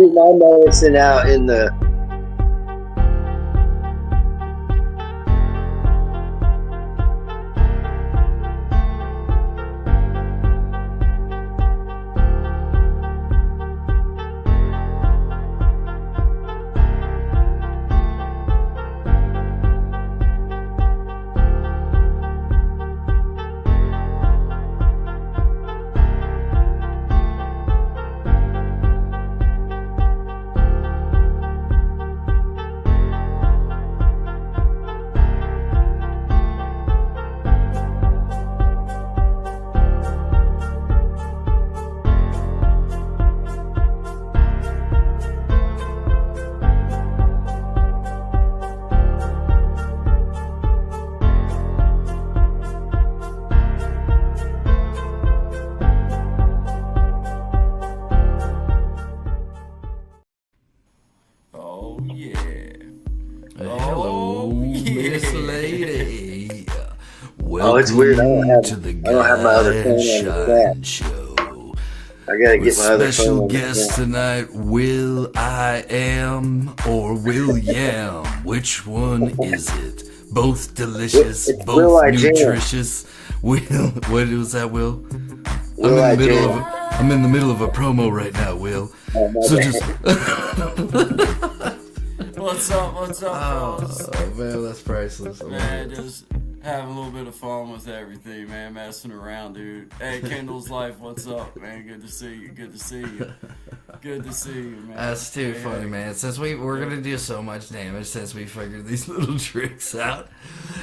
my medicine out in the. Oh yeah. Hello, yeah. Miss Lady. Oh, it's weird. I don't To the have my other Guy phone and on the Shine Show. I gotta With get my other phone. special on the guest phone. tonight, Will I Am or William? Which one is it? Both delicious, It's both Will I Jam. nutritious. Will, what was that, Will? Will I Jam. I'm in the middle of a promo right now, Will. Oh, my So bad. just. What's up, fellas? Oh man, that's priceless. Man, just having a little bit of fun with everything, man. Messing around, dude. Hey, Kendall's Life, what's up, man? Good to see you. Good to see you. Good to see you, man. That's too Hey, funny, man. Since we're gonna do so much damage since we figured these little tricks out.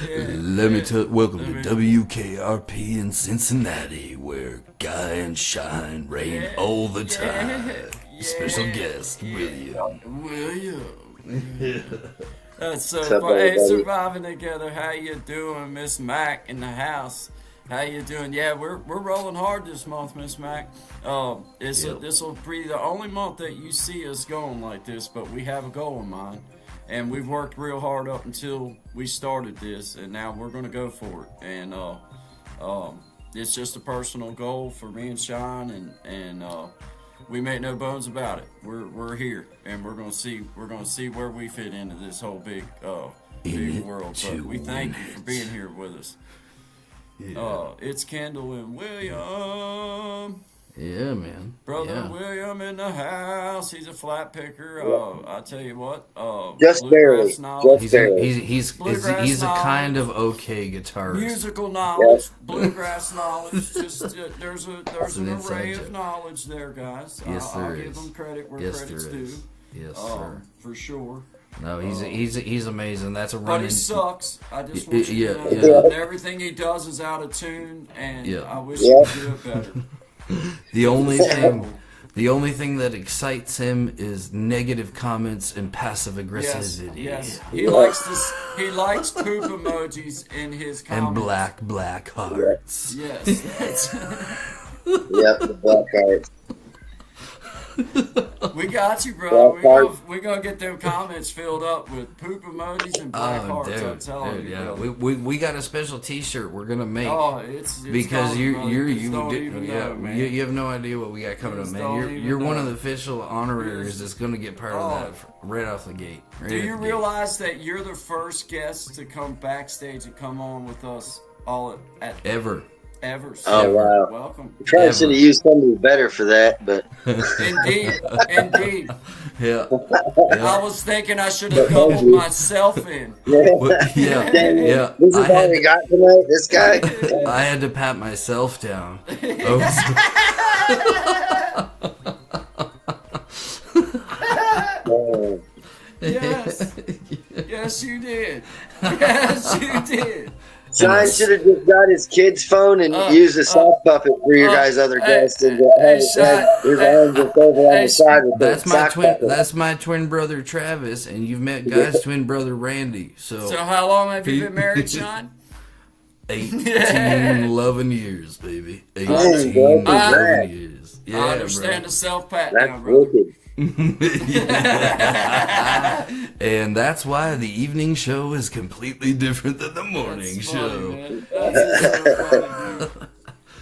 Yeah, Let me tell. Welcome Let to me- WKRP in Cincinnati, where Guy and Shine reign all the time. Special guest William. William. That's so What's up, fun. Hey, everybody? surviving together. How you doing, Miss Mac in the house? How you doing? Yeah, we're rolling hard this month, Miss Mac. This will be the only month that you see us going like this, but we have a goal in mind, and we've worked real hard up until we started this, and now we're gonna go for it. And it's just a personal goal for me and Sean, and we make no bones about it. We're here, and we're gonna see where we fit into this whole big world. But we thank you for being here with us. It's Kendall and William, Yeah, man. brother Yeah. William in the house. He's a flat picker. I tell you what, Just barely. bluegrass knowledge, He's Barely. he's a kind of okay guitarist. musical knowledge, bluegrass knowledge. Just there's an an array inside of joke. knowledge there, guys. Yes, I'll there give is. them credit where Yes, credit's there due. is. Yes, sir. For sure. No, he's amazing. That's a But running. he sucks. I just want you Yeah, to know yeah. that. And everything he does is out of tune, and Yeah. I wish Yeah. he could do it better. The only thing that excites him is negative comments and passive Yes, aggressivity. yes. He likes this. He likes poop emojis in his comments. And black hearts. Yes. That's, Yep, the black heart. we got you, bro. Black heart. We're gonna get them comments filled up with poop emojis and black Oh, hearts. I'm dude, telling you, yeah. brother. We got a special T-shirt we're gonna make Oh, it's because coming, brother. you don't did- even yeah, know, man. you have no idea what we got coming up, Just man. don't You're even one know. of the official honoraries that's gonna get part of that right off the gate. Right Do at you the gate. realize that you're the first guest to come backstage and come on with us all at Ever? ever? Oh, So, wow. welcome. Probably Ever. should have used somebody better for that, but Indeed. Yeah. I was thinking I should have doubled myself in. Well, yeah. Dang it. Yeah. This is I all had, we got tonight. This guy. I had to pat myself down. Oh, Yes. Yes, you did. Yes, you did. Shine should have just got his kid's phone and used a sock puppet for your guys' other hey, guests and hey, just Shine, had his hey, arms just over on hey, the side with That's the my sock twin. puppet. That's my twin brother Travis, and you've met Guy's twin brother Randy. So how long have you been married, Sean? 18 loving years, baby. 18 Oh, bro, loving years. Yeah, I understand the self-pat That's now, brother. wicked. And that's why the evening show is completely different than the morning That's show. funny, man. That's just so funny, dude.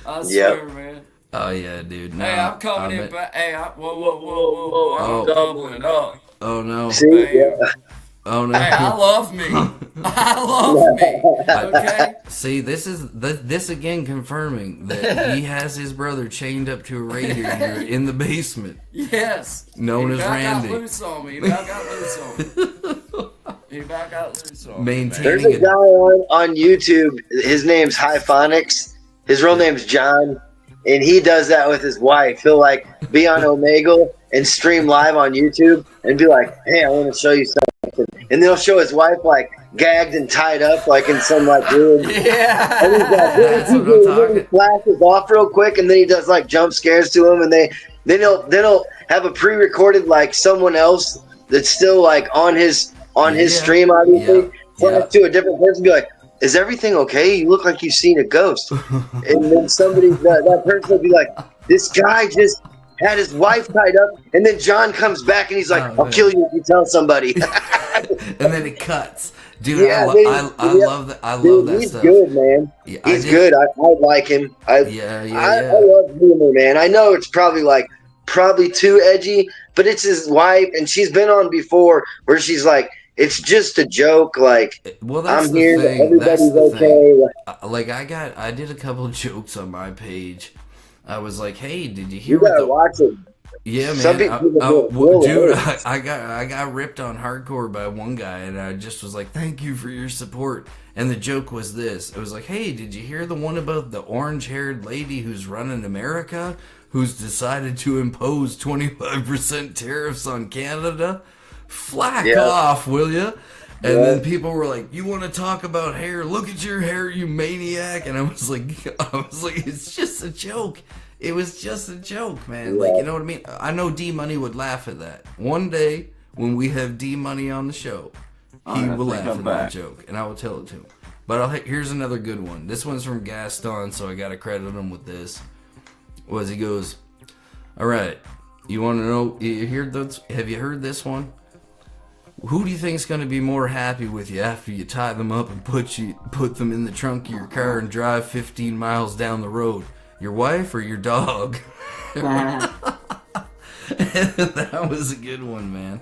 I swear, man. Oh yeah, dude. No, Hey, I'm coming in back. Hey, whoa. I'm Oh. doubling up. Oh no. See, Bam. Oh no. Hey, I love me. I love me. Okay? See, this again confirming that he has his brother chained up to a radiator in the basement, Yes. known He as about Randy. got loose on me. He about got loose on me. He about got loose on me. there's Maintaining a guy on YouTube. His name's Hyphonics. His real name's John, and he does that with his wife. He'll like be on Omegle and stream live on YouTube and be like, "Hey, I want to show you something," and then he'll show his wife like gagged and tied up, like in some like weird. Yeah. And he's like, That's what I'm talking. he flashes off real quick, and then he does like jump scares to him, and then he'll have a pre-recorded like someone else that's still like on his stream, obviously, flash to a different person, be like, "Is everything okay? You look like you've seen a ghost." And then that person will be like, "This guy just had his wife tied up," and then John comes back and he's like, "I'll kill you if you tell somebody." And then it cuts, dude. Yeah, I love that. I love that he's stuff. good, man. Yeah, He's good. I like him. I Yeah. love humor, man. I know it's probably too edgy, but it's his wife, and she's been on before where she's like, it's just a joke. Like, Well, that's I'm the here. thing. Everybody's That's the okay. thing. Like I did a couple of jokes on my page. I was like, "Hey, did you hear You gotta what watch it. Yeah, man. Some people do it Dude, real I got ripped on hardcore by one guy, and I just was like, "Thank you for your support." And the joke was this: it was like, "Hey, did you hear the one about the orange-haired lady who's running America, who's decided to impose 25% tariffs on Canada? Flack off, will you?" And then people were like, "You want to talk about hair? Look at your hair, you maniac!" And I was like, "It's just a joke." It was just a joke, man. Like, you know what I mean? I know D Money would laugh at that. One day, when we have D Money on the show, he will laugh at that joke, and I will tell it to him. But here's another good one. This one's from Gaston, so I gotta credit him with this. He goes, "All right, you want to know? Have you heard this one? Who do you think's gonna be more happy with you after you tie them up and put them in the trunk of your car and drive 15 miles down the road? Your wife or your dog?" That was a good one, man.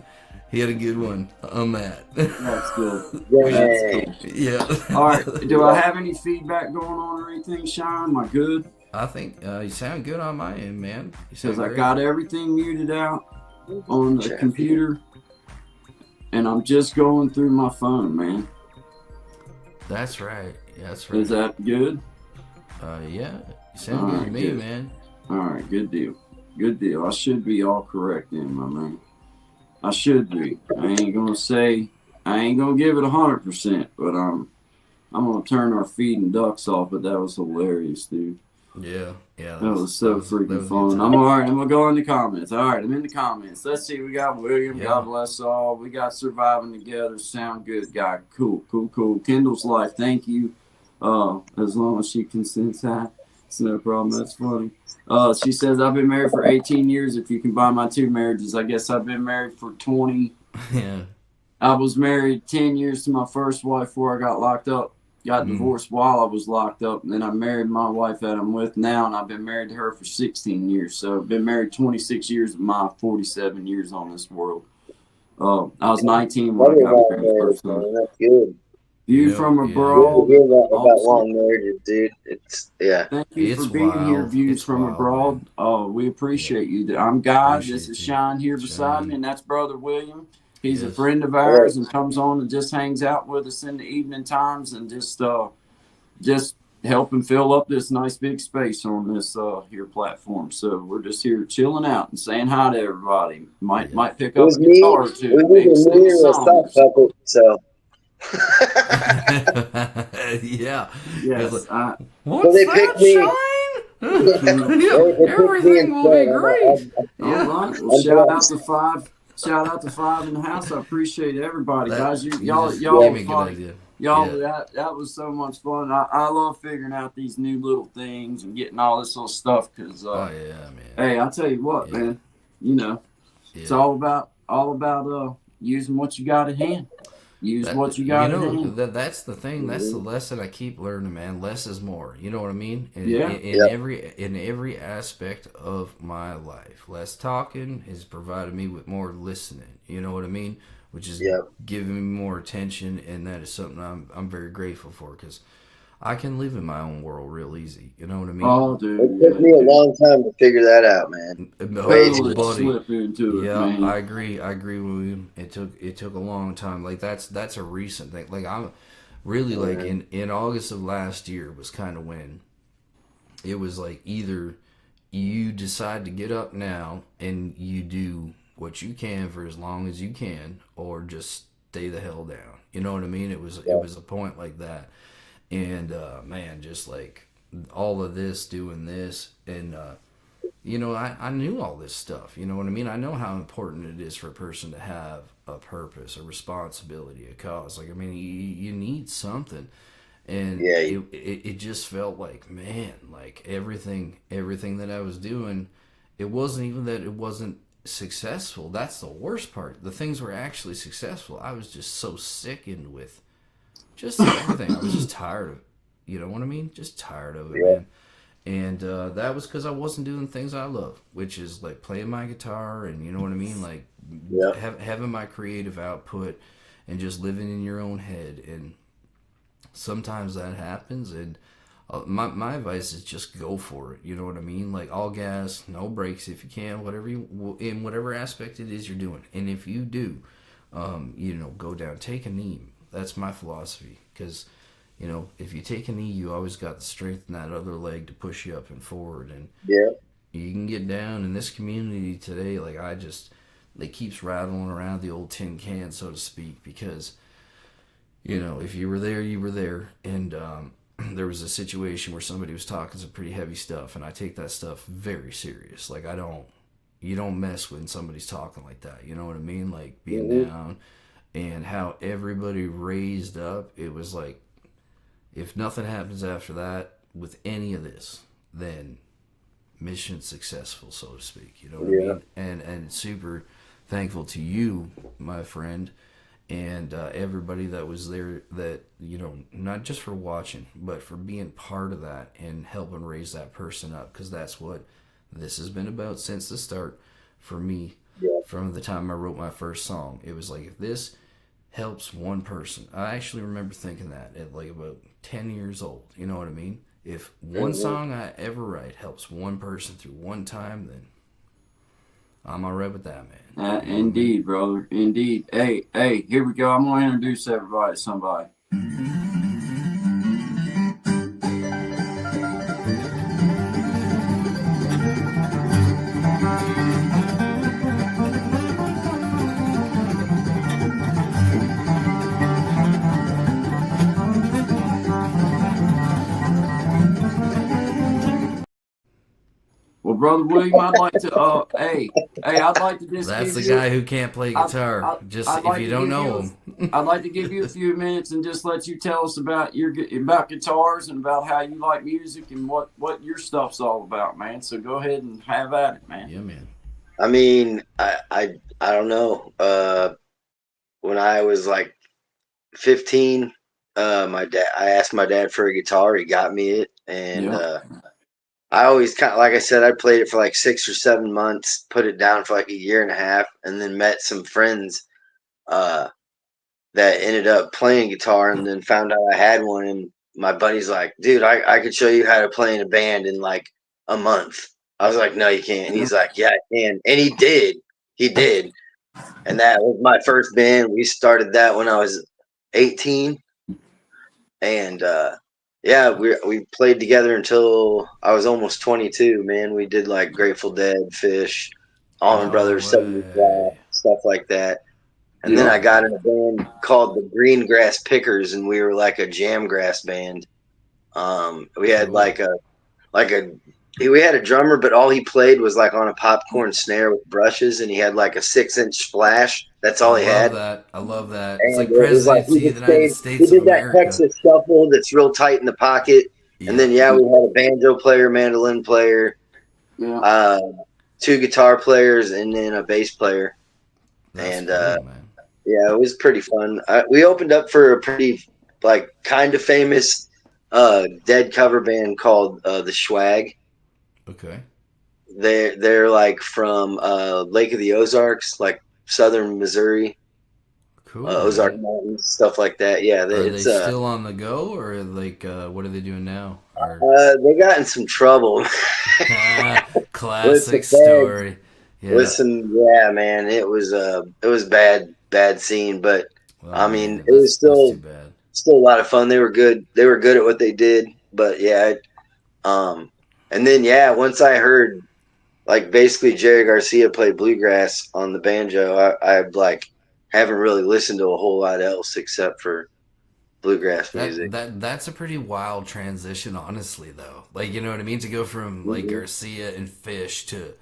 He had a good one on that. That's good. Yeah. Yeah. All right. Do I have any feedback going on or anything, Sean? Am I good? I think you sound good on my end, man. Because I got everything muted out on the computer, and I'm just going through my phone, man. That's right. That's right. Is that good? Yeah. You sound good to me, good. man. All right. Good deal. Good deal. I should be all correct then, my man. I should be. I ain't gonna give it 100%, but I'm gonna turn our feeding ducks off. But that was hilarious, dude. Yeah. That was so freaking fun. I'm all right. I'm gonna go in the comments. All right, I'm in the comments. Let's see. We got William. Yeah. God bless all. We got Surviving Together. Sound good, guy. Cool. Kendall's life. Thank you. As long as she consents, it's no problem. That's funny. She says, "I've been married for 18 years. If you combine my two marriages, I guess I've been married for 20. Yeah. I was married 10 years to my first wife before I got locked up. Got divorced while I was locked up. And then I married my wife that I'm with now, and I've been married to her for 16 years. So I've been married 26 years of my 47 years on this world. I was 19 when I got married the first time. That's good. Viewed from abroad. Hear about long marriages, dude. Thank you for being here, Views from Abroad. We appreciate you. I'm God. This is Sean here beside me, and that's Brother William. He's a friend of ours and comes on and just hangs out with us in the evening times and just helping fill up this nice big space on this here platform. So we're just here chilling out and saying hi to everybody. Might pick up a guitar or two. We sing a song. So. Yeah. Yes. What's they that, picked me. Everything will be great. All right. Well, shout out to five in the house. I appreciate everybody, guys. Y'all, that was so much fun. I love figuring out these new little things and getting all this little stuff. Cause man. Hey, I'll tell you what, man. You know, it's all about using what you got at hand. Use That, what you got. that's the thing. That's the lesson I keep learning, man. Less is more. You know what I mean? Yeah. In every aspect of my life, less talking has provided me with more listening. You know what I mean? Which is giving me more attention, and that is something I'm very grateful for, because I can live in my own world real easy. You know what I mean? Oh, dude. It took me a long time to figure that out, man. Totally slip into it, Yeah, man. I agree, William. It took a long time. Like that's a recent thing. Like I'm really like in August of last year was kind of when it was like either you decide to get up now and you do what you can for as long as you can, or just stay the hell down. You know what I mean? It was a point like that. And man, just like all of this, doing this, and I knew all this stuff. You know what I mean? I know how important it is for a person to have a purpose, a responsibility, a cause. Like, I mean, you need something. And it just felt like, man, like everything that I was doing, it wasn't even that it wasn't successful. That's the worst part. The things were actually successful. I was just so sickened with just everything. I was just tired of it. You know what I mean? Just tired of it, man. And that was because I wasn't doing things I love, which is like playing my guitar and, you know what I mean? Like having my creative output and just living in your own head. And sometimes that happens. And my advice is just go for it. You know what I mean? Like all gas, no brakes if you can, in whatever aspect it is you're doing. And if you do, go down, take a knee. That's my philosophy, because if you take a knee, you always got the strength in that other leg to push you up and forward. And you can get down in this community today. Like it keeps rattling around the old tin can, so to speak, because if you were there, you were there. And there was a situation where somebody was talking some pretty heavy stuff, and I take that stuff very serious. Like you don't mess when somebody's talking like that. You know what I mean? Like being down. And how everybody raised up, it was like, if nothing happens after that with any of this, then mission successful, so to speak. You know what I mean? And super thankful to you, my friend, and everybody that was there, that, not just for watching, but for being part of that and helping raise that person up, because that's what this has been about since the start for me. From the time I wrote my first song, it was like, if this helps one person. I actually remember thinking that at like about 10 years old. You know what I mean? If one song I ever write helps one person through one time, then I'm all right with that, man. Indeed, brother. Indeed. Hey, here we go. I'm going to introduce everybody to somebody. Well, Brother William, I'd like to, I'd like to just. That's the guy who can't play guitar. If you don't know him, I'd like to give you a few minutes and just let you tell us about about guitars and about how you like music and what your stuff's all about, man. So go ahead and have at it, man. Yeah, man. I mean, I don't know. When I was like 15, I asked my dad for a guitar. He got me it, and I always kind of, like I said, I played it for like 6 or 7 months, put it down for like a year and a half, and then met some friends that ended up playing guitar, and then found out I had one. And my buddy's like, dude, I could show you how to play in a band in like a month. I was like, no, you can't. And he's like, yeah, I can. And he did. And that was my first band. We started that when I was 18. And we played together until I was almost 22, man. We did like Grateful Dead, Fish, Allman Brothers, 75, stuff like that. And then I got in a band called the Green Grass Pickers, and we were like a jam grass band. We had we had a drummer, but all he played was like on a popcorn snare with brushes, and he had like a 6-inch splash. That's all he had. I love that. And it's like presidency of the United States He of did that America. Texas shuffle that's real tight in the pocket. And then, we had a banjo player, mandolin player, 2 guitar players, and then a bass player. That's cool, man. Yeah, it was pretty fun. We opened up for a pretty like kind of famous dead cover band called the Schwag. Okay. They're like from Lake of the Ozarks, like southern Missouri, Cool, Ozark man. Mountains, stuff like that. Yeah, Are they it's still on the go, or like what are they doing now? Or they got in some trouble with the classic feds, story. with Yeah. some yeah, man. It was bad scene, but Oh I mean man, it was that's too still bad. still a lot of fun. They were good. They were good at what they did. But yeah, and then yeah, once I heard like basically Jerry Garcia played bluegrass on the banjo, I like haven't really listened to a whole lot else except for bluegrass music. That's a pretty wild transition, honestly, though. Like, you know what I mean? To go from like Mhm. Garcia and Fish to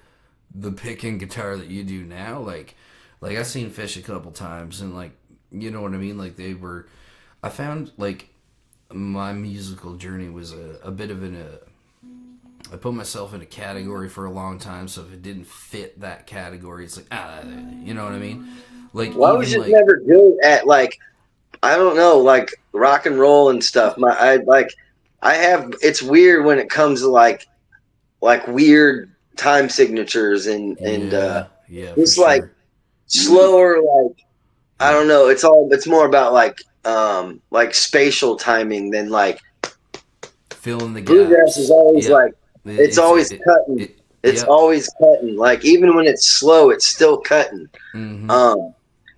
the picking guitar that you do now, like I've seen Fish a couple times, and like, you know what I mean? Like they were, I found like my musical journey was a bit of I put myself in a category for a long time, so if it didn't fit that category, it's like you know what I mean? Like Well, I was even just like never good at like I don't know, like rock and roll and stuff. I have it's weird when it comes to like weird time signatures and yeah, yeah, for just like sure. slower like I Yeah. don't know, it's more about like spatial timing than like Fill in the bluegrass is gaps. always Yep. like it's always cutting. It's Yep. always cutting. Like even when it's slow, it's still cutting. Mm-hmm. Um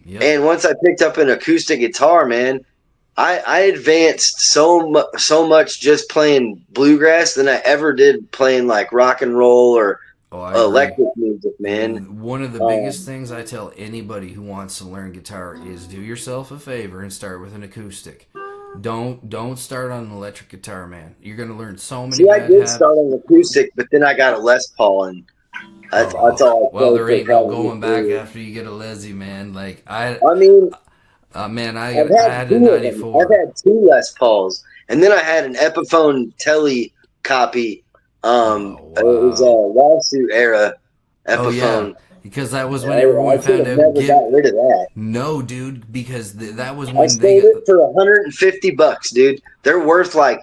Yep. and once I picked up an acoustic guitar, man, I advanced so much just playing bluegrass than I ever did playing like rock and roll or Oh, I agree. electric music, man. One of the biggest Um, things I tell anybody who wants to learn guitar is do yourself a favor and start with an acoustic. Don't start on an electric guitar, man. You're gonna learn so many See, I bad did habits. start on acoustic, but then I got a Les Paul, and that's Oh, all I well, played there for ain't no probably going back 3 years. after you get a Leslie, man. Like I mean, man, I've I had had a 2 of them. I've '94. had 2 Les Pauls, and then I had an Epiphone Telly copy. Oh It was a wow. lawsuit era Oh yeah, Epiphone. because that was when I everyone should found have out never Gib. got rid of that. No, dude, because that was I when they sold got. it for $150, dude. They're worth like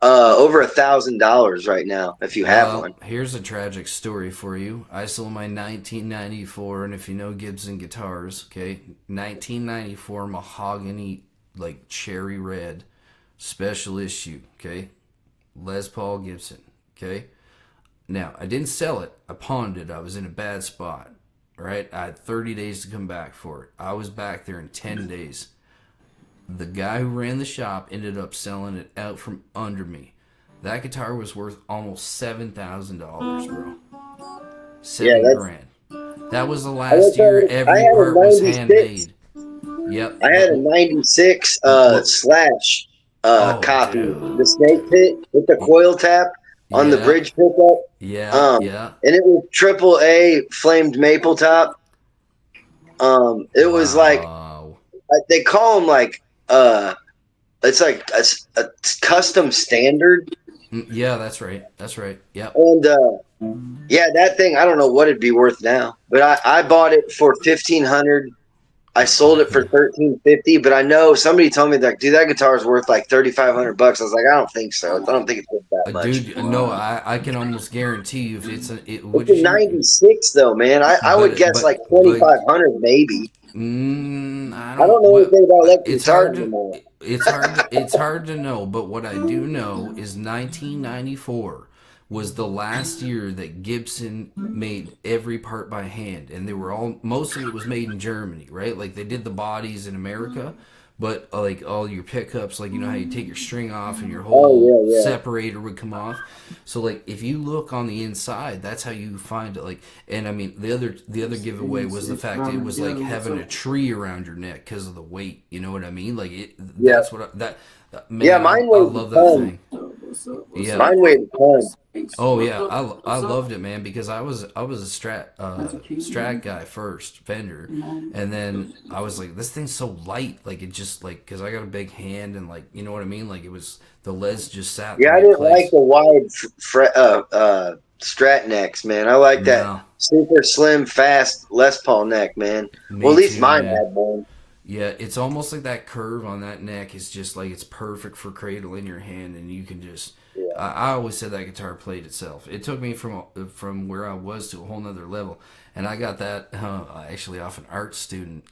over $1,000 right now if you have Well, one. here's a tragic story for you. I sold my 1994, and if you know Gibson guitars, okay, 1994 mahogany, like cherry red, special issue, okay, Les Paul Gibson, okay. Now, I didn't sell it. I pawned it. I was in a bad spot, right? I had 30 days to come back for it. I was back there in 10 days. The guy who ran the shop ended up selling it out from under me. That guitar was worth almost $7,000, bro. Yeah, Seven that's. grand. That was the I will last tell year you, every part was handmade. Yep. I had a '96 What? Slash Oh, copy, the dude, snake dude. pit with the coil tap on the Yeah, bridge pickup. yeah, Um, yeah. and it was triple A flamed maple top. It was like Wow. they call them like it's like a custom standard. Yeah, that's right. That's right. Yep. And yeah, that thing I don't know what it'd be worth now, but I bought it for 1,500. I sold it for 1,350, but I know somebody told me that dude, that guitar is worth like 3,500 bucks. I was like, I don't think so. I don't think it's worth that much. Dude, no, I can almost guarantee you if It's what'd a you, '96 though, man. I would guess like but 2,500 maybe. I I don't. don't know What anything about electric it's guitars hard to anymore. it's hard to know. But what I do know is 1994 was the last year that Gibson made every part by hand, and they were all most of it was made in Germany, right? Like they did the bodies in America, but like all your pickups, like you know how you take your string off and your Oh whole yeah, yeah. separator would come off. So like if you look on the inside, that's how you find it. Like, and I mean the other giveaway was the fact it was like having a tree around your neck because of the weight. You know what I mean? Like it. Yeah. That's what man. Yeah, mine I weighed love a that ton. thing. Yeah. Mine weighed a ton. Oh yeah, I loved it, man, because I was a Strat guy first, Fender, and then I was like, this thing's so light, like it just like because I got a big hand and like you know what I mean, like it was the leads just sat in the Yeah, I right didn't like place. the wide Strat necks, man. I like that No, super slim, fast Les Paul neck, man. Well, me at least too, mine man. had one. Yeah, it's almost like that curve on that neck is just like it's perfect for cradling your hand, and you can just. Yeah. I always said that guitar played itself. It took me from where I was to a whole nother level, and I got that actually off an art student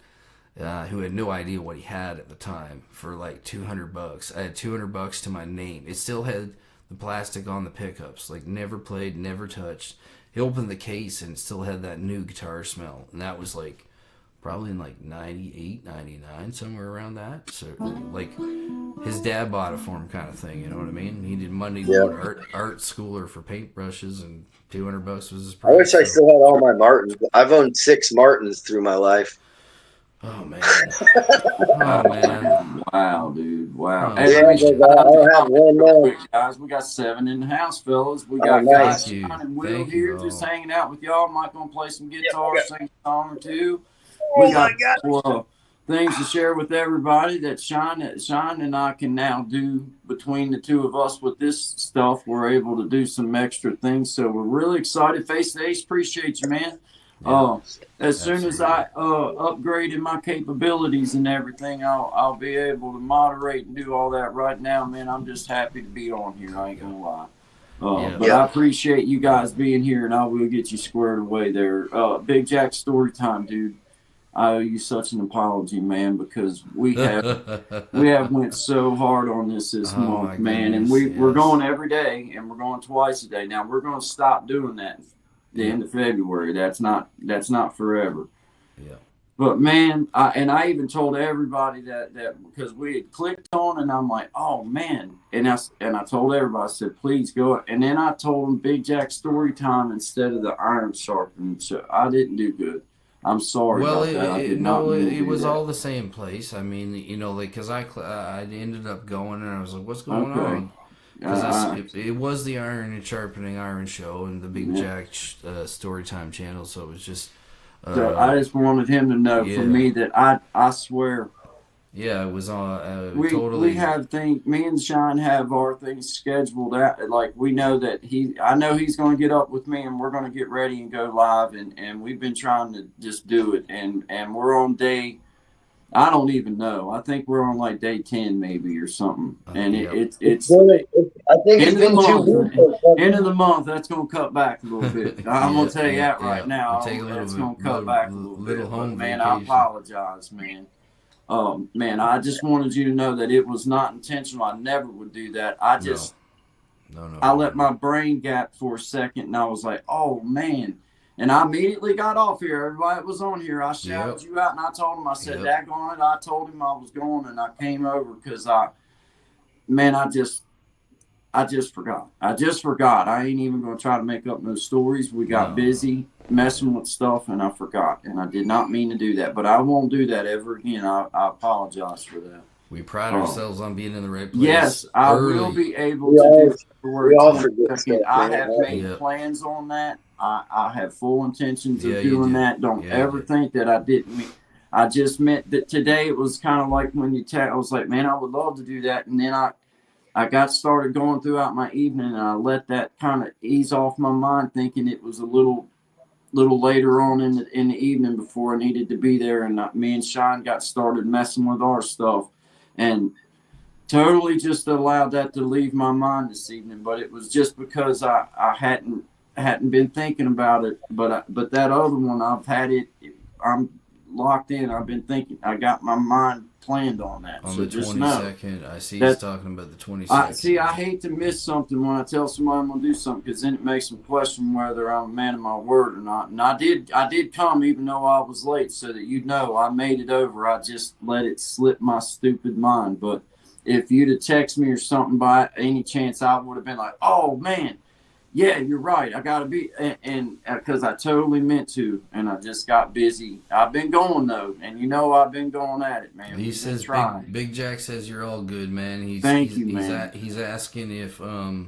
who had no idea what he had at the time for like $200. I had $200 to my name. It still had the plastic on the pickups, like never played, never touched. He opened the case and it still had that new guitar smell, and that was like probably in like 98, 99, somewhere around that. So like his dad bought it for him, kind of thing. You know what I mean? He did Monday morning art schooler for paintbrushes, and $200 was his price. I wish I still had all my Martins. I've owned 6 Martins through my life. Oh man! Oh man! Wow, dude! Wow. Oh, Hey, Yeah, let me but I don't have one now. quick, guys. We got 7 in the house, fellas. We got nice. guys Thank you. Sean and Will Thank you here, just all. hanging out with y'all. Mike gonna play some guitar, sing a song or two. Oh We got my God. a couple of things to share with everybody that Sean and I can now do between the two of us with this stuff. We're able to do some extra things, so we're really excited. Face the Ace, appreciate you, man. Yeah, As soon as I upgraded my capabilities and everything, I'll be able to moderate and do all that. Right now, man, I'm just happy to be on here. I ain't gonna lie. But I appreciate you guys being here, and I will get you squared away there. Big Jack, story time, dude. I owe you such an apology, man, because we have went so hard on this Oh, month, my man, and goodness, we're yes. going every day, and we're going twice a day. Now we're going to stop doing that the end of February. That's not forever. Yeah. But man, I even told everybody that because we had clicked on, and I'm like, oh man, and I told everybody, I said, please go. And then I told them Big Jack story time instead of the iron sharpening. So I didn't do good. I'm sorry. Well, about that. I did not mean to it do was that. all the same place. I mean, you know, like, because I ended up going, and I was like, what's going Okay. on? Because it was the Iron and Sharpening Iron Show and the Big Jack Storytime channel, so it was just. So I just wanted him to know yeah. for me that I swear Yeah, it was we totally. have things. Me and Sean have our things scheduled out. Like we know that I know he's going to get up with me, and we're going to get ready and go live. And we've been trying to just do it. And we're on day. I don't even know. I think we're on like day 10 maybe or something. And Yep. it's I think it's been 2 weeks. end of the month. That's going to cut back a little bit. I'm going to tell you that right now. We'll take a That's little going to cut back a little bit. home But, man, I vacation. apologize, man. Man, I just wanted you to know that it was not intentional. I never would do that. I just, No. I let my brain gap for a second, and I was like, oh, man. And I immediately got off here. Everybody that was on here, I shouted you out, and I told him, I said, daggone it. I told him I was going, and I came over because I just forgot. I ain't even going to try to make up no stories. We got busy messing with stuff, and I forgot. And I did not mean to do that. But I won't do that ever again. I apologize for that. We pride ourselves on being in the right place. Yes, I early. will be able to do we all forget stuff, I man. have made plans on that. I have full intentions of you doing do. that. Don't Yeah, ever you do. think that I didn't mean. I just meant that today it was kind of like when I was like, man, I would love to do that. And then I got started going throughout my evening, and I let that kind of ease off my mind, thinking it was a little later on in the evening before I needed to be there. And me and Sean got started messing with our stuff, and totally just allowed that to leave my mind this evening. But it was just because I hadn't been thinking about it. But that other one, I've had it. I'm locked in. I've been thinking. I got my mind planned on that. On so the just know. 22nd, I see he's talking about the 22nd. I hate to miss something when I tell somebody I'm gonna do something, because then it makes them question whether I'm a man of my word or not. And I did come even though I was late, so that you know I made it over. I just let it slip my stupid mind. But if you'd have texted me or something by any chance, I would have been like, oh man, yeah, you're right. I gotta be, and because I totally meant to, and I just got busy. I've been going though, and you know I've been going at it, man. He says Big Jack says you're all good, man. Thank you, man. He's asking if you're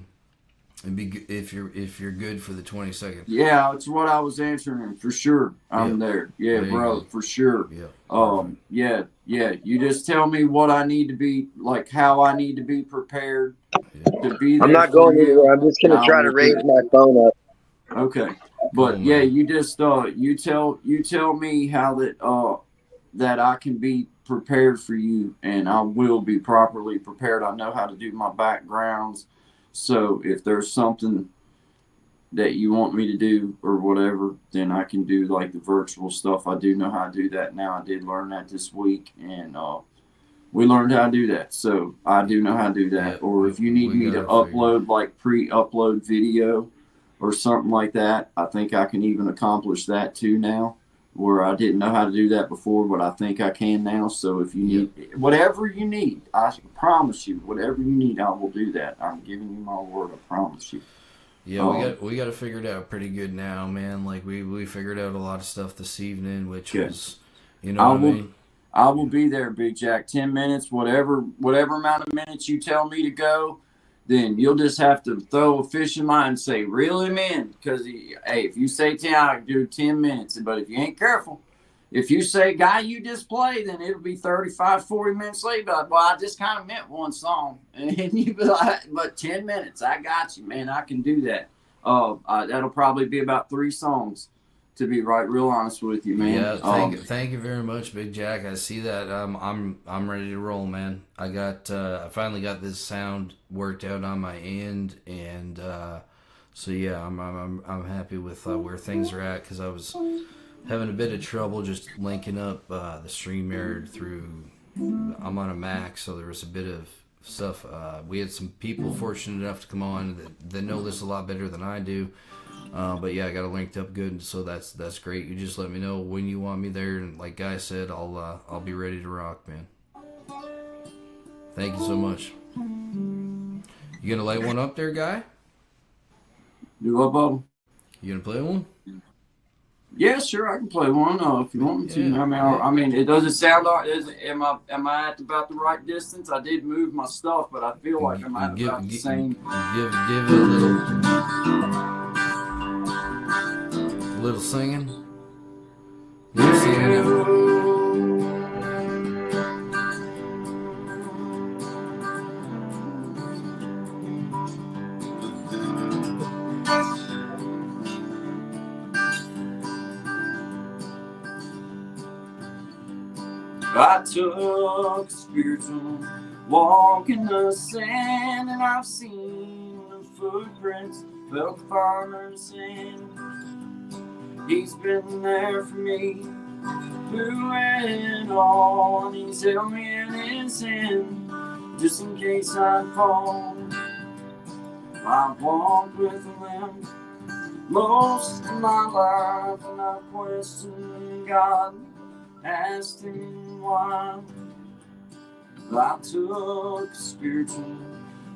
good for the 22nd. Yeah, it's what I was answering for sure. I'm there. Yeah, there bro, for sure. Yeah. Yeah. You just tell me what I need to be, like how I need to be prepared to be there. I'm not going anywhere. I'm just going to try to raise my phone up. Okay. But yeah, you just you tell me how that that I can be prepared for you, and I will be properly prepared. I know how to do my backgrounds. So if there's something that you want me to do or whatever, then I can do like the virtual stuff. I do know how to do that now. I did learn that this week, and we learned how to do that. So I do know how to do that. Yeah, or if you need me to upload like pre-upload video or something like that, I think I can even accomplish that too now, where I didn't know how to do that before, but I think I can now. So if you need whatever you need, I promise you, whatever you need, I will do that. I'm giving you my word. I promise you. Yeah, we got it figured out pretty good now, man. Like we figured out a lot of stuff this evening, which was, you know what I mean? I will be there, Big Jack. 10 minutes, whatever amount of minutes you tell me to go, then you'll just have to throw a fish in mine and say, reel him in. Because, hey, if you say 10, I can do 10 minutes. But if you ain't careful, if you say, guy, you just play, then it'll be 35, 40 minutes late. But, well, I just kind of meant one song. And you be like, but 10 minutes, I got you, man. I can do that. That'll probably be about 3 songs, to be real honest with you, man. Yeah, thank you very much, Big Jack. I see that. I'm ready to roll, man. I finally got this sound worked out on my end, and so yeah, I'm happy with where things are at, because I was having a bit of trouble just linking up the StreamYard through. I'm on a Mac, so there was a bit of stuff. We had some people fortunate enough to come on that know this a lot better than I do. But yeah, I got it linked up good, so that's great. You just let me know when you want me there, and like Guy said, I'll be ready to rock, man. Thank you so much. You gonna light one up there, Guy? Do what, Bob? You gonna play one? Yeah, sure, I can play one if you want me to. Yeah. I mean, it doesn't sound like. Am I at about the right distance? I did move my stuff, but I feel like I'm at about the same. Give it a little singing. Little singing. I took a spiritual walk in the sand, and I've seen the footprints, felt the Father's sand. He's been there for me through it all, and he's held me in his hand just in case I fall. I've walked with him most of my life, and I've questioned God, asked him why. I took a spiritual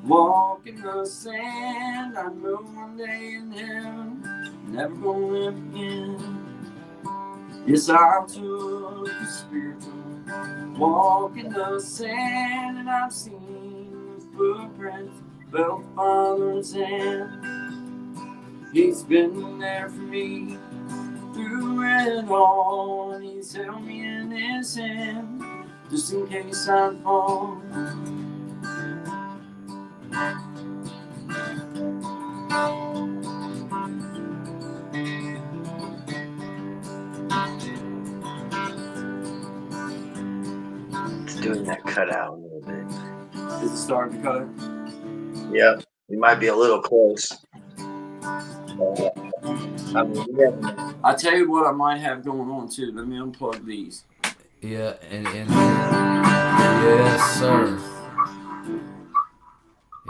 walk in the sand. I know one day in heaven, never gonna live again. Yes, I took a spiritual walk in the sand, and I've seen the footprints, felt the Father's hand. He's been there for me through it all, and he's held me in his hand just in case I fall. It's doing that cut out a little bit. Is it starting to cut? Yep, you might be a little close. I tell you what I might have going on too. Let me unplug these. Yeah, and yes, sir.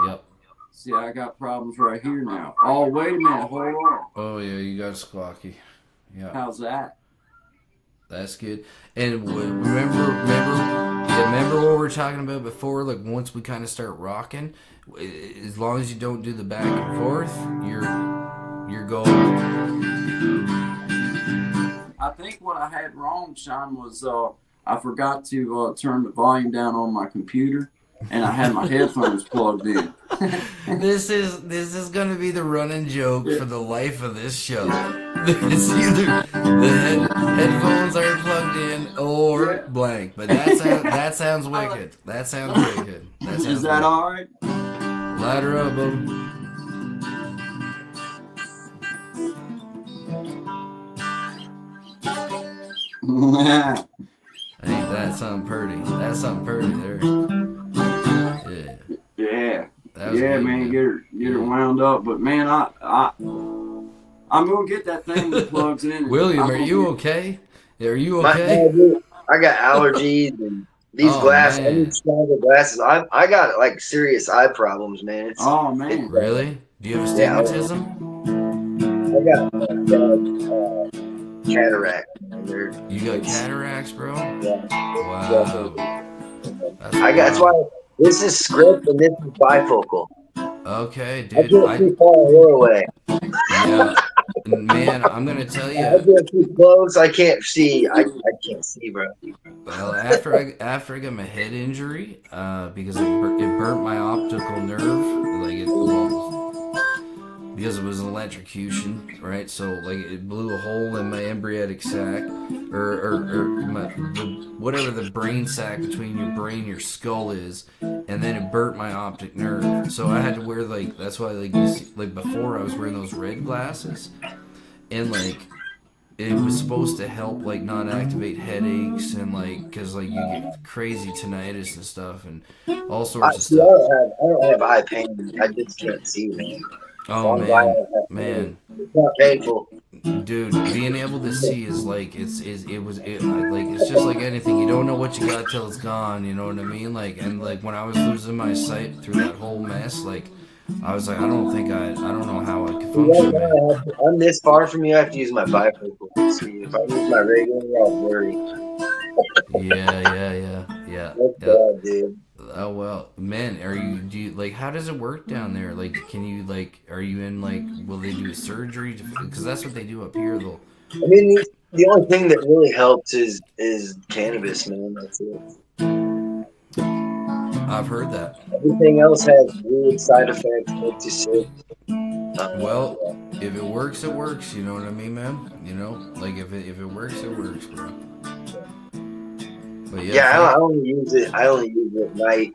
Yep. See, I got problems right here now. Oh, wait a minute. Hold on. Oh yeah, you got squawky. Yeah. How's that? That's good. And remember what we were talking about before? Like, once we kind of start rocking, as long as you don't do the back and forth, you're golden. I think what I had wrong, Sean, was I forgot to turn the volume down on my computer, and I had my headphones plugged in. This is gonna be the running joke for the life of this show. It's either the headphones aren't plugged in or blank. But that sounds wicked. That sounds wicked. Is that all right? Light her up, baby. That's something pretty. That's something pretty there. Yeah. Yeah. That was Yeah, good, man, get her wound up. But man, I'm gonna get that thing that plugs in. William, are you okay? Are you My, okay? dude, I got allergies and these Oh, glasses. I man. need stronger glasses. I got like serious eye problems, man. Oh man. Really? Do you have Yeah, astigmatism? I got cataract. And they're- You got cataracts, bro? Yeah. Wow. That's why this is script and this is bifocal. Okay, I dude. get too far away. Yeah. Man, I'm gonna tell I you. get too close. I can't see. I can't see, bro. Well, after I got my head injury, because it burnt my optical nerve, like because it was an electrocution, right? So like it blew a hole in my embryonic sac, or whatever the brain sac between your brain and your skull is, and then it burnt my optic nerve. So I had to wear that's why you see, before I was wearing those red glasses, and it was supposed to help not activate headaches and because you get crazy tinnitus and stuff and all sorts of stuff. I don't have eye pain. I just can't see, man. Oh man. It's not painful. Dude, being able to see is it's just like anything. You don't know what you got till it's gone. You know what I mean? And when I was losing my sight through that whole mess, I was like, I don't know how I could function. Man. I'm this far from you. I have to use my bifocal to see. If I use my regular, I'll blurry. Yeah. That's bad, dude. Oh well, man. How does it work down there? Can you are you in will they do surgery? Because that's what they do up here, though. I mean, the only thing that really helps is cannabis, man. That's it. I've heard that. Everything else has weird side effects. Makes you sick. Well, if it works, it works. You know what I mean, man? You know, if it works, it works, bro. But yeah, I only use it. I only use it at night.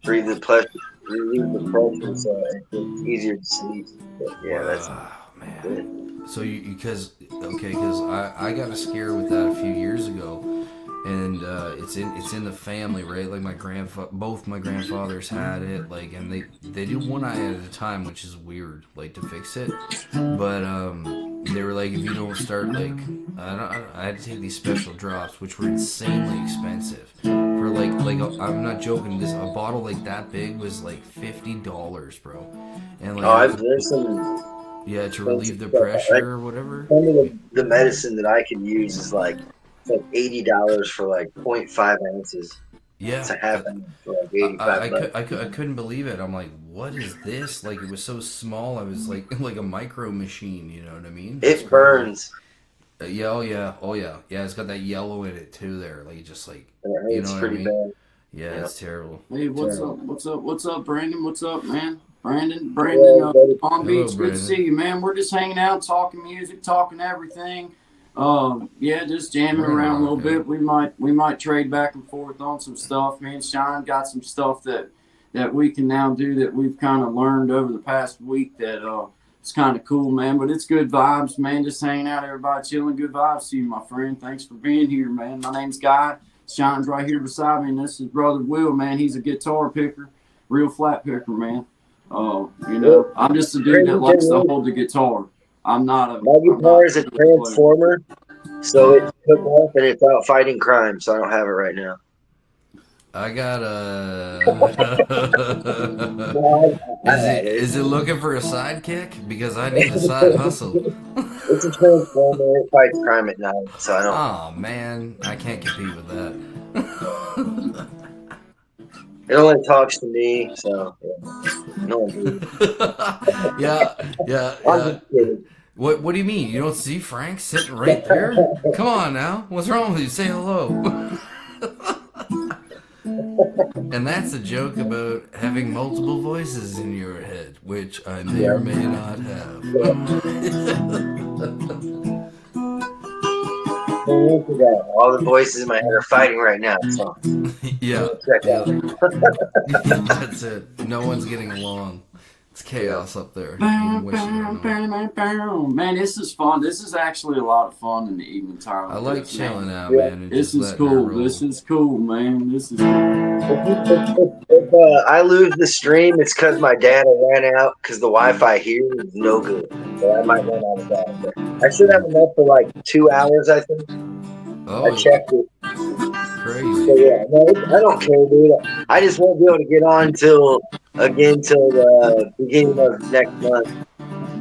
Relieve the pressure, so it's easier to sleep. But yeah, that's man. good. So because I got a scare with that a few years ago, and it's in the family, right? Both my grandfathers had it, and they do one eye at a time, which is weird, to fix it. But they were if you don't start I had to take these special drops, which were insanely expensive. For I'm not joking, a bottle that big was $50, bro. And there's some. Yeah, to relieve the pressure or whatever. Some of the medicine that I can use is $80 for 0.5 ounces. Yeah, it's a half ounce for $85. I couldn't believe it. I'm like, what is this? It was so small. I was like a micro machine. You know what I mean? It burns. Yeah, oh yeah. Yeah, it's got that yellow in it too. There, just it you know what I mean? Bad. Yeah, it's terrible. Hey, what's up, Brandon? What's up, man? Brandon, Palm Beach, good to see you, man. We're just hanging out, talking music, talking everything. Just jamming around a little bit. We might trade back and forth on some stuff. Me and Sean got some stuff that we can now do that we've kind of learned over the past week that it's kind of cool, man. But it's good vibes, man. Just hanging out, everybody chilling. Good vibes to you, my friend. Thanks for being here, man. My name's Guy. Sean's right here beside me, and this is brother Will, man. He's a guitar picker, real flat picker, man. I'm just a dude that likes to hold the guitar. I'm not a. My guitar is a transformer, so it's took off and it's out fighting crime. So I don't have it right now. I got Is it looking for a sidekick? Because I need a side hustle. It's a transformer. It fights crime at night, so I don't. Oh man, I can't compete with that. It only talks to me, so no one. Yeah. What do you mean? You don't see Frank sitting right there? Come on now. What's wrong with you? Say hello. And that's a joke about having multiple voices in your head, which I may or may not have. All the voices in my head are fighting right now. So. Yeah. That's it. No one's getting along. It's chaos up there. Man, this is fun. This is actually a lot of fun in the evening time. I like chilling out, Yeah. man. And This just is letting her cool. roll. This is cool, man. This is cool. If I lose the stream, it's because my data ran out because the Wi-Fi here is no good. So I might run out of data. But I should have enough for like 2 hours, I think. Oh, I checked it. crazy. So yeah, no, I don't care, dude. I just won't be able to get on till the beginning of next month.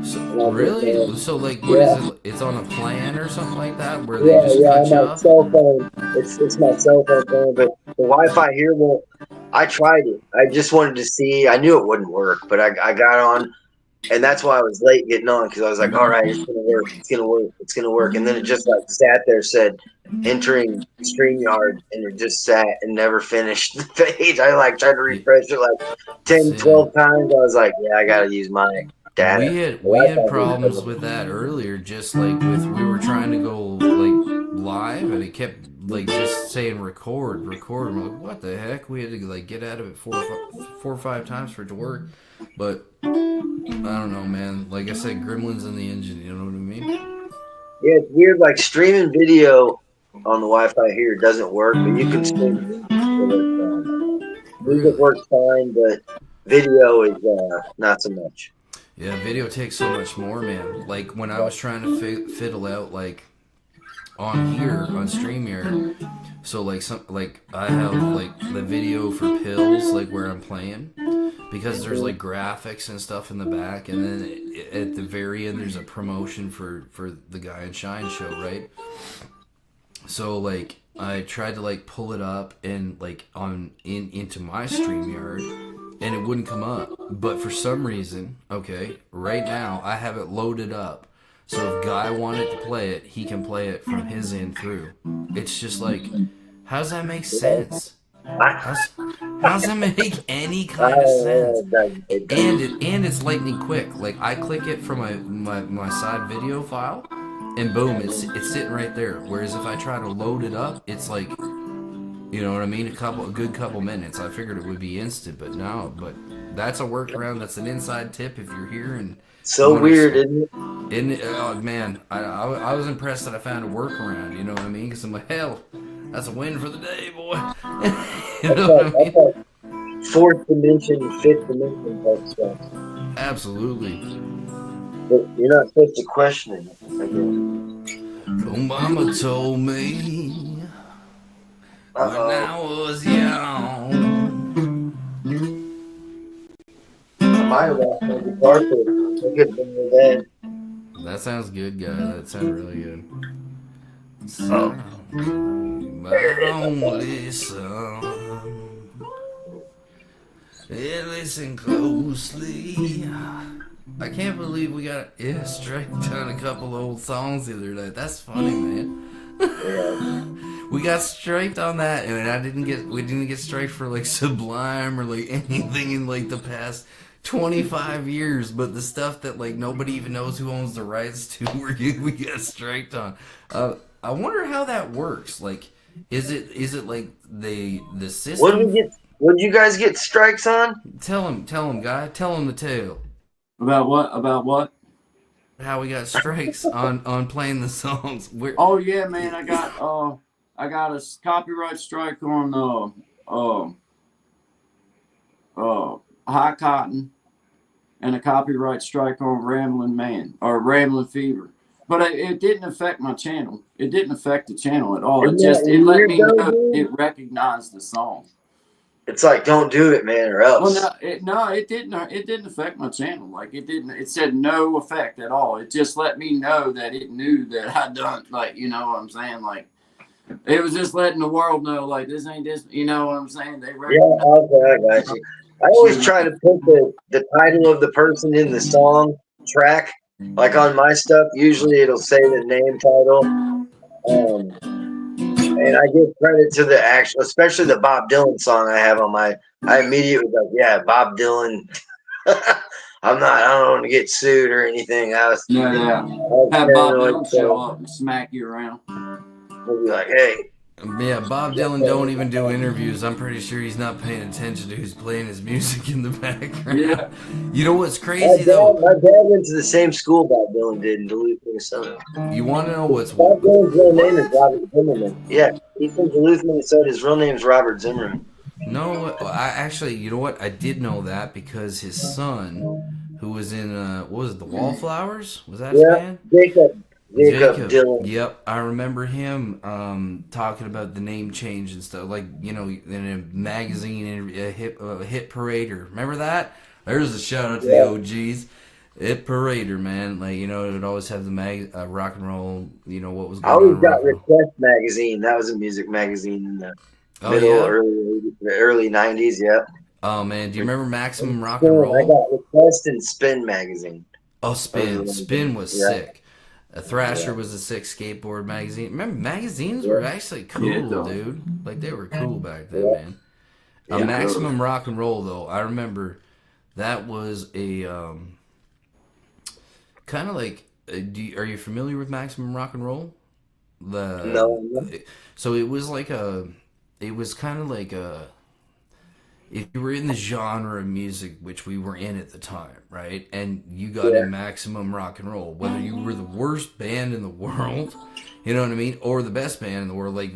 So, really? So, like, what is it? It's on a plan or something like that, where they Yeah, just yeah, cut on you my off? cell phone. It's my cell phone thing, but the Wi-Fi here won't. I tried it. I just wanted to see. I knew it wouldn't work, but I got on, and that's why I was late getting on because I was like, all right, it's gonna work. It's gonna work. It's gonna work. And then it just like sat there, said entering StreamYard, and it just sat and never finished the page. I like tried to refresh it like 10, 12 times. I was like, yeah, I gotta use my data. We had problems with that earlier, just like we were trying to go like live and it kept like just saying record. I'm like, what the heck? We had to like get out of it 4 or 5 times for it to work. But I don't know, man. Like I said, gremlins in the engine, you know what I mean? Yeah, it's weird. Like streaming video on the Wi-Fi here doesn't work, but you can stream music. Music works fine, but video is not so much. Yeah, video takes so much more, man. Like when I was trying to fiddle out like on here on StreamYard, so like I have like the video for pills, like where I'm playing, because there's like graphics and stuff in the back, and then at the very end there's a promotion for the Guy and Shine show, right? So like I tried to like pull it up and like into my StreamYard, and it wouldn't come up. But for some reason, okay, right now I have it loaded up. So if Guy wanted to play it, he can play it from his end through. It's just like, how does that make sense? How does that make any kind of sense? And it's lightning quick. Like I click it from my side video file, and boom, it's sitting right there. Whereas if I try to load it up, it's like, you know what I mean, a good couple minutes. I figured it would be instant, but no. But that's a workaround. That's an inside tip if you're here and. So weird, isn't it? Oh man, I was impressed that I found a workaround. You know what I mean? Because I'm like, hell, that's a win for the day, boy. You know what I mean? Fourth dimension, fifth dimension type stuff. Absolutely. But you're not supposed to question it. Oh, Mama told me when I was young. My last guitar pick. That sounds good, guy. That sounds really good. My only son. Yeah, listen closely. I can't believe we got striked on a couple old songs the other night. That's funny, man. We got striked on that, and we didn't get striked for like Sublime or like anything in like the past 25 years, but the stuff that like nobody even knows who owns the rights to, we get striked on. I wonder how that works. Like, is it like the system? What did you guys get strikes on? Tell him, guy. Tell him the tale. About what? About what? How we got strikes on playing the songs. Oh yeah, man. I got a copyright strike on High Cotton, and a copyright strike on Ramblin' Man or Ramblin' Fever. But it didn't affect my channel. It didn't affect the channel at all. It let me know it recognized the song. It's like, don't do it, man, or else. Well, it didn't. It didn't affect my channel. Like it didn't. It said no effect at all. It just let me know that it knew that I done. Like, you know what I'm saying? Like it was just letting the world know. Like this ain't this. You know what I'm saying? They recognize. Yeah, okay, I got you. I always try to put the title of the person in the song track. Like on my stuff, usually it'll say the name title. And I give credit to the actual, especially the Bob Dylan song I have on my. I immediately like, yeah, Bob Dylan. I don't want to get sued or anything. Have Bob Dylan show up and smack you around. We'll be like, hey, Yeah, Bob Dylan don't even do interviews. I'm pretty sure he's not paying attention to who's playing his music in the background. Yeah. You know what's crazy though? My dad went to the same school Bob Dylan did in Duluth, Minnesota. You want to know what's Bob Dylan's real name is Robert Zimmerman. Yeah, he's from Duluth, Minnesota. His real name is Robert Zimmerman. No, I actually, you know what? I did know that because his son, who was in, what was it, the Wallflowers? Was that his band? Jacob Dylan. Yep, I remember him talking about the name change and stuff, like, you know, in a magazine, in a hit parader. Remember that? There's a shout out to the OGs. Hit parader, man. Like, you know, it would always have the rock and roll, you know, what was I going always on. got Request magazine. That was a music magazine in the early 90s, yeah. Oh, man, do you remember Maximum Rock and Roll? I got Request and Spin magazine. Oh, Spin. Spin was sick. Thrasher was a sick skateboard magazine. Remember, magazines were actually cool, dude. Like, they were cool back then, man. Maximum Rock and Roll, though, I remember that was a kind of like. Are you familiar with Maximum Rock and Roll? No. So it was like it was kind of like if you were in the genre of music, which we were in at the time, right? And you got in Maximum Rock and Roll, whether you were the worst band in the world, you know what I mean? Or the best band in the world. Like,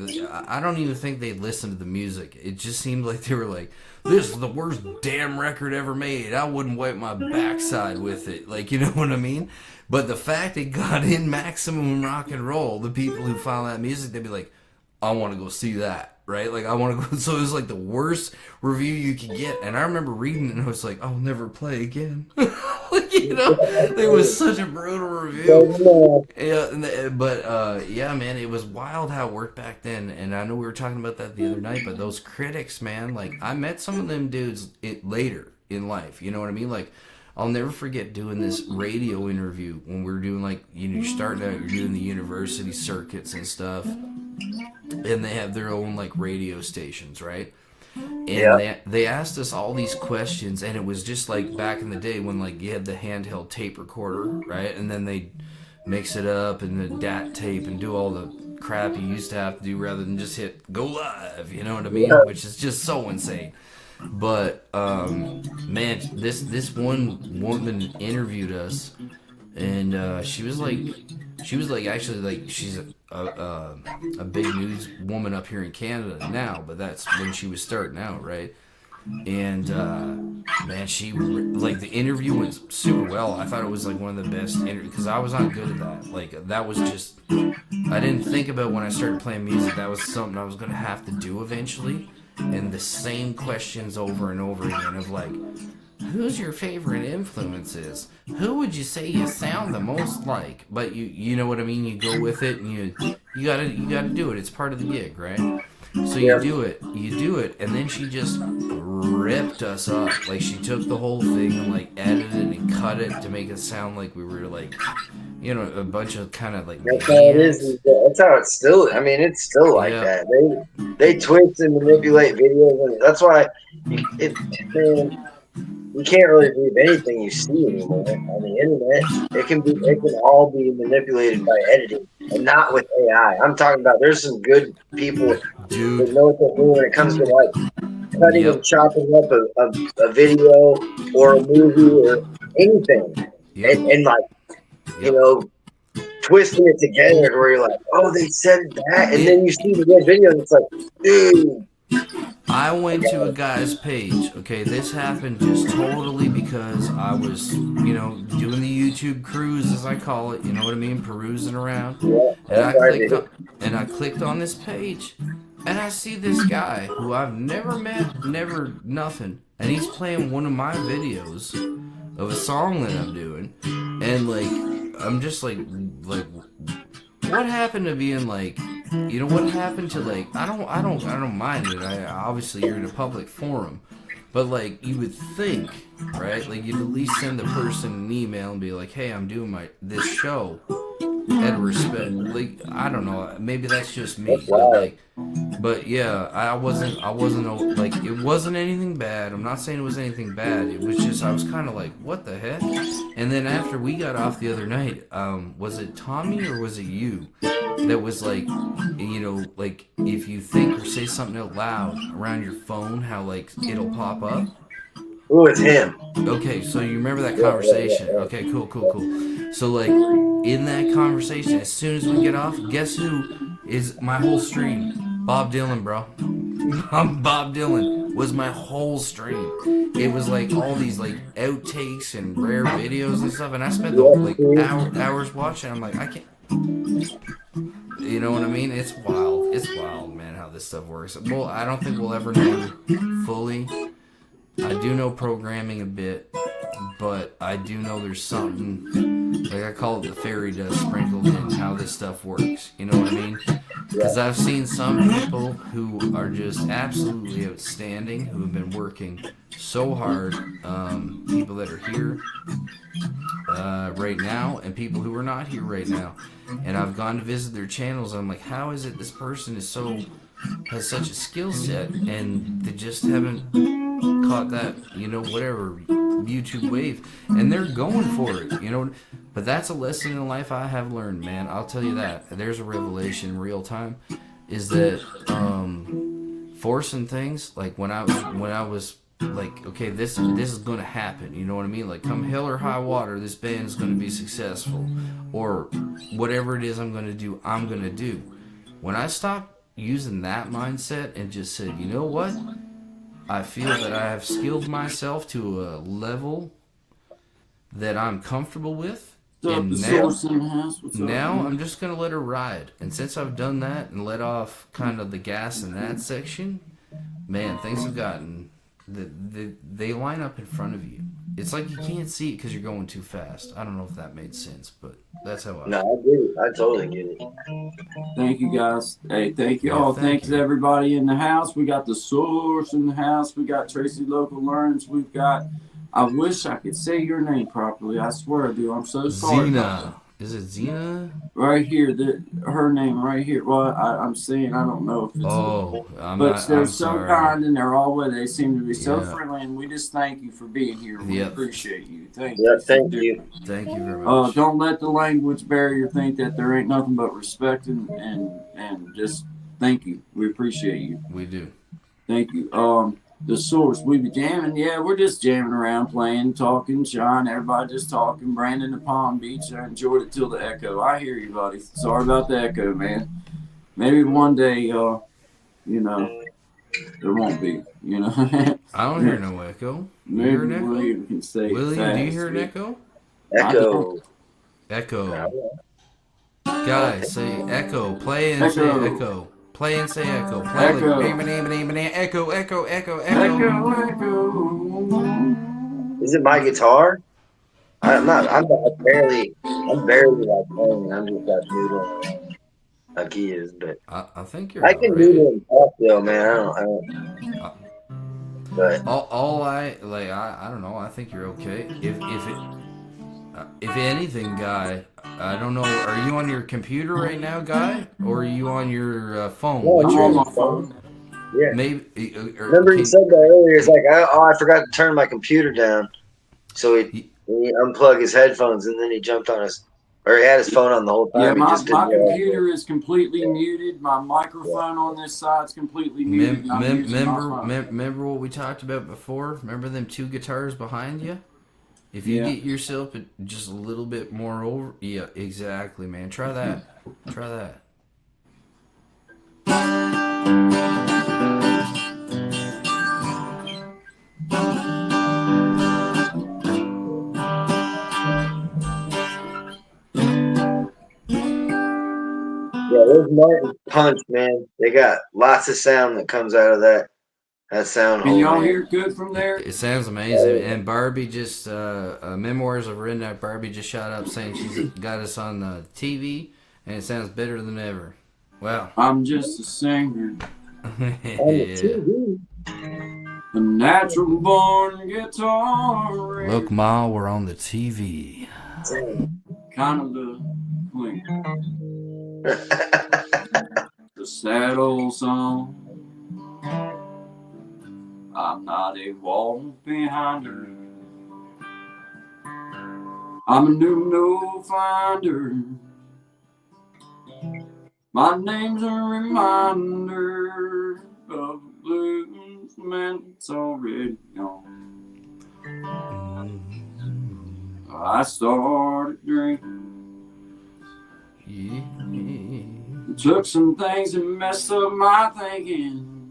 I don't even think they listened to the music. It just seemed like they were like, this is the worst damn record ever made. I wouldn't wipe my backside with it. Like, you know what I mean? But the fact it got in Maximum Rock and Roll, the people who found that music, they'd be like, I want to go see that. Right? Like, I want to go. So it was like the worst review you could get. And I remember reading it and I was like, I'll never play again. You know? It was such a brutal review. Yeah, but yeah, man, it was wild how it worked back then. And I know we were talking about that the other night, but those critics, man, like, I met some of them dudes later in life. You know what I mean? Like, I'll never forget doing this radio interview when we were doing, like, you know, you're starting out, you're doing the university circuits and stuff. And they have their own, like, radio stations, right? And they asked us all these questions, and it was just like back in the day when, like, you had the handheld tape recorder, right? And then they mix it up and the DAT tape and do all the crap you used to have to do rather than just hit go live, you know what I mean? Which is just so insane. But man, this one woman interviewed us, and she was like actually, like, she's a big news woman up here in Canada now, but that's when she was starting out, right? And man, she, like, the interview went super well. I thought it was like one of the best interviews because I was not good at that. Like, that was just, I didn't think about when I started playing music that was something I was gonna have to do eventually. And the same questions over and over again of, like, who's your favorite influences? Who would you say you sound the most like? But you know what I mean? You go with it, and you gotta do it. It's part of the gig, right? So you do it, and then she just ripped us up. Like, she took the whole thing and, like, edited and cut it to make it sound like we were, like, you know, a bunch of kind of, like, that's how it is. That's how it's still. I mean, it's still like that. They twist and manipulate videos, and that's why you can't really believe anything you see anymore on the internet. It can all be manipulated by editing, and not with AI. I'm talking about there's some good people that know what they're doing when it comes to, like, cutting and chopping up a video or a movie or anything, and like, you know, twisting it together where you're like, oh, they said that, and then you see the good video and it's like, dude. I went to a guy's page. Okay, this happened just totally because I was, you know, doing the YouTube cruise, as I call it. You know what I mean? Perusing around. And I clicked on this page, and I see this guy who I've never met, never nothing, and he's playing one of my videos of a song that I'm doing, and, like, I'm just like, what happened to being, like, you know, what happened to, like, I don't mind it. Obviously you're in a public forum, but, like, you would think, right? Like, you'd at least send the person an email and be like, hey, I'm doing this show. had respect. Like, I don't know, maybe that's just me, That's but wild. but yeah, I wasn't like, it wasn't anything bad. I'm not saying it was anything bad. It was just, I was kind of like, what the heck? And then after we got off the other night, was it Tommy or was it you that was like, like if you think or say something out loud around your phone, how like it'll pop up? Ooh, it's him. Okay, so you remember that conversation? Okay, cool. So like in that conversation, as soon as we get off, guess who is my whole stream? Bob Dylan, bro. Bob Dylan was my whole stream. It was like all these like outtakes and rare videos and stuff, and I spent the like hours watching. I'm like, I can't. You know what I mean? It's wild. It's wild, man, how this stuff works. Well, I don't think we'll ever know fully. I do know programming a bit, but I do know there's something, like I call it the fairy dust sprinkled in, how this stuff works. You know what I mean? Because I've seen some people who are just absolutely outstanding, who have been working so hard, people that are here right now, and people who are not here right now. And I've gone to visit their channels, and I'm like, how is it this person has such a skill set, and they just haven't caught that, whatever YouTube wave, and they're going for it, but that's a lesson in life I have learned, man. I'll tell you that. There's a revelation in real time, is that forcing things, like when I was like, okay, this is gonna happen, you know what I mean? Like, come hell or high water, this band is gonna be successful, or whatever it is I'm gonna do, I'm gonna do. When I stopped using that mindset and just said, you know what? I feel that I have skilled myself to a level that I'm comfortable with. And now I'm just going to let her ride. And since I've done that and let off kind of the gas in that section, man, things have gotten, they line up in front of you. It's like you can't see it because you're going too fast. I don't know if that made sense, but that's how I... No, I get it. I totally get it. Thank you, guys. Hey, thank you Yeah, all. thank Thanks you. everybody in the house. We got the Source in the house. We got Tracy Local Learns. We've got, I wish I could say your name properly. I swear I do. I'm so sorry. Xena. Is it Xena? Right here, her name right here. Well, I'm saying I don't know if it's. Oh, But they're so sorry. kind and they're all with. They seem to be so Yeah. friendly, and we just thank you for being here. We Yep. appreciate you. Thank Yeah, you. thank you. Thank you very much. Don't let the language barrier think that there ain't nothing but respect and just thank you. We appreciate you. We do. Thank you. The Source, we be jamming. Yeah, we're just jamming around, playing, talking, Sean, everybody just talking. Brandon to Palm Beach. I enjoyed it till the echo. I hear you, buddy. Sorry about the echo, man. Maybe one day, there won't be, I don't hear no echo. You Maybe hear an echo? William can say William, it do you fast. hear an echo? Echo. Echo. Guys, say echo. Play and say Echo. echo. Play and say echo. Play Echo. like echo, echo, echo, echo. Echo. Is it my guitar? I'm barely like playing. I'm just like noodling around like he is, but I think you're I can alright. noodle and talk though, man. I don't. But All I don't know. I think you're okay. If anything, Guy, I don't know. Are you on your computer right now, Guy, or are you on your phone? Yeah, What's I'm your on my phone. Yeah. maybe? Remember you said that earlier. It's like, I forgot to turn my computer down. So he unplugged his headphones and then he jumped on his, or he had his phone on the whole time. Yeah, He my just didn't computer is completely muted. My microphone on this side's completely muted. and I'm using my phone. Remember what we talked about before? Remember them two guitars behind you? If you get yourself just a little bit more over, yeah, exactly, man. Try that. Try that. Yeah, those Martin Punch, man. They got lots of sound that comes out of that sound Can hole. y'all man. hear good from there? It sounds amazing. And Barbie just, Memoirs of Redneck Barbie just shot up saying she's got us on the TV, and it sounds better than ever. Wow. I'm just a singer, On the TV. a natural born guitarist. Look, Ma, we're on the TV. Damn. Kind of look clean. The sad old song. I'm not a walk behind her. I'm a no finder. My name's a reminder of the blues man that's already gone. I started drinking. It took some things that messed up my thinking.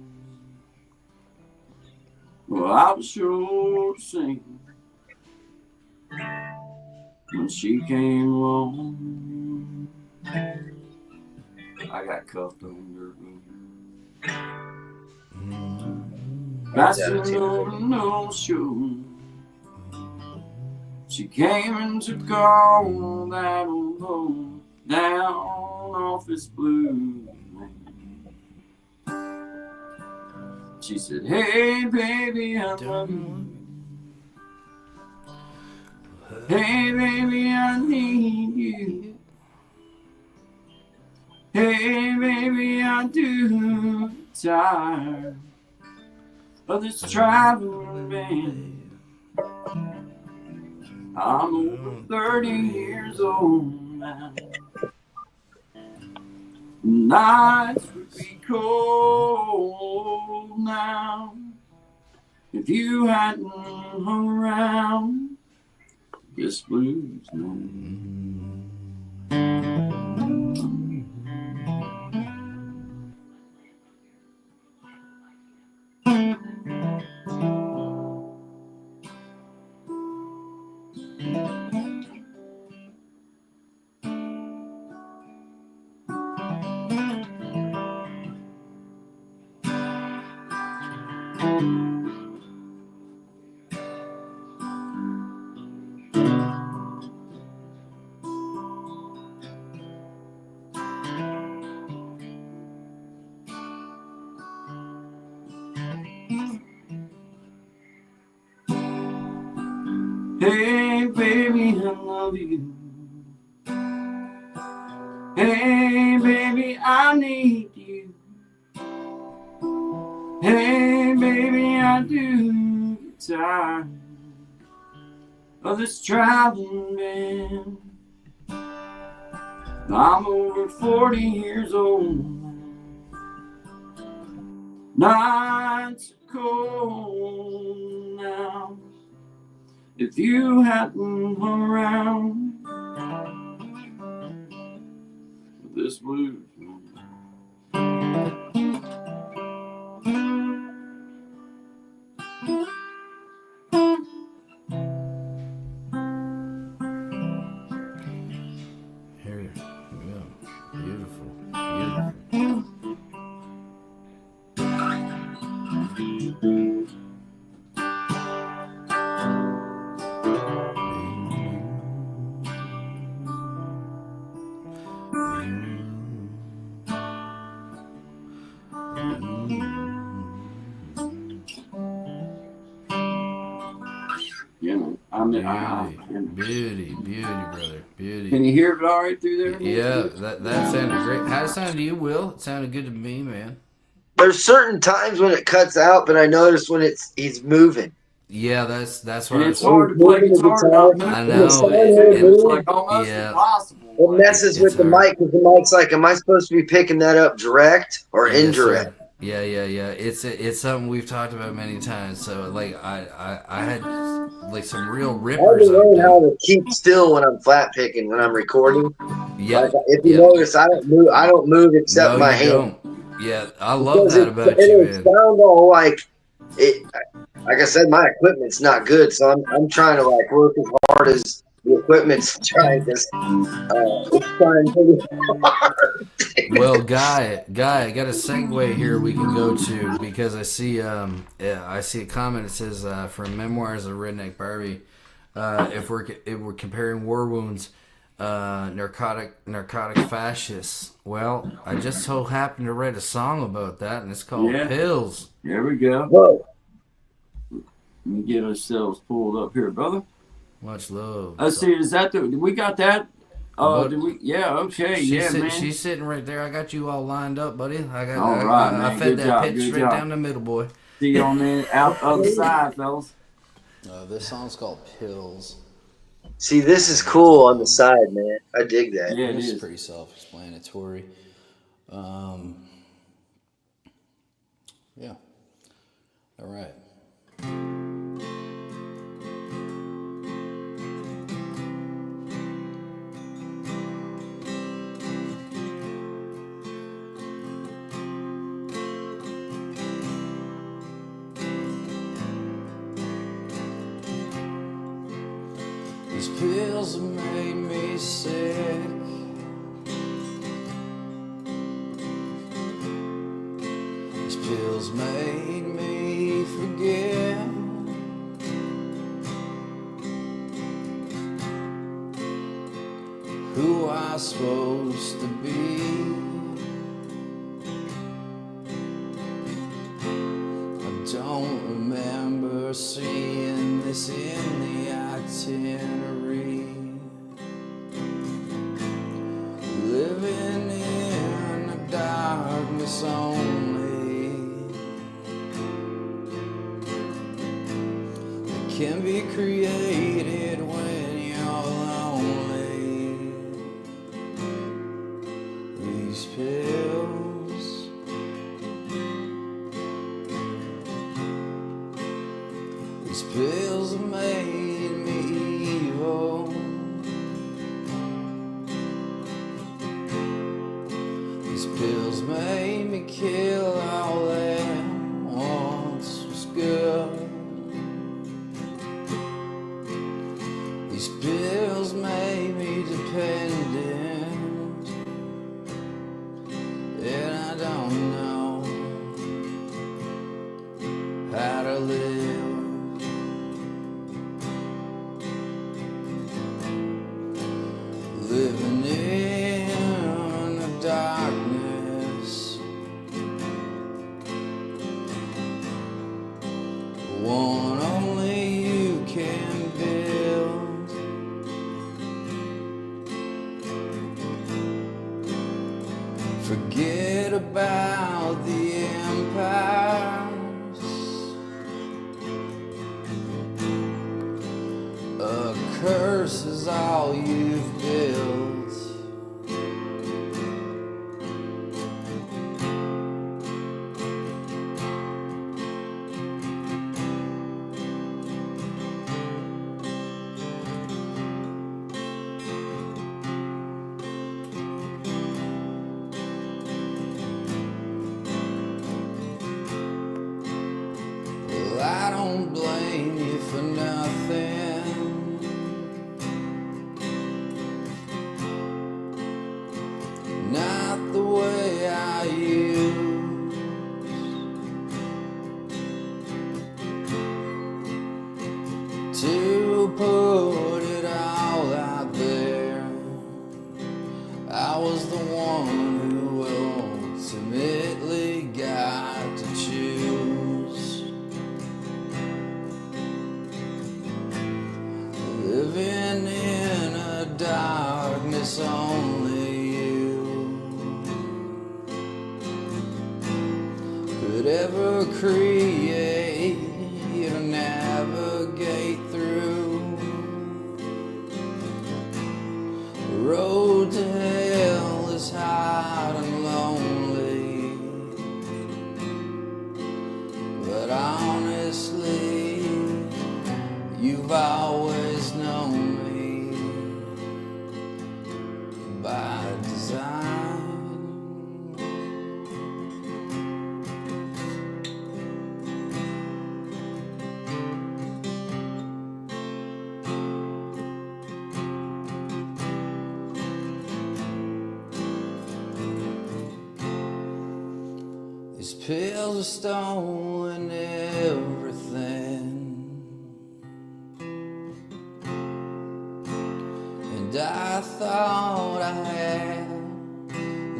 Well, I was sure singing when she came along. I got cuffed on dirt road. That's no show. She came and took all that alone down off his blue. She said, hey baby, I love you. Hey baby, I need you. Hey baby, I do tired of this traveling man. I'm over 30 years old now. Nights would be cold now if you hadn't hung around this blues man. Hey baby, I love you. Hey baby, I need you. Hey baby, I do get tired of this traveling man. I'm over 40 years old. Nights are cold now. If you hadn't hung around this blues man. Here we go. Beautiful. Beautiful. Beauty, brother, beauty. Can you hear it all right through there? Yeah, that sounded great. How did it sound to you, Will? It sounded good to me, man. There's certain times when it cuts out, but I notice when he's moving. Yeah, that's what And I it's hard to play guitar. I know. It's like almost Yeah. impossible. It messes with It's the mic because the mic's like, am I supposed to be picking that up direct or Yes, indirect? sir. Yeah. It's something we've talked about many times. So like I had like some real I had rippers. to learn how to keep still when I'm flat picking when I'm recording. Yeah. Like, if you notice, I don't move except No, my you hand. don't. Yeah, I love Because that about you, it'll man. sound all like it. Like I said, my equipment's not good, so I'm trying to like work as hard as the equipment's trying to. It's trying pretty hard. Well, Guy, I got a segue here we can go to because I see a comment that says from Memoirs of Redneck Barbie, if we're comparing war wounds, narcotic fascists. Well, I just so happened to write a song about that, and it's called Pills. There we go. Whoa. Let me get ourselves pulled up here, brother. Much love. Let's see, is that we got that? Oh, But did we? Yeah, okay, yeah, man. she's sitting right there. I got you all lined up, buddy. All right, I man. fed Good that job, pitch good straight job. down the middle, boy. See you on the other side, fellas. This song's called Pills. See, this is cool on the side, man. I dig that. Yeah, it This is. is pretty self-explanatory. Yeah. All right. These pills have made me sick. These pills made me forget who I was supposed to be. I don't remember seeing this in the itinerary. Living in the darkness only. It can be created when you're lonely. These pills, these pills have made me evil. These pills made me kill all that once was good. These pills made me dependent, and I don't know how to live. Living in the darkness, one only you can build. Forget about the empires. A curse is all you've built. Well, I don't blame you for nothing. Not the way I used. To put it all out there. I was the one who ultimately got to choose. Living in a darkness only you could ever create or navigate through. The road to hell is hard and lonely, but honestly, you've always known me by design. These pills have stolen everything, and I thought I had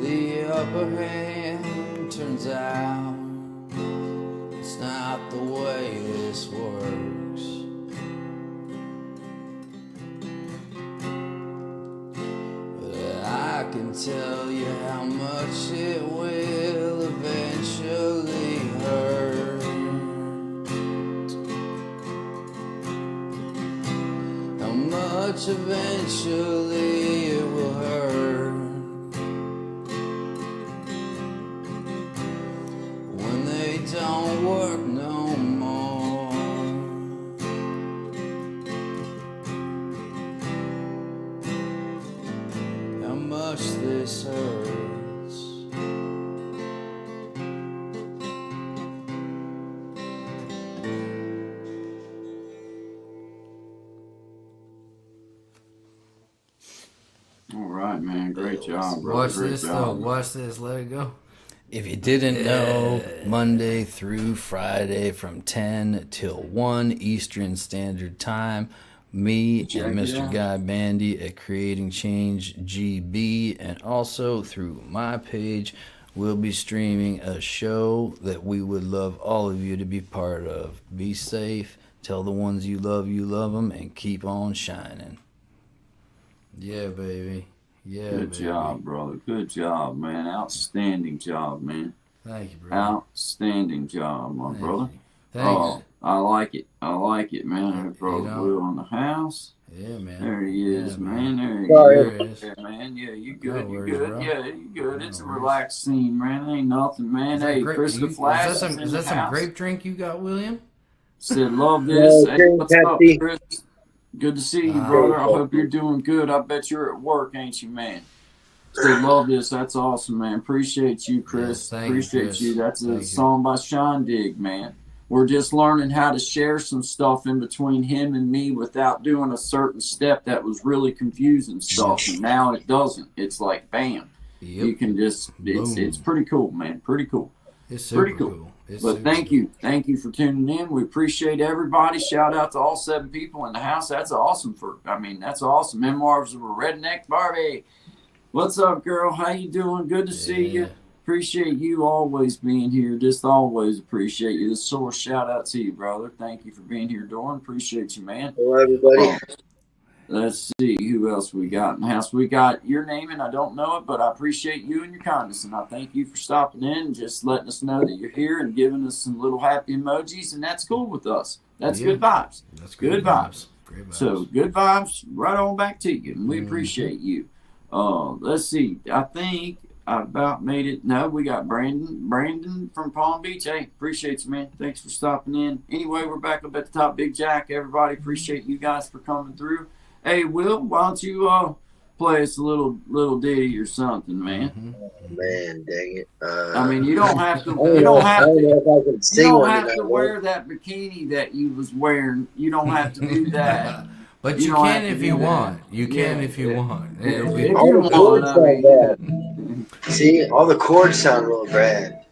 the upper hand. Turns out it's not the way this works. much eventually it will hurt when they don't work no more. How much this hurts. All right, man. Great job, bro. Watch Great this job. though. Watch this. Let it go. If you didn't know, Monday through Friday from 10 till 1 Eastern Standard Time, me Check and it Mr. out. Guy Bandy at Creating Change GB, and also through my page, we'll be streaming a show that we would love all of you to be part of. Be safe, tell the ones you love them, and keep on shining. Yeah, baby. Yeah, Good baby. job, brother. Good job, man. Outstanding job, man. Thank you, bro. Outstanding job, my Thank brother. you. Thanks. Oh, I like it. I like it, man. You There's Brother know. Will in the house. Yeah, man. There he is, Yeah, man. There he Sorry. There it is. is. Yeah, man. Yeah, you No good. You worries, good. bro. Yeah, you good. No It's a worries. relaxed scene, man. Ain't nothing, man. Is that Hey, grape- Chris the you- Flash is that in is the that some house. grape drink you got, William? Said, love this. No, Hey, drink what's up, Pepsi. Chris? Good to see you, Ah. brother. I hope you're doing good. I bet you're at work, ain't you, man? Said, love this. That's awesome, man. Appreciate you, Chris. Yes, thank you, Appreciate Chris. you. That's a Thank you. song by Sean Digg, man. We're just learning how to share some stuff in between him and me without doing a certain step that was really confusing stuff. And now it doesn't. It's like, bam. You Yep. can just, it's pretty cool, man. Pretty cool. It's super pretty cool. cool. It's But super thank cool. you. Thank you for tuning in. We appreciate everybody. Shout out to all 7 people in the house. That's awesome that's awesome. Memoirs of a Redneck Barbie. What's up, girl? How you doing? Good to see you. Yeah. Appreciate you always being here. Just always appreciate you. The source, shout out to you, brother. Thank you for being here, Doran. Appreciate you, man. Hello, everybody. Let's see who else we got in the house. We got your name, and I don't know it, but I appreciate you and your kindness, and I thank you for stopping in and just letting us know that you're here and giving us some little happy emojis, and that's cool with us. That's Yeah. good vibes. That's Good vibes. Great vibes. So good vibes right on back to you, and we appreciate you. Let's see. I think I about made it. No, we got Brandon from Palm Beach. Hey, appreciate you, man. Thanks for stopping in. Anyway, we're back up at the top. Big Jack, everybody, appreciate you guys for coming through. Hey, Will, why don't you play us a little ditty or something, man? Man, dang it. I mean, you don't have to. I don't You know don't have to. if I can You sing don't one have tonight, to man. wear that bikini that you was wearing. You don't have to do that. But You you don't can have to if do you that. want. You can Yeah, if you yeah. want. If It'll be- you All the want, chords I sound mean, bad. See, all the chords sound real bad.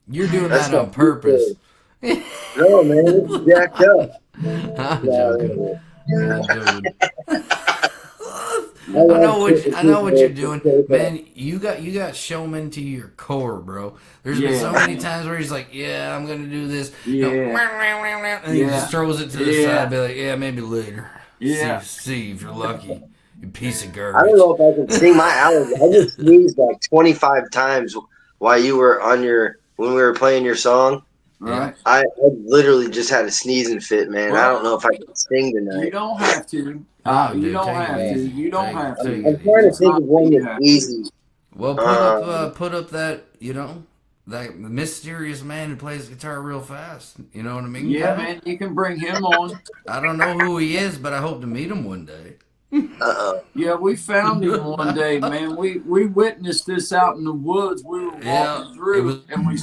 You're doing That's that on not purpose. No, man, it's jacked up. I'm Yeah, joking. I'm joking. I I know what you're doing, man. You got showman to your core, bro. There's been so Yeah. many times where he's like, "Yeah, I'm gonna do this," Yeah. and he just throws it to the Yeah. side, be like, "Yeah, maybe later." Yeah. See if you're lucky. You piece of I garbage. don't know if I can sing my hours. I just sneezed like 25 times while you were when we were playing your song. Right. I literally just had a sneezing fit, man. I don't know if I can sing You tonight. don't have to. No, You dude, don't take it have to. easy. You don't Take it- have take to. it I'm trying to It's think not of one you that's have to. easy. Well, put up that that mysterious man who plays guitar real fast. You know what I mean? Yeah, Kevin? man. You can bring him on. I don't know who he is, but I hope to meet him one day. Yeah, we found him one day, man. We witnessed this out in the woods. We were walking Yeah, it through, was- and we.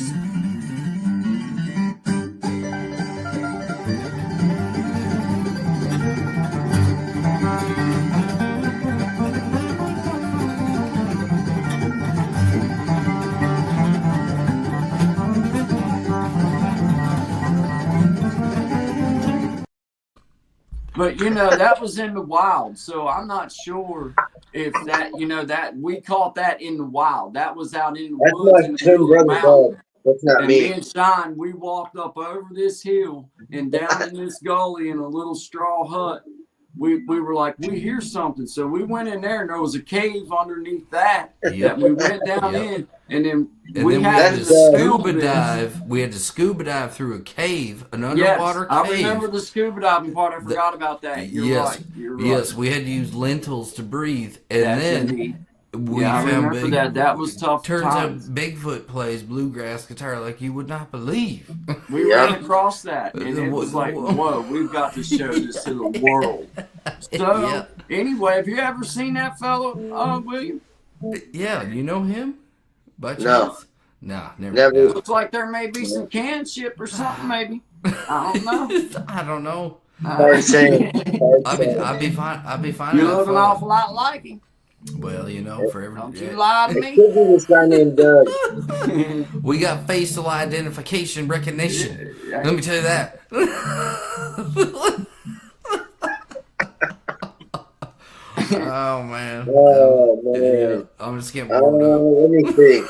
But that was in the wild, so I'm not sure if that we caught that in the wild. That was out in the That's woods in my the twin middle of the brother, mountain. Bob. That's not And me me. and Sean, we walked up over this hill and down in this gully in a little straw hut we were like, we hear something. So we went in there, and there was a cave underneath that Yep. we went down Yep. in, and then And we then we had had to to scuba film this. dive. We had to scuba dive through a cave, an Yes, underwater I cave. remember the scuba diving part. I forgot about that. You're yes, right. You're right. yes, we had to use lentils to breathe, and That's then indeed. we Yeah, I found remember that. That was tough Turns times. out Bigfoot plays bluegrass guitar like you would not believe. We Yeah. ran across that, and it was like, whoa, we've got to show this to the world. So, Yeah. anyway, have you ever seen that fellow, William? Yeah, you know him? By No. chance? No, never. Never. no. Looks like there may be some kinship or something, maybe. I don't know. I don't know. Hard saying. I'd be fine. I'd be fine. You enough look an for- awful lot like him. Well, you know, for every Don't you yeah. lie to It me. could be this guy named Doug. We got facial identification recognition. Let me tell you that. Oh man. Oh man. Yeah, I'm just getting I warmed don't up. know. Let me think.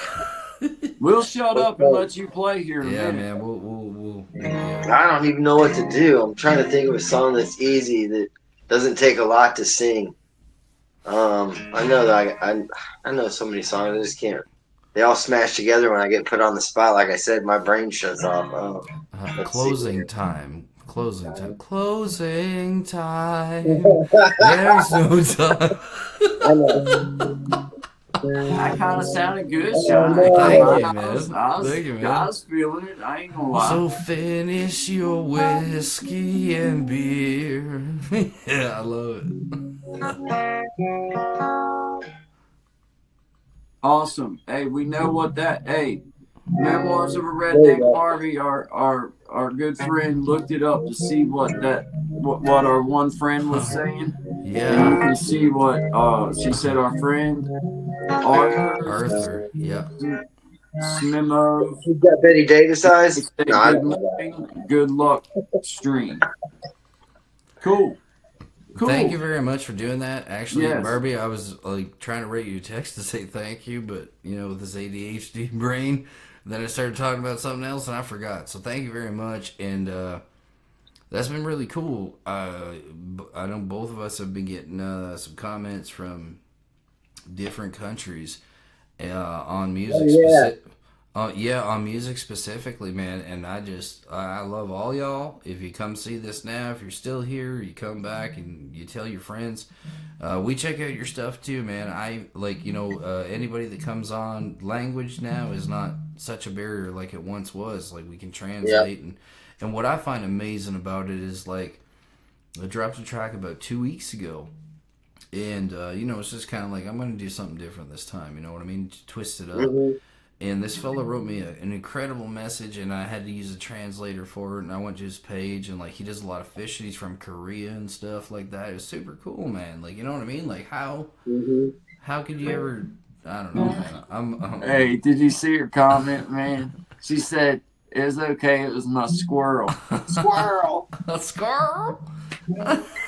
We'll shut up and let you play here in a Yeah, minute. man. We'll yeah. I don't even know what to do. I'm trying to think of a song that's easy that doesn't take a lot to sing. I know that I know so many songs. I just can't. They all smash together when I get put on the spot. Like I said, my brain shuts off. Oh. Let's see Closing here. time. Closing time. Closing time. There's no time. I know. That kind of sounded good, Sean. Thank you, I man. was Thank you, man. feeling it. I ain't gonna lie. So finish your whiskey and beer. Yeah, I love it. Awesome. Hey, we know what that. Hey, Memoirs of a Redneck Harvey, our good friend, looked it up to see what our one friend was saying. Yeah, You can see what she said. Our friend Arthur. Yeah. Smimo. You got Betty Davis eyes? Good, No, I don't know that. morning, good luck stream. Cool. Thank you very much for doing that. Actually, Yes. Barbie, I was like trying to write you a text to say thank you, but you know, with this ADHD brain, then I started talking about something else and I forgot. So thank you very much, and that's been really cool. I know both of us have been getting some comments from different countries on music. On music specifically, man. And I love all y'all. If you come see this now, if you're still here, you come back and you tell your friends. We check out your stuff too, man. I like, anybody that comes on, language now is not such a barrier like it once was. Like, we can translate. And what I find amazing about it is, like, I dropped a track about 2 weeks ago. And, it's just kind of like, I'm going to do something different this time. You know what I mean? Twist it up. Mm-hmm. And this fella wrote me an incredible message, and I had to use a translator for it. And I went to his page, and like, he does a lot of fishing. He's from Korea and stuff like that. It was super cool, man. Like, you know what I mean? Like, how could you ever? I don't know, man. I'm Hey, did you see her comment, man? She said it was okay. It was my squirrel. Squirrel. a scar.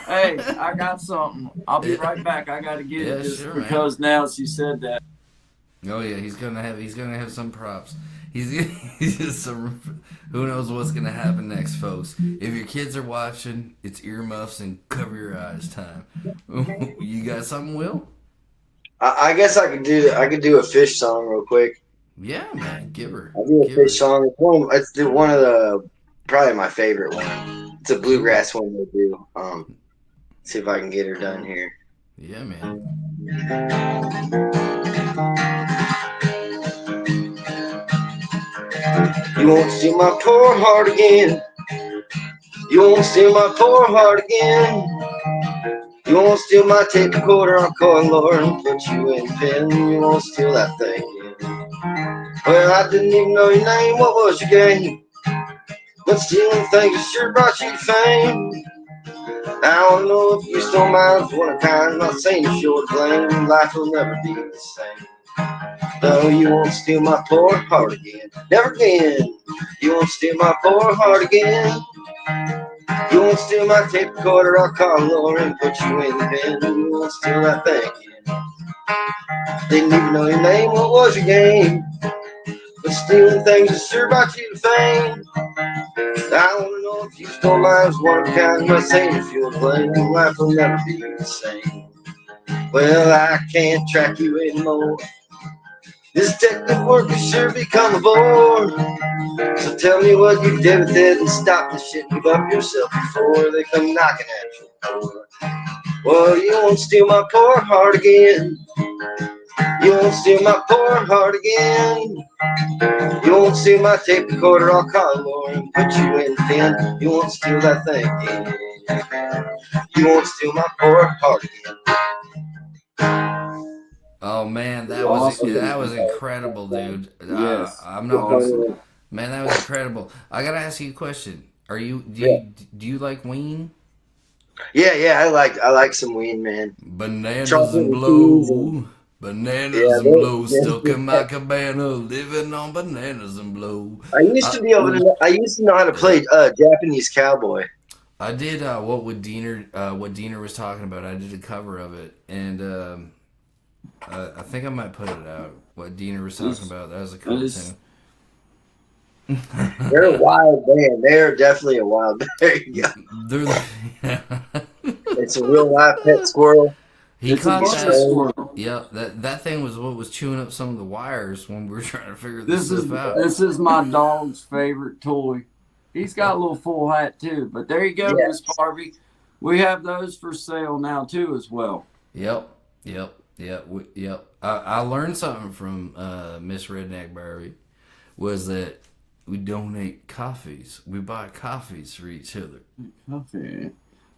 Hey, I got something. I'll be right back. I gotta get it just sure, man. because now she said that. Oh yeah, he's gonna have some props. He's just some. Who knows what's gonna happen next, folks? If your kids are watching, it's earmuffs and cover your eyes time. You got something, Will? I guess I could do a fish song real quick. Yeah, man, give her. I'll do a Give her. fish song. It's one of the probably my favorite one. It's a bluegrass one they do. See if I can get her done here. Yeah, man. You won't steal my poor heart again. You won't steal my poor heart again. You won't steal my tape recorder, I'll call Lord and put you in pen. You won't steal that thing again. Well, I didn't even know your name, what was your game? But stealing things sure brought you fame. I don't know if you stole mine, one of a kind. Not saying you should blame, life will never be the same. No, you won't steal my poor heart again. Never again. You won't steal my poor heart again. You won't steal my tape recorder, I'll call Laura and put you in the bin. You won't steal that thing again. Didn't even know your name, what was your game? But stealing things is sure brought you to fame. I wanna know If you stole lives, one of a kind, must say if you'll blame, life will never be the same. Well, I can't track you anymore. This detective work has sure become a bore. So tell me what you did with it and stop the shit. Give up yourself before they come knocking at your door. Well, you won't steal my poor heart again. You won't steal my poor heart again. You won't steal my tape recorder. I'll call Lord and put you in the pen. You won't steal that thing again. You won't steal my poor heart again. Oh man, Awesome. that was incredible, dude. Yes. I'm not gonna, Awesome. man, that was incredible. I gotta ask you a question. Do you like Ween? Yeah, I like some weed, man. Bananas Chocolate and and blow, cheese and- bananas Yeah, and blow, stuck in my cabana, living on bananas and blow. I used to be able to. I used to know how to play Japanese cowboy. I did what Diener was talking about. I did a cover of it, and I think I might put it out. What Diener was talking about. That was a cool This- tune. They're a wild band. They're definitely a wild band. There you go. They're It's a real live pet squirrel. he It's a caught bunch of that. squirrel. Yeah, that thing was what was chewing up some of the wires when we were trying to figure This this is stuff out. this is my dog's favorite toy. He's got a little full hat too. But there you go, Yes. Miss Barbie. We have those for sale now too as well. Yep. I learned something from Miss Redneck Barbie was that we donate coffees. We buy coffees for each other. Coffee.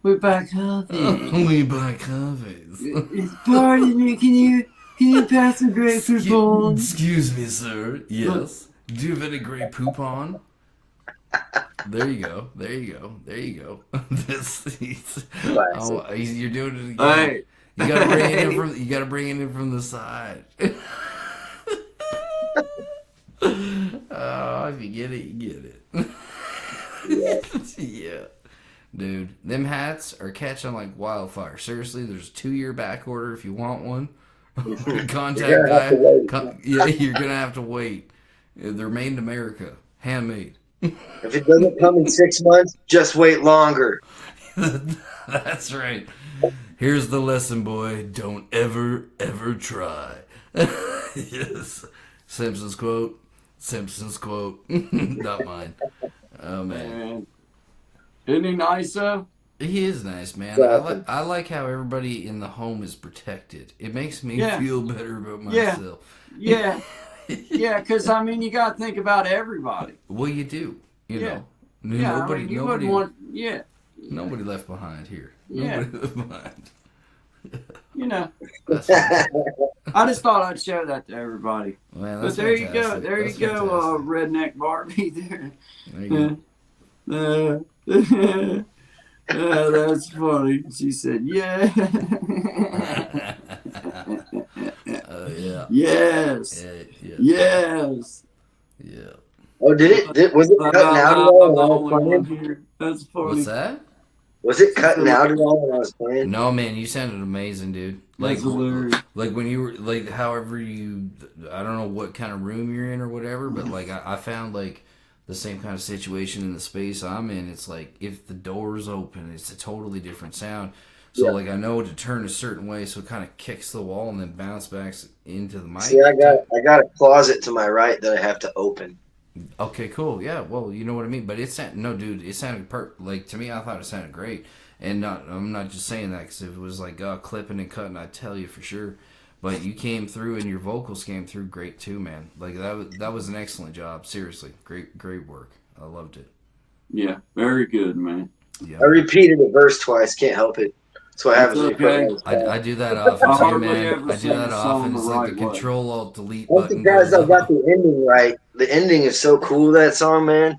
We buy coffee. We buy coffees. Pardon me, can you pass the grapefruit bowl? Excuse me, sir. Yes. Do you have any Grey Poupon? There you go. You're doing it again. Hey. You gotta bring it in from. You gotta bring it in from the side. Oh, if you get it, you get it. Yeah. Dude, them hats are catching like wildfire. Seriously, there's a 2-year back order if you want one. Contact You're gonna have to guy. wait. Yeah, you're gonna have to wait. They're made in America, handmade. If it doesn't come in 6 months, just wait longer. That's right. Here's the lesson, boy. Don't ever try. Yes. Simpsons quote. Not mine. Oh, man. Man. Isn't he nice though? He is nice, man. Exactly. I like how everybody in the home is protected. It makes me Yeah. feel better about Yeah. myself. Yeah. Yeah, because I mean you gotta think about everybody. Well, you do. You Yeah. know. Yeah, Nobody, I mean, you nobody, wouldn't want yeah. nobody left behind here. Yeah. Nobody left behind. You know. That's fantastic. I just thought I'd show that to everybody. Man, But that's there you go. fantastic. There That's you go, fantastic. redneck Barbie there. There you go. That's funny. She said, yeah. Yeah. Yes. Yeah. Yes. Yeah. Oh, was it cutting out at all when I was playing? Here. That's funny. What's that? Was it cutting out at all when I was playing? No, man, you sounded amazing, dude. That's hilarious. Like when you were like, however you, I don't know what kind of room you're in or whatever, but like I found like the same kind of situation in the space I'm in. It's like if the door's open, it's a totally different sound. So Yeah. like I know to turn a certain way, so it kind of kicks the wall and then bounce back into the mic. See, I got a closet to my right that I have to open. Okay, cool. Yeah, well, you know what I mean. But it sounded no, dude. It sounded like to me. I thought it sounded great, and I'm not just saying that because if it was like clipping and cutting, I'd tell you for sure. But you came through, and your vocals came through great too, man. Like that was an excellent job. Seriously, great work. I loved it. Yeah, very good, man. Yeah, I repeated a verse twice. Can't help it. That's what happens. It's when you okay. put it. I do that often I too, hardly man. ever I do sing that a song often. the It's like right the way. Control Alt Delete I'm button. surprised I goes got up. the ending right. The ending is so cool, that song, man.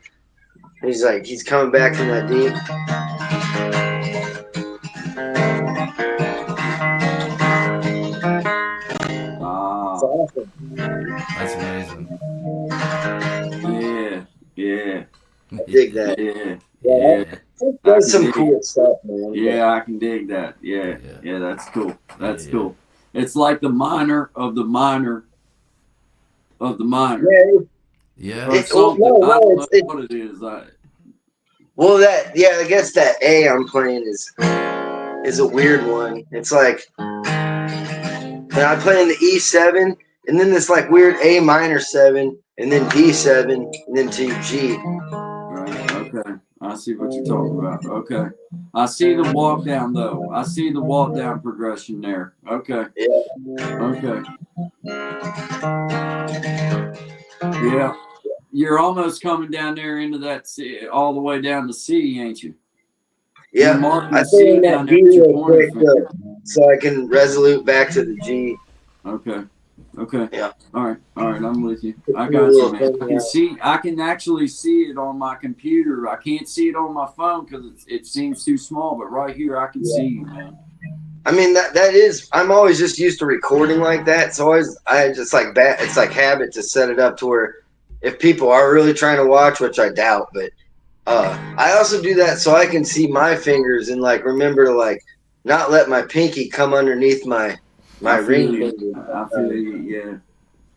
He's coming back from that deep. It's Ah, awesome. That's amazing. yeah. Dig that. Yeah. Yeah, Yeah. that's some cool stuff, man. Yeah, I can dig that. Yeah. Yeah. Yeah, that's cool. That's Yeah. cool. It's like the minor of the minor of the minor. Yeah, Yeah. Or It's- something. no, I don't know it's- what it is. Well, I guess that A I'm playing is a weird one. It's like, and I'm playing the E7, and then this like weird A minor 7, and then D7, and then to G. Right. Okay. I see what you're talking about. Okay. I see the walk down though. I see the walk down progression there. Okay. Yeah. Okay. Yeah. You're almost coming down there into that C, all the way down to C, ain't you? Yeah. You're marking I C think down that there G with your real pointer quick finger. so I can resolute back to the G. Okay. Okay. Yeah. All right. All right. I'm with you. I got you, man. I can actually see it on my computer. I can't see it on my phone because it seems too small. But right here, I can see you, man. I mean that is. I'm always just used to recording like that. So I just like it's like habit to set it up to where if people are really trying to watch, which I doubt, but I also do that so I can see my fingers and like remember to like not let my pinky come underneath my ring finger. I feel you. Yeah.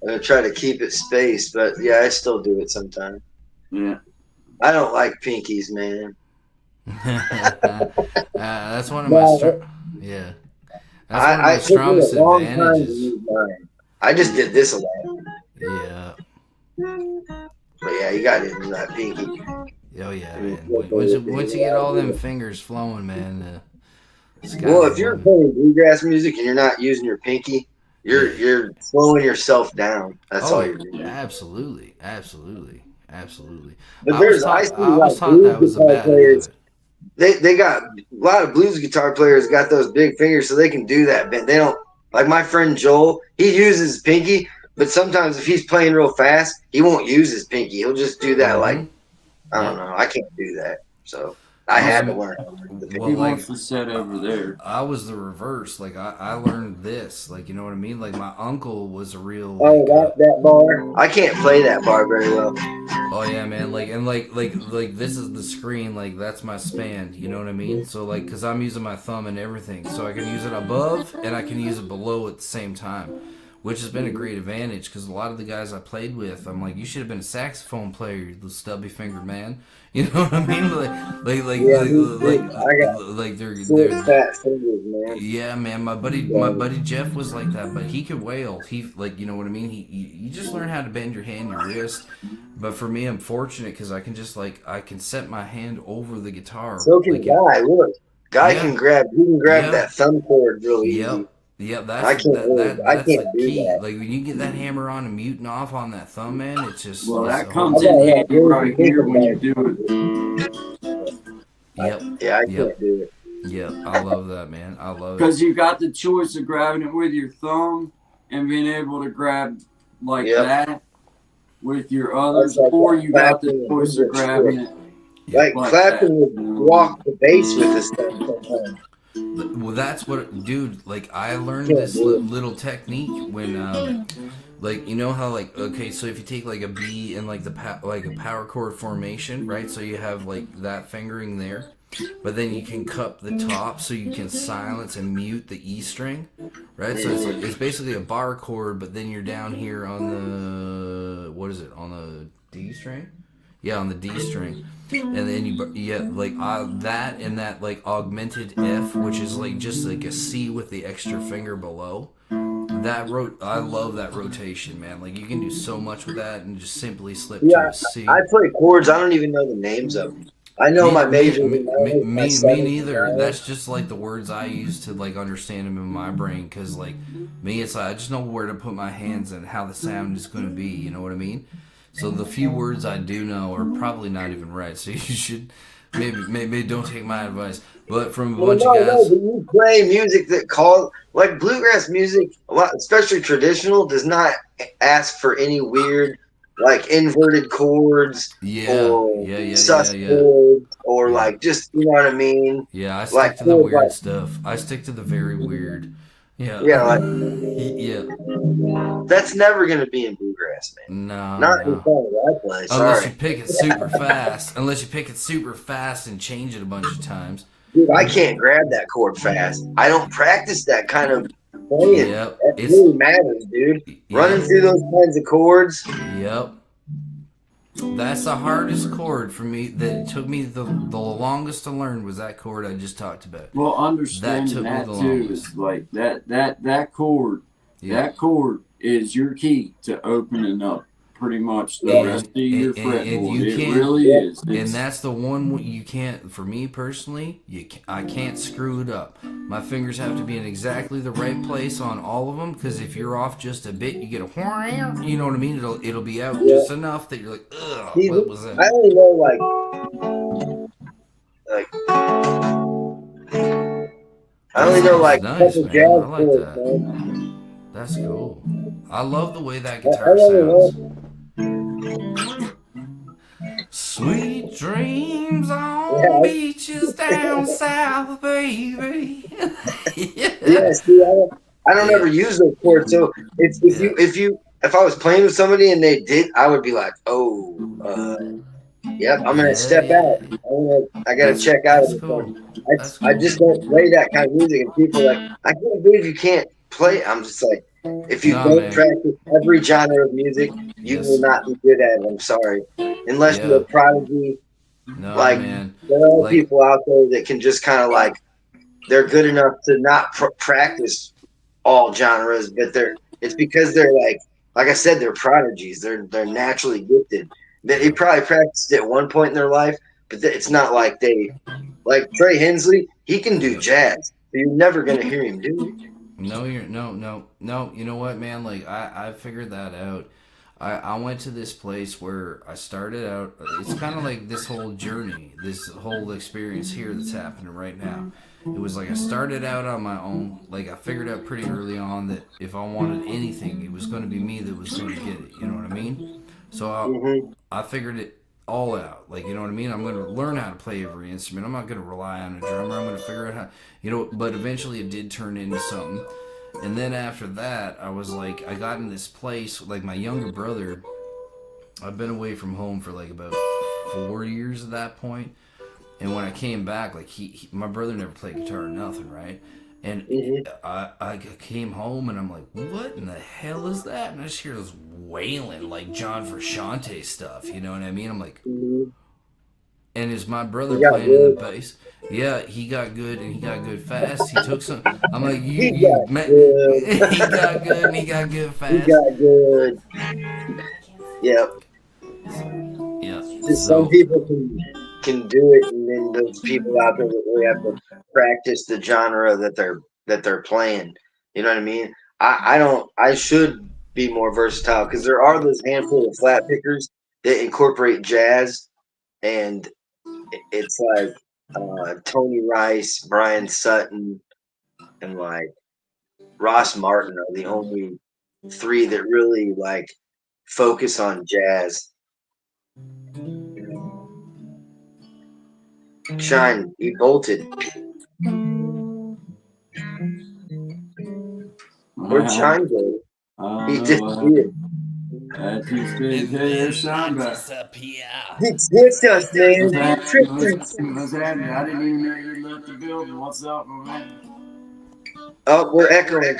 I'm gonna try to keep it spaced, but yeah, I still do it sometimes. Yeah. I don't like pinkies, man. That's one of my yeah. That's one of my strongest advantages. I just did this a lot. Yeah. But yeah, you got to do that pinky. Oh yeah, man. Once you get all them fingers flowing, man. Well, if you're playing bluegrass music and you're not using your pinky, you're slowing yourself down. That's all you're doing. Absolutely. But I was taught that was a bad habit. They got a lot of blues guitar players got those big fingers, so they can do that. But they don't like my friend Joel. He uses his pinky, but sometimes if he's playing real fast, he won't use his pinky. He'll just do that like I don't know. I can't do that, so I had to learn. He wants to sit over there. I was the reverse. Like I learned this. Like you know what I mean. Like my uncle was a real. That bar. I can't play that bar very well. Oh yeah, man. Like this is the screen. Like that's my span. You know what I mean? So like, cause I'm using my thumb and everything, so I can use it above and I can use it below at the same time, which has been a great advantage. Cause a lot of the guys I played with, I'm like, you should have been a saxophone player, you little stubby fingered man. You know what I mean? Like they're fat fingers, man. Yeah, man. My buddy Jeff was like that, but he could wail. He like, you know what I mean. You just learn how to bend your hand, your wrist. But for me, I'm fortunate because I can just like I can set my hand over the guitar. So can Guy. Look, Guy can grab. He can grab that thumb cord really easy. Yeah, that's the key. Like when you get that hammer on and muting off on that thumb, man, it's just that comes in handy right here when you do it. Yep. Yeah, I can't do it. Yep, I love that, man. I love it because you got the choice of grabbing it with your thumb and being able to grab like that with your others, or you got the choice of grabbing it. Like Clapton would walk the bass with this thing sometimes. Well, that's what, dude. Like, I learned this little technique when, like, you know how, like, okay, so if you take like a B and like like a power chord formation, right? So you have like that fingering there, but then you can cup the top so you can silence and mute the E string, right? So it's basically a bar chord, but then you're down here on the on the D string. Yeah, on the D string, and then that and that like augmented F, which is like just like a C with the extra finger below. I love that rotation, man. Like you can do so much with that and just simply slip to a C. I play chords. I don't even know the names of them. I know my major. Me neither. That's just like the words I use to like understand them in my brain. Cause like me, it's like I just know where to put my hands and how the sound is going to be. You know what I mean? So the few words I do know are probably not even right. So you should maybe don't take my advice. But from a bunch of guys, but you play music that like bluegrass music, a lot, especially traditional, does not ask for any weird like inverted chords. Sus chords, or like just you know what I mean. Yeah, I stick to the weird stuff. I stick to the very weird. Yeah. That's never gonna be in bluegrass, man. Not in the song that I play. Unless you pick it super fast. Unless you pick it super fast and change it a bunch of times. Dude, I can't grab that chord fast. I don't practice that kind of playing. It really matters, dude. Running through those kinds of chords. Yep. That's the hardest chord for me. That it took me the longest to learn was that chord I just talked about. Well, understanding took me that the too longest. is like that chord. Yeah. That chord is your key to opening up pretty much the And- rest of your and fretboard. you It can't- really is. And It's- that's the one you can't. For me personally, I can't screw it up. My fingers have to be in exactly the right place on all of them. Because if you're off just a bit, you get a wham. You know what I mean? It'll be out just enough that you're like, ugh, See, what was I that? only know I only know like Nice, a couple man. jazz I like chords, that. man. That's cool. I love the way that I guitar only sounds. know. Sweet dreams on Yeah. beaches down south, baby. Yeah, see, I don't ever use those chords. So if I was playing with somebody and they did, I would be like, yep, I'm gonna step out. I gotta check out of That's this cool. one. That's I cool. just don't play that kind of music, and people are like, I can't believe you can't play. I'm just like, if you Nah, don't man. practice every genre of music, you Yes. will not be good at it. I'm sorry, unless you're a prodigy. No, Like, man. there are Like, people out there that can just kind of like, they're good enough to not practice all genres, but it's because they're like I said, they're prodigies. They're naturally gifted. They probably practiced at one point in their life, but it's not like like Trey Hensley. He can do jazz, but you're never gonna hear him do it. no, no. You know what, man? Like, I figured that out. I went to this place where I started out. It's kind of like this whole journey, this whole experience here that's happening right now. It was like I started out on my own. Like, I figured out pretty early on that if I wanted anything, it was going to be me that was going to get it. You know what I mean? So I figured it all out. Like, you know what I mean? I'm going to learn how to play every instrument. I'm not going to rely on a drummer. I'm going to figure out how, but eventually it did turn into something. And then after that, I was like, I got in this place, like my younger brother, I've been away from home for like about 4 years at that point. And when I came back, like my brother never played guitar or nothing, right? And I came home and I'm like, what in the hell is that? And I just hear this wailing, like John Frusciante stuff, you know what I mean? I'm like, and is my brother playing in the bass? Yeah, he got good and he got good fast. He took some. I'm like, he got good and he got good fast. He got good. Yep. Yeah. Just some people can do it, and then those people out there that really have to practice the genre that they're playing. You know what I mean? I don't. I should be more versatile because there are those handful of flat pickers that incorporate jazz, and it's like Tony Rice, Brian Sutton, and like Ross Martin are the only three that really like focus on jazz. Shine, he bolted. Where'd Shine go? He disappeared. That's his big head Shine back. He tricked us, man. He tricked us. What's happening? I didn't even know you left the building. What's up, my man? Oh, we're echoing.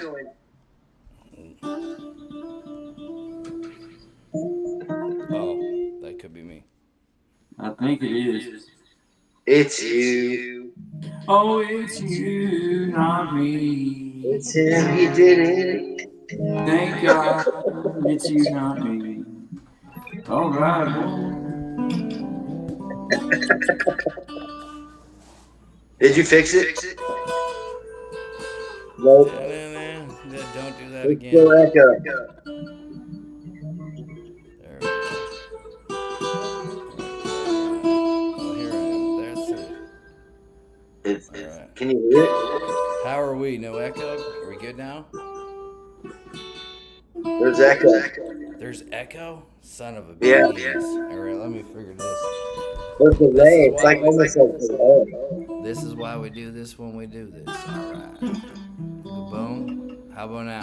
Oh, that could be me. I think it is. It's you. Oh, it's you, not me. It's him. He did it. Thank God, it's you, not me. All right. Did you fix it? Nope. Don't do that It's again. still echo. There we go. Oh, here I am. That's it. All right. Can you hear it? How are we? No echo? Are we good now? There's echo. There's echo? Son of a Yeah. bitch. All right, let me figure this. There's delay. It's like almost like delay. This is why we do this when we do this. All right. Boom. How about now?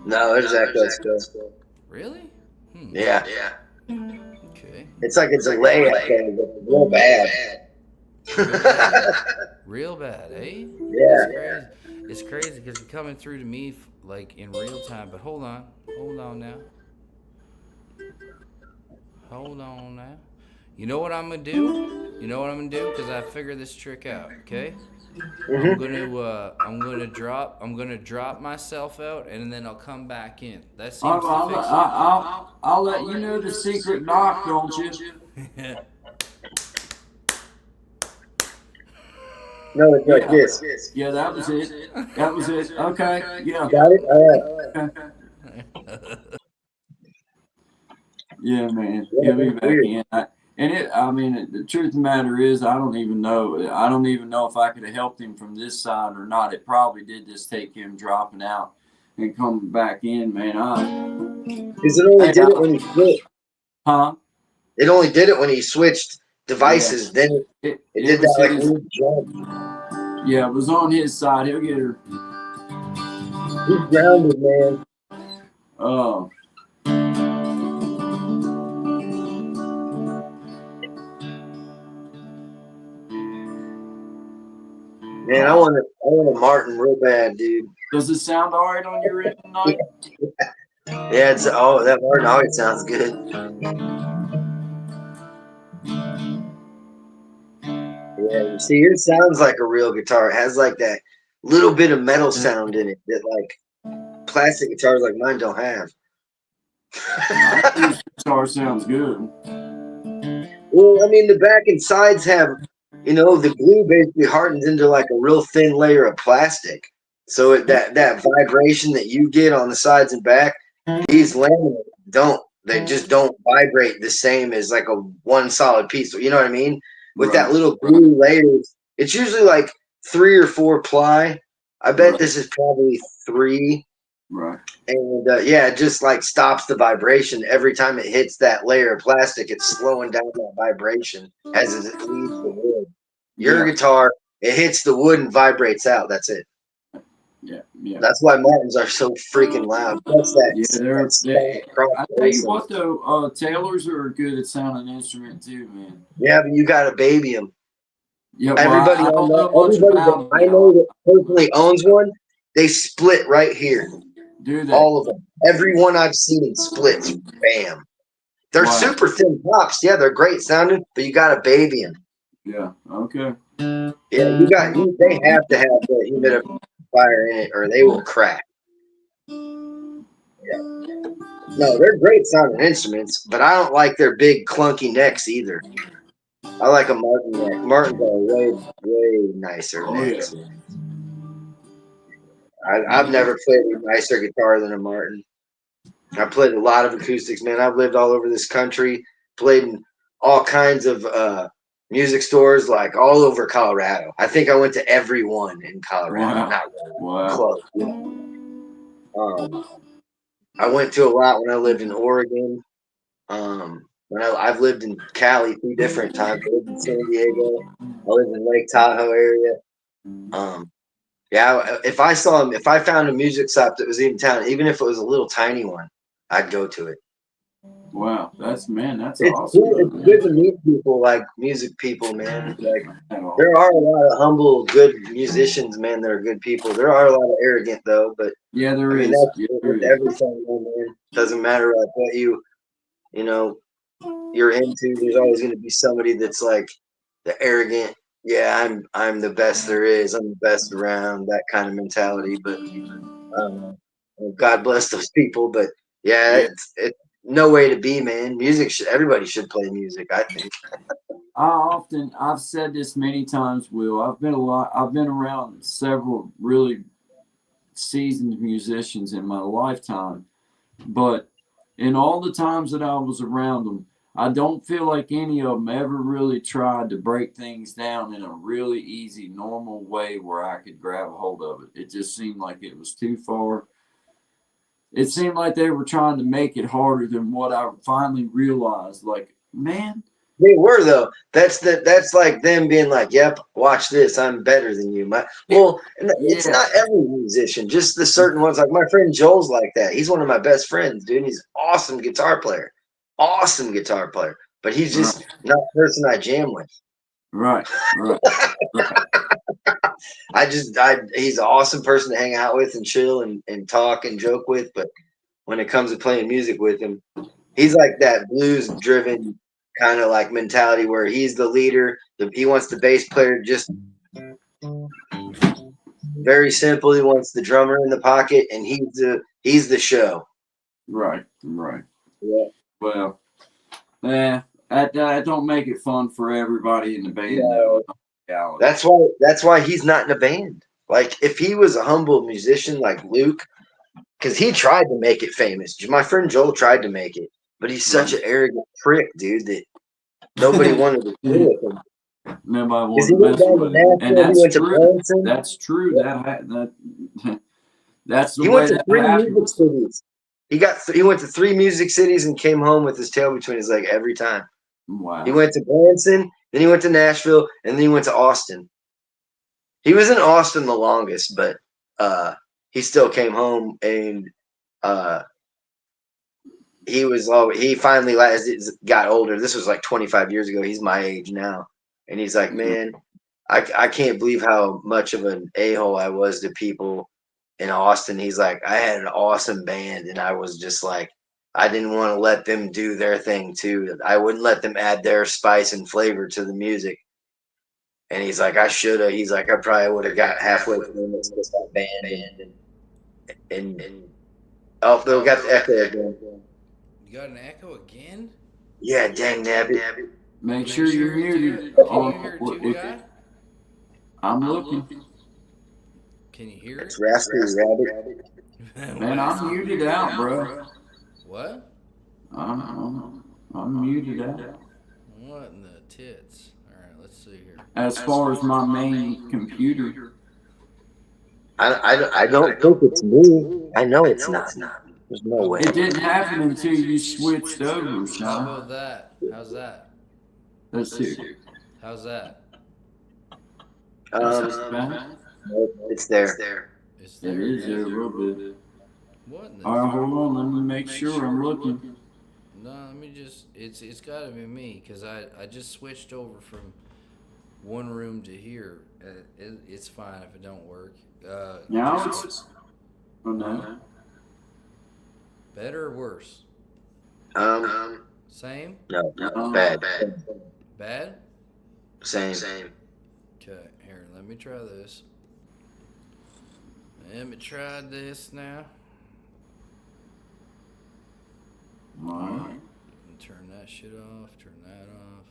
No, there's echo still. Really? Yeah. Okay. It's like a delay echo, but real bad. Real bad, eh? Yeah. It's crazy because it's coming through to me like in real time. But hold on now. Hold on now. You know what I'm gonna do? You know what I'm gonna do? Cause I figured this trick out. Okay. I'm gonna drop myself out, and then I'll come back in. That seems to fix I'll let you know the secret knock, don't you? it. No, it's like this. Yeah, that was it. That was it. Okay. Yeah. Got it? All right. Yeah, man. Yeah, He'll be that's back weird. in. I mean, the truth of the matter is, I don't even know. I don't even know if I could have helped him from this side or not. It probably did just take him dropping out and coming back in, man. Because it only did it when he switched. Huh? It only did it when he switched devices. Yeah. Then it did was that like his, weird jump. yeah, it was on his side. He'll get her. He's grounded, man. Oh. Man, I want a Martin real bad, dude. Does it sound all right on your end tonight? Yeah, that Martin always sounds good. Yeah, you see, yours sounds like a real guitar. It has like that little bit of metal sound in it that like plastic guitars like mine don't have. Guitar sounds good. Well, I mean, the back and sides have, the glue basically hardens into like a real thin layer of plastic. So that vibration that you get on the sides and back, these laminates don't. They just don't vibrate the same as like a one solid piece. You know what I mean? With that little glue layers, it's usually like 3 or 4 ply. I bet this is probably 3. Right. And yeah, it just like stops the vibration every time it hits that layer of plastic. It's slowing down that vibration as it leaves the wood. Your guitar, it hits the wood and vibrates out. That's it. Yeah. That's why Martins are so freaking loud. That's that. I tell you what, though, Taylors are good at sounding instrument too, man. Yeah, but you got to baby them. Yeah, everybody I don't know much everybody about that I know that personally owns one, they split right here. Do they? All of them. Every one I've seen splits. Bam. They're super thin tops. Yeah, they're great sounding, but you got to baby them. Yeah. Okay. Yeah, they have to have the humidifier in it or they will crack. Yeah. No, they're great sounding instruments, but I don't like their big clunky necks either. I like a Martin neck. Martins are way, way nicer necks. Yeah. I've never played a nicer guitar than a Martin. I played a lot of acoustics, man. I've lived all over this country, played in all kinds of music stores, like all over Colorado. I think I went to every one in Colorado. Wow. Not really close. I went to a lot when I lived in Oregon. When I've lived in Cali 3 different times. I lived in San Diego. I lived in Lake Tahoe area. Yeah, if I found a music shop that was in town, even if it was a little tiny one, I'd go to it. Wow, that's awesome. It's good to meet people like music people, man. Like there are a lot of humble, good musicians, man. That are good people. There are a lot of arrogant though, but yeah, there is. That's everything, man. Doesn't matter like what you're into. There's always going to be somebody that's like the arrogant. Yeah, I'm the best there is. I'm the best around. That kind of mentality. But God bless those people. But yeah, it's no way to be, man. Everybody should play music, I think. I've said this many times, Will. I've been around several really seasoned musicians in my lifetime, but in all the times that I was around them, I don't feel like any of them ever really tried to break things down in a really easy, normal way where I could grab a hold of it. It just seemed like it was too far. It seemed like they were trying to make it harder than what I finally realized. Like, man. They were, though. That's like them being like, yep, watch this. I'm better than you. It's not every musician, just the certain ones. Like my friend Joel's like that. He's one of my best friends, dude. He's an awesome guitar player. But he's just not the person I jam with. Right. He's an awesome person to hang out with and chill and talk and joke with. But when it comes to playing music with him, He's like that blues driven kind of like mentality where he's the leader. He wants the bass player just very simple. He wants the drummer in the pocket, and he's the show. Right, right. Yeah. Well, that don't make it fun for everybody in the band. No. Though. That's why he's not in a band. Like if he was a humble musician like Luke, because he tried to make it famous. My friend Joel tried to make it, but he's such an arrogant prick, dude, that nobody wanted to do with him. Nobody Because he wanted to went mess down with to him, and Nashville, he that's went to true. Branson. That's true. That's the He way went to that 3 happened. music cities. He went to 3 music cities and came home with his tail between his legs every time. Wow. He went to Branson, then he went to Nashville, and then he went to Austin. He was in Austin the longest, but he still came home, and he finally got older. This was like 25 years ago. He's my age now, and he's like, man, I can't believe how much of an a-hole I was to people in Austin. He's like, I had an awesome band, and I was just like, I didn't want to let them do their thing too. I wouldn't let them add their spice and flavor to the music. And he's like, I should have. He's like, I probably would have got halfway famous with that band. And oh, they got the echo again. You got an echo again? Yeah, dang nabbit. Make sure you're muted. Can you hear it too, guy? I'm looking. Can you hear it? It's Raspberry Rabbit. Man, I'm muted out, bro. What? I'm muted out. What in the tits? All right, let's see here. As far as my main computer. I don't think it's me. I know it's not. There's no way. It didn't happen until you switched over, How Sean. about that? How's that? Let's see. How's that? It's there. It's There there. is there a little bit. What in the All right, hold on. Let me make sure I'm looking. No, let me just. It's got to be me because I just switched over from one room to here. It's fine if it don't work. Now it's. Oh no. Better or worse? Same? No, bad. Bad? Same. Okay, here, let me try this. Let me try this now. Alright. And turn that shit off, turn that off.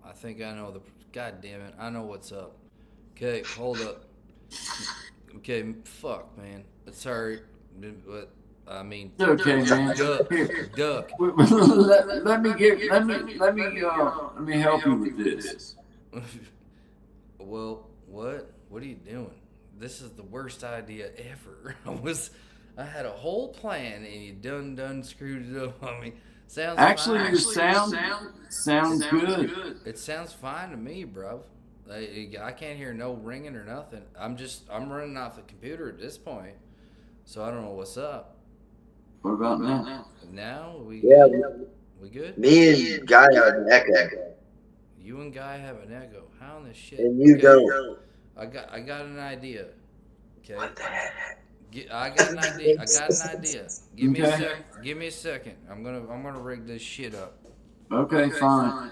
I think I know God damn it, I know what's up. Okay, hold up. Okay, fuck, man. Sorry, but I mean, It's okay, man. duck. let me help you with this. Well, what? What are you doing? This is the worst idea ever. I had a whole plan and you done screwed it up on me. Sounds Actually, fine. your sounds good. It sounds fine to me, bro. I can't hear no ringing or nothing. I'm running off the computer at this point, so I don't know what's up. What about now? Now we good? Me and Guy have an echo, You and Guy have an echo. How in the shit? and you Okay, don't. I got an idea. Okay. What the heck? I got an idea. Give me a Okay. sec. Give me a second. I'm gonna rig this shit up. Okay, fine.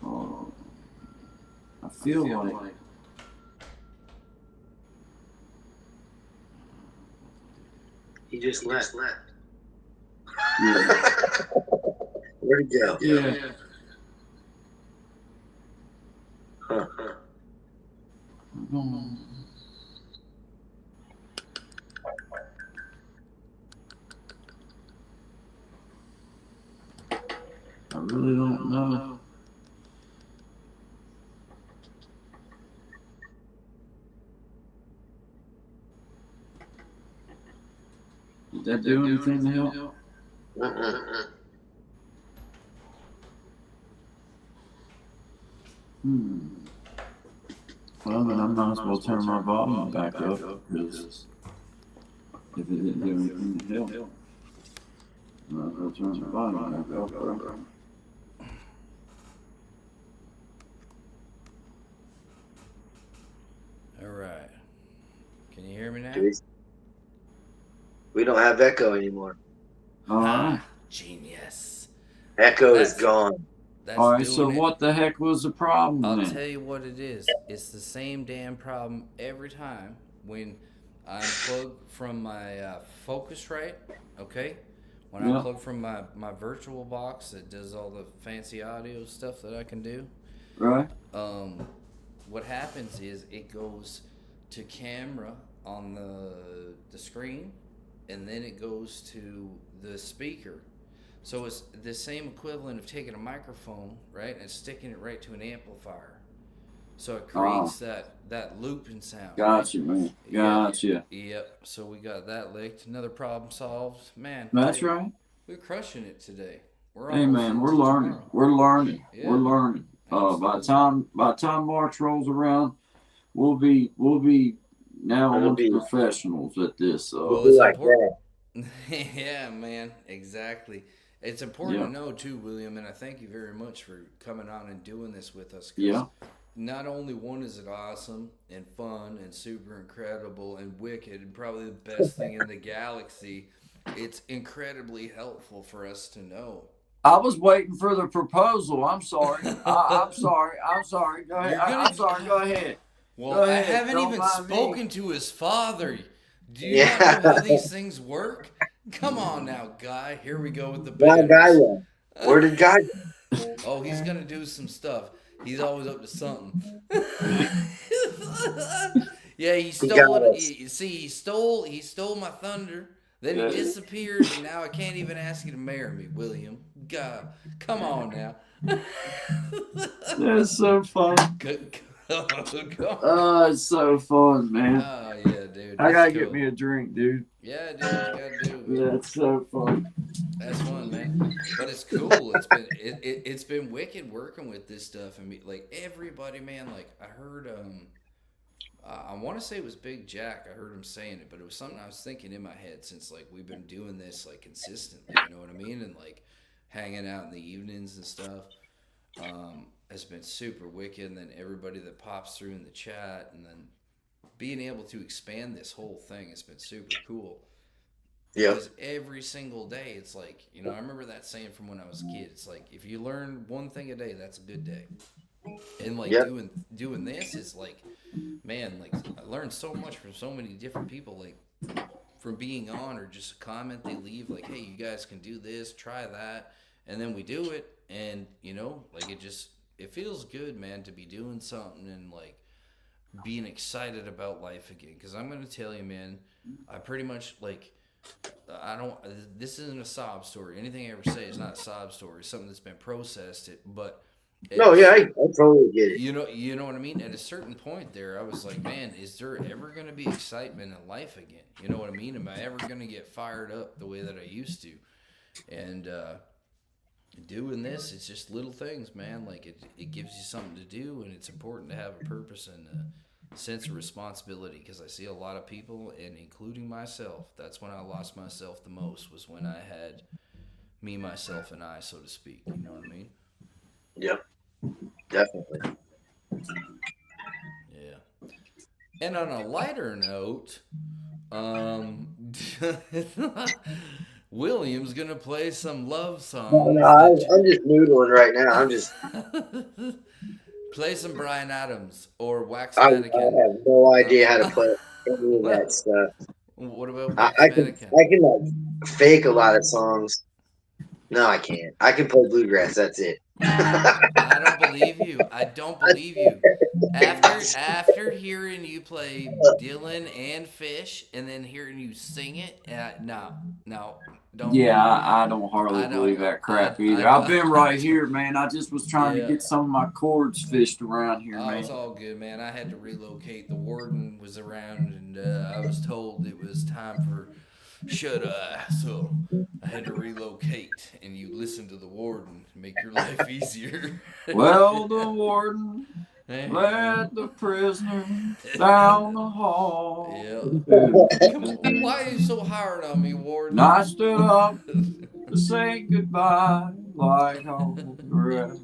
Oh, I feel like. He just left. Yeah. Where'd he go? Yeah. Huh. I really don't know. Did that do anything to help? Well, then I might as well turn my volume back up because if it didn't do anything to help, I might as well turn the volume back up. Bro. All right. Can you hear me now? We don't have echo anymore. All right. Genius. Echo is That's- gone. That's All right. doing So it. what the heck was the problem I'll then? tell you what it is. It's the same damn problem every time when I unplug from my Focusrite, okay? When I Yeah. unplug from my virtual box that does all the fancy audio stuff that I can do, Right. what happens is it goes to camera on the screen, and then it goes to the speaker. So it's the same equivalent of taking a microphone, right, and sticking it right to an amplifier. So it creates that looping sound. Gotcha, man. Gotcha. Yep. So we got that licked. Another problem solved. Man. That's right. We're crushing it today. We're Hey, almost man, we're into learning. tomorrow. We're learning. Yeah. We're learning. By the time March rolls around, we'll be now It'll on be- to professionals at this. Well, Be it's like important. that. Yeah, man. Exactly. It's important Yeah. to know too, William, and I thank you very much for coming on and doing this with us. 'Cause Yeah. not only one is it awesome and fun and super incredible and wicked and probably the best thing in the galaxy, it's incredibly helpful for us to know. I was waiting for the proposal. I'm sorry. I'm sorry. I'm sorry. Go ahead. You're gonna- I'm sorry. Go ahead. Well, Go I ahead, haven't don't even mind me. spoken to his father. Do you Yeah. not know how these things work? Come on now, guy. Here we go with the Where did Guy banners. go? Where did Guy go? Oh, he's gonna do some stuff. He's always up to something. Yeah, he stole got it. us. He stole my thunder. Then he disappeared, and now I can't even ask you to marry me, William. God, come on now. That's so fun. Oh, it's so fun, man. Oh yeah, dude. I that's gotta cool. get me a drink, dude. Yeah, dude, you gotta do it. That's so fun. That's fun, man. But it's cool. It's been wicked working with this stuff. I mean, like everybody, man. Like I heard, I want to say it was Big Jack. I heard him saying it, but it was something I was thinking in my head since like we've been doing this like consistently. You know what I mean? And like hanging out in the evenings and stuff. Has been super wicked. And then everybody that pops through in the chat, and then being able to expand this whole thing has been super cool. Yeah. Because every single day, it's like, you know, I remember that saying from when I was a kid. It's like, if you learn one thing a day, that's a good day. And like Yep. doing this is like, man, like I learned so much from so many different people, like from being on or just a comment they leave, like, hey, you guys can do this, try that, and then we do it, and you know, like it feels good, man, to be doing something and like being excited about life again. Because I'm gonna tell you, man, I pretty much like. This isn't a sob story. Anything I ever say is not a sob story. It's something that's been processed. But No, yeah, I totally get it. you know what I mean. At a certain point, there, I was like, man, is there ever going to be excitement in life again? You know what I mean? Am I ever going to get fired up the way that I used to? And doing this, it's just little things, man. Like it gives you something to do, and it's important to have a purpose and a sense of responsibility, because I see a lot of people, and including myself, that's when I lost myself the most, was when I had me, myself, and I, so to speak. You know what I mean? Yep. Definitely. Yeah. And on a lighter note, William's gonna play some love songs. No, I'm just noodling right now. I'm just. Play some Bryan Adams or Wax I Mannequin. have no idea how to play any of that stuff. What about Wax I can Mannequin? like fake a lot of songs. No, I can't. I can play bluegrass. That's it. I don't believe you. I don't believe you. After hearing you play Dylan and Fish, and then hearing you sing it, no, don't. Yeah, I don't hardly I don't- believe that crap I either. don't- I've been right here, man. I just was trying Yeah. to get some of my chords fished around here, Oh, man. it's all good, man. I had to relocate. The warden was around, and I was told it was time for shut eye, so I had to relocate. And you listen to the warden to make your life easier. Well, the warden Hey. led the prisoner down the hall. Yeah. Come on, why are you so hard on me, warden? And I stood up to say goodbye like all the rest.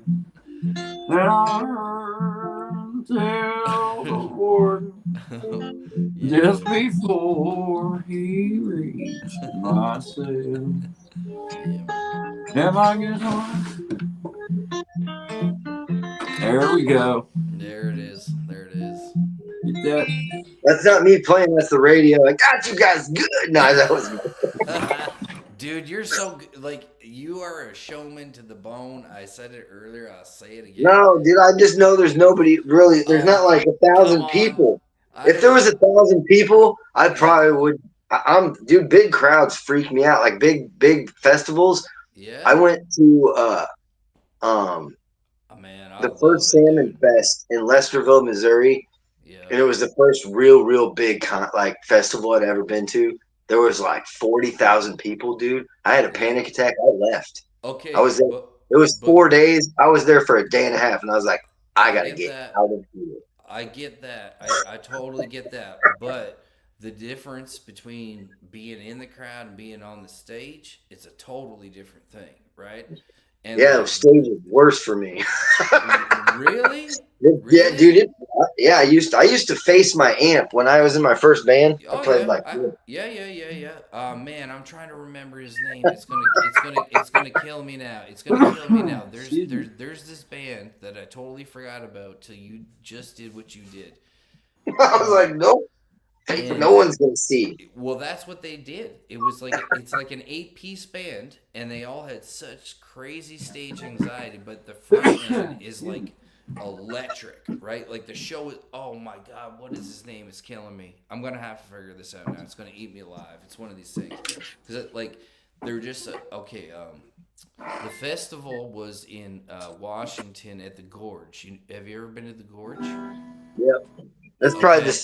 Then I heard him tell the warden Yeah. Just before he reached myself. Yeah, man. Am I getting home? There we go. There it is. There it is. Get that. That's not me playing. That's the radio. I got you guys good. No, that was. Dude, you're so good. Like, you are a showman to the bone. I said it earlier. I'll say it again. No, dude. I just know there's nobody really. There's not like Come 1,000 on. people. I If there don't- was 1,000 people, I probably would. Dude. Big crowds freak me out. Like big festivals. yeah. I went to Oh, man, I the love first it, Salmon dude. Fest in Lesterville, Missouri, Yeah. and it was the first real big like festival I'd ever been to. There was like 40,000 people, dude. I had a panic attack. I left. Okay. I was there. But, It was but 4 days. I was there for a day and a half, and I was like, I gotta get get that. out of here. I get that. I totally get that. But the difference between being in the crowd and being on the stage, it's a totally different thing, right? And Yeah, the like, stage is worse for me. really? Yeah, Really? dude. I used to face my amp when I was in my first band. I Oh played yeah, like yeah. Man, I'm trying to remember his name. It's gonna kill me now. It's gonna kill me now. There's this band that I totally forgot about till you just did what you did. I was like, no, And- no one's gonna see. Well, that's what they did. It's like an 8-piece band, and they all had such crazy stage anxiety. But the front end is like electric, right? Like the show is. Oh my god, what is his name? It's killing me. I'm gonna have to figure this out now. It's gonna eat me alive. It's one of these things because like they're just okay. The festival was in Washington at the Gorge. Have you ever been to the Gorge? That's probably Okay.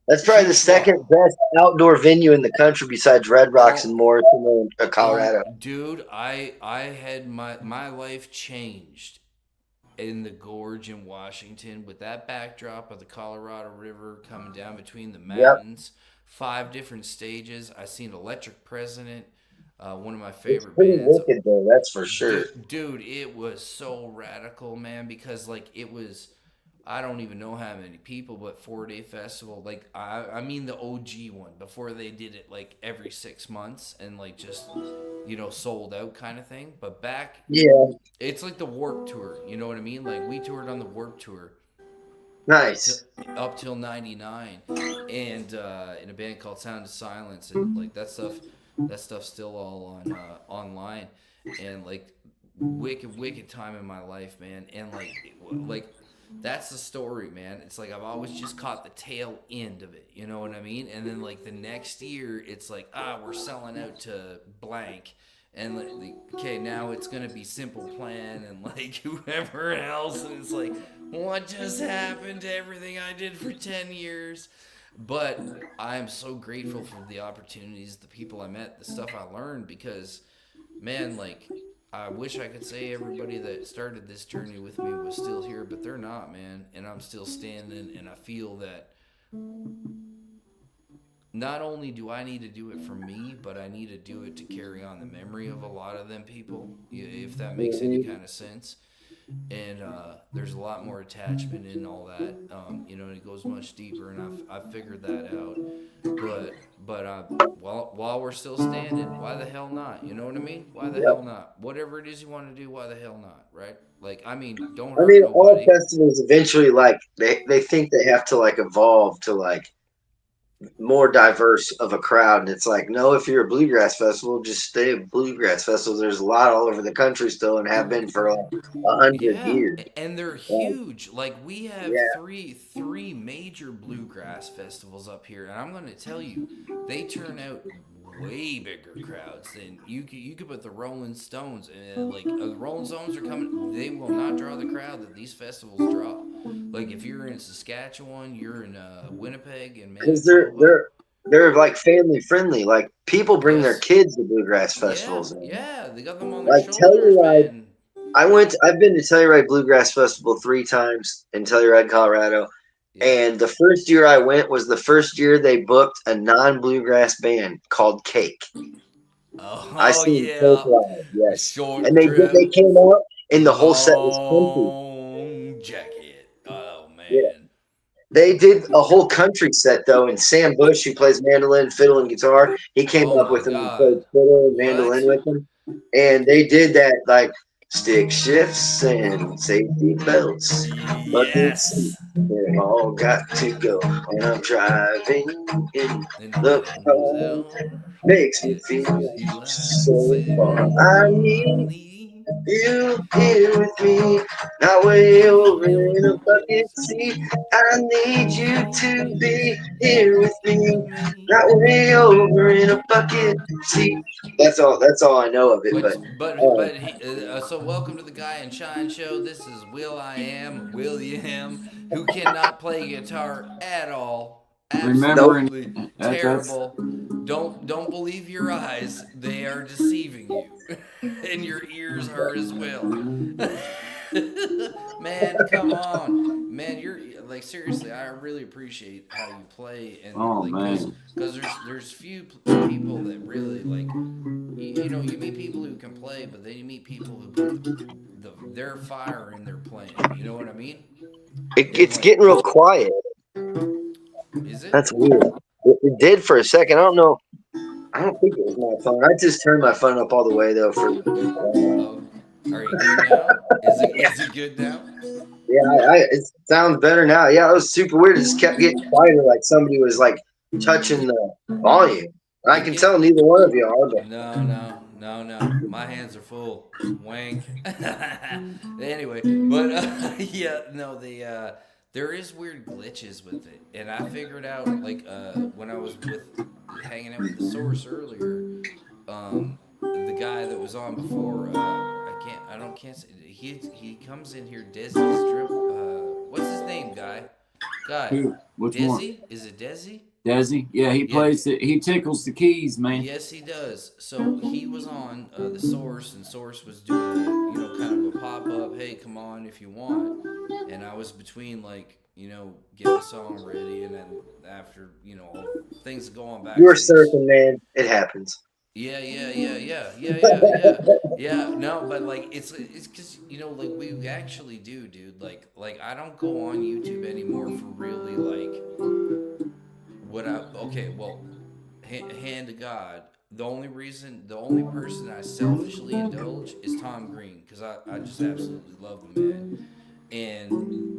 That's probably the second best outdoor venue in the country besides Red Rocks and Morrison in Colorado. Dude, I had my life changed in the Gorge in Washington with that backdrop of the Colorado River coming down between the mountains. 5 different stages. I seen Electric President, one of my It's favorite pretty bands. wicked though, that's for sure. Dude, it was so radical, man, because like it was I don't even know how many people, but 4-day festival. Like I mean the OG one before they did it like every 6 months and like just sold out kind of thing. But back, Yeah, it's like the Warp Tour. You know what I mean? Like we toured on the Warp Tour nice. up till '99, and in a band called Sound of Silence, and like that stuff's still all on online, and like wicked time in my life, man, and like. That's the story, man. It's like I've always just caught the tail end of it. You know what I mean? And then like the next year, it's like we're selling out to blank, and like okay, now it's gonna be Simple Plan and like whoever else, and it's like what just happened to everything I did for 10 years? But I am so grateful for the opportunities, the people I met, the stuff I learned because, man, like. I wish I could say everybody that started this journey with me was still here, but they're not, man. And I'm still standing, and I feel that not only do I need to do it for me, but I need to do it to carry on the memory of a lot of them people, if that makes any kind of sense. And there's a lot more attachment in all that, and it goes much deeper, and I've figured that out. But while we're still standing, why the hell not? You know what I mean? Why the hell not? Whatever it is you want to do, why the hell not? Right? Like, I mean, don't hurt All nobody. festivals eventually like they think they have to like evolve to like more diverse of a crowd, and it's like no, if you're a bluegrass festival, just stay a bluegrass festival. There's a lot all over the country still, and have been for like 100 years. And they're huge. Like we have Yeah. three major bluegrass festivals up here, and I'm going to tell you, they turn out way bigger crowds than you could put the Rolling Stones, and like the Rolling Stones are coming. They will not draw the crowd that these festivals draw. Like if you're in Saskatchewan, you're in Winnipeg, and Because Manitoba. they're like family friendly. Like people bring their Yes. kids to bluegrass festivals. Yeah, they got them on their Like shoulders, Telluride, man. I've been to Telluride Bluegrass Festival 3 times in Telluride, Colorado. Yeah. And the first year I went was the first year they booked a non-bluegrass band called Cake. I seen Cake live, yes. Short And they came out and the whole set was country. long jacket. Oh man. Yeah. They did a whole country set though, and Sam Bush, who plays mandolin, fiddle, and guitar, he came Oh up my with them and God. played fiddle and What? mandolin with them. And they did that like stick shifts and safety belts. Buckets, Yes. they all got to go. And I'm driving in In the car. Brazil, Makes me it feel feels like so far. sailing I need lonely. you here with me, not way over in a bucket seat. I need you to be here with me, With me. not way over in a bucket seat. That's all. That's all I know of it. But but Uh, but so welcome to the Guy and Shine Show. This is William, who cannot play guitar at all. nope. Remembering Absolutely that's terrible. Don't believe your eyes; they are deceiving you, and your ears are as well. Man, come on, man. You're like seriously. I really appreciate how you play and oh like man. because there's few people that really like you know, you meet people who can play, but then you meet people who put their fire in their playing. You know what I mean? And It's like, getting real quiet. is it? That's weird. It did for a second. I don't know. I don't think it was my phone. I just turned my phone up all the way though. For Oh, are you good now? Is it good now? yeah, it sounds better now. Yeah, it was super weird. It just kept getting quieter, like somebody was like touching the volume. And I It can gets tell neither one of you are, but no. My hands are full. Wank. Anyway, but yeah, no, there is weird glitches with it, and I figured out like when I was hanging out with the source earlier, the guy that was on before, I can't say he comes in here, Desi Strip. What's his name, guy? Who? Which one? Desi? Is it Desi? Desi? Yeah, he Yeah. plays it. He tickles the keys, man. Yes, he does. So he was on the Source, and Source was doing kind of a pop up. Hey, come on if you want. And I was between like getting the song ready, and then after all things go on you were backstage. surfing, man. It happens. Yeah. No, but like it's because like we actually do, dude. Like I don't go on YouTube anymore for really like what I okay. Well, hand to God. The only person I selfishly indulge is Tom Green because I just absolutely love the man.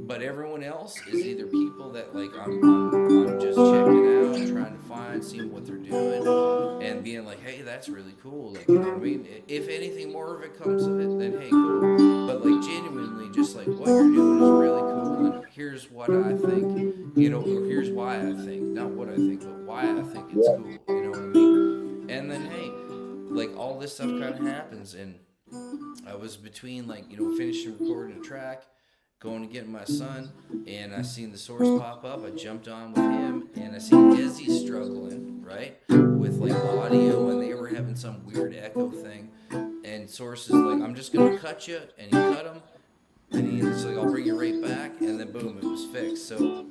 But everyone else is either people that like I'm just checking out, trying to find, seeing what they're doing, and being like, hey, that's really cool. Like, you know what I mean? If anything more of it comes of it, then hey, cool. But like genuinely, just like what you're doing is really cool, and here's what I think, or here's why I think, not what I think, but why I think it's cool. You know what I mean? And then hey, like all this stuff kind of happens, and I was between like finishing recording a track, going to get my son, and I seen the Source pop up. I jumped on with him, and I seen Desi struggling, right, with like audio, and they were having some weird echo thing. And Source is like, I'm just gonna cut you, and he cut him, and he's like, I'll bring you right back, and then boom, it was fixed. So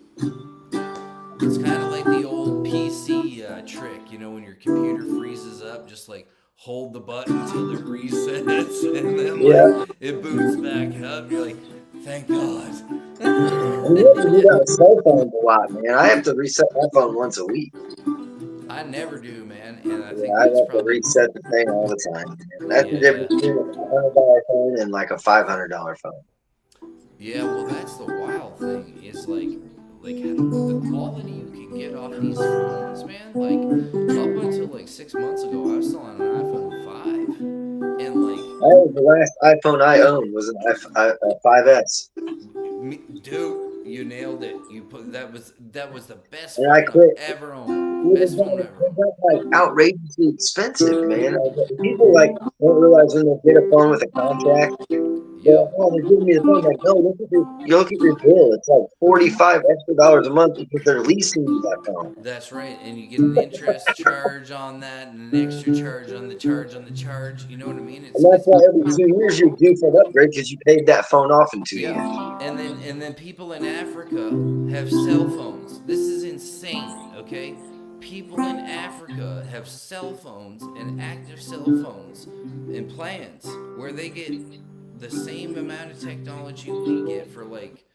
it's kind of like the old PC trick, when your computer freezes up, just like hold the button till it resets, and then like it boots back up. You're like, thank God. And you have to do that with cell phones a lot, man. I have to reset my phone once a week. I never do, man, and I think I that's have to probably reset the thing all the time. That's the difference between a $100 phone and like a $500 phone. yeah. Well, that's the wild thing is like the quality you can get off these phones, man. Like up until like 6 months ago, I was still on an iPhone 5, and like The last iPhone I owned was a 5S. Dude, you nailed it. You put that was the best And phone I quit. I've ever owned. Best phone ever. Like outrageously expensive, man. People like don't realize when they get a phone with a contract. Yep. Oh, they're giving me the phone. Like, no, look at your bill. It's like $45 extra a month because they're leasing you that phone. That's right, and you get an interest charge on that, and an extra charge on the charge on the charge. You know what I mean? And that's why every 2 years you're due for an upgrade because you paid that phone off in 2 years. And then people in Africa have cell phones. This is insane. Okay, people in Africa have cell phones and active cell phones and plans where they get the same amount of technology we get for like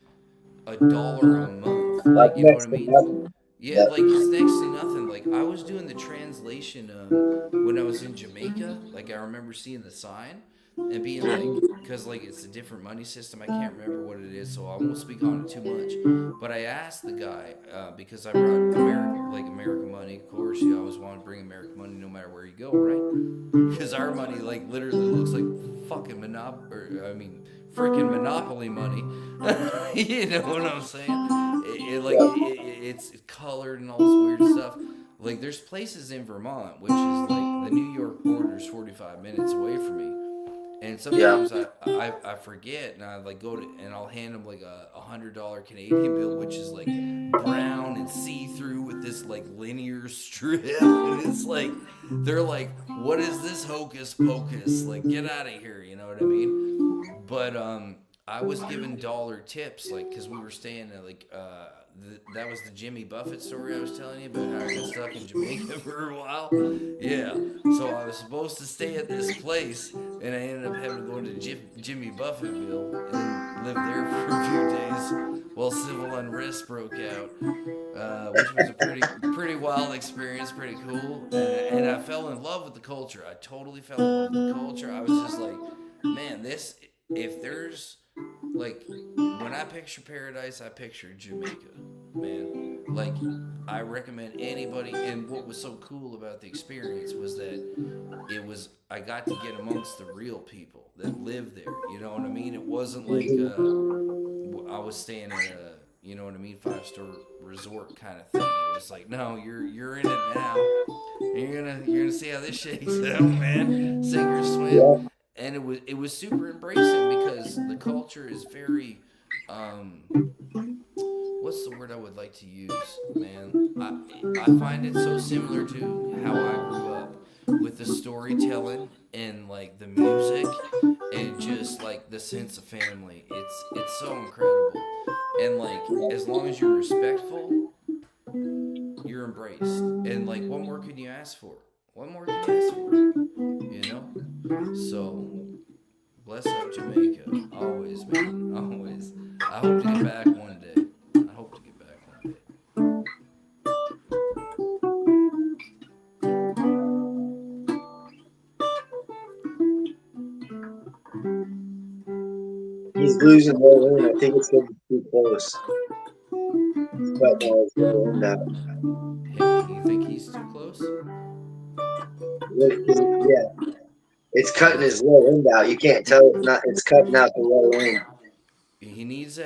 $1 a month. like, you know what I next to mean? nothing. Yeah, like it's next to nothing. Like I was doing the translation when I was in Jamaica. Like I remember seeing the sign and being like, because like it's a different money system. I can't remember what it is, so I won't speak on it too much. But I asked the guy because I brought American money. Of course, you always want to bring American money no matter where you go, right? Because our money like literally looks like fucking freaking Monopoly money. You know what I'm saying? It's colored and all this weird stuff. Like there's places in Vermont, which is like the New York border is 45 minutes away from me, and sometimes I forget and I like go to and I'll hand them like a $100 Canadian bill, which is like brown and see through with this like linear strip, and it's like they're like, what is this hocus pocus? Like get out of here, you know what I mean? But I was given dollar tips, like, because we were staying at, like, that was the Jimmy Buffett story I was telling you about how I got stuck in Jamaica for a while. Yeah. So I was supposed to stay at this place, and I ended up having to go to Jimmy Buffettville and live there for a few days while civil unrest broke out, which was a pretty wild experience, pretty cool. And I fell in love with the culture. I totally fell in love with the culture. I was just like, man, if there's like when I picture paradise, I picture Jamaica, man. Like I recommend anybody. And what was so cool about the experience was that I got to get amongst the real people that live there. You know what I mean? It wasn't like I was staying at a, you know what I mean, 5-star resort kind of thing. It was like, no, you're in it now. You're gonna see how this shakes out, man. Sink or swim. Yeah. And it was super embracing because the culture is very what's the word I would like to use, man? I find it so similar to how I grew up with the storytelling and like the music and just like the sense of family. It's so incredible. And like as long as you're respectful, you're embraced. And like what more can you ask for? What more can you ask for? You know? So, bless up Jamaica. Always, man. Always. I hope to get back one day. I hope to get back one day. He's losing more in. I think it's going to be too close. But no, it's going Hey, you think he's too close? Yeah. It's cutting his low end out. You can't tell it's cutting out the low end. He needs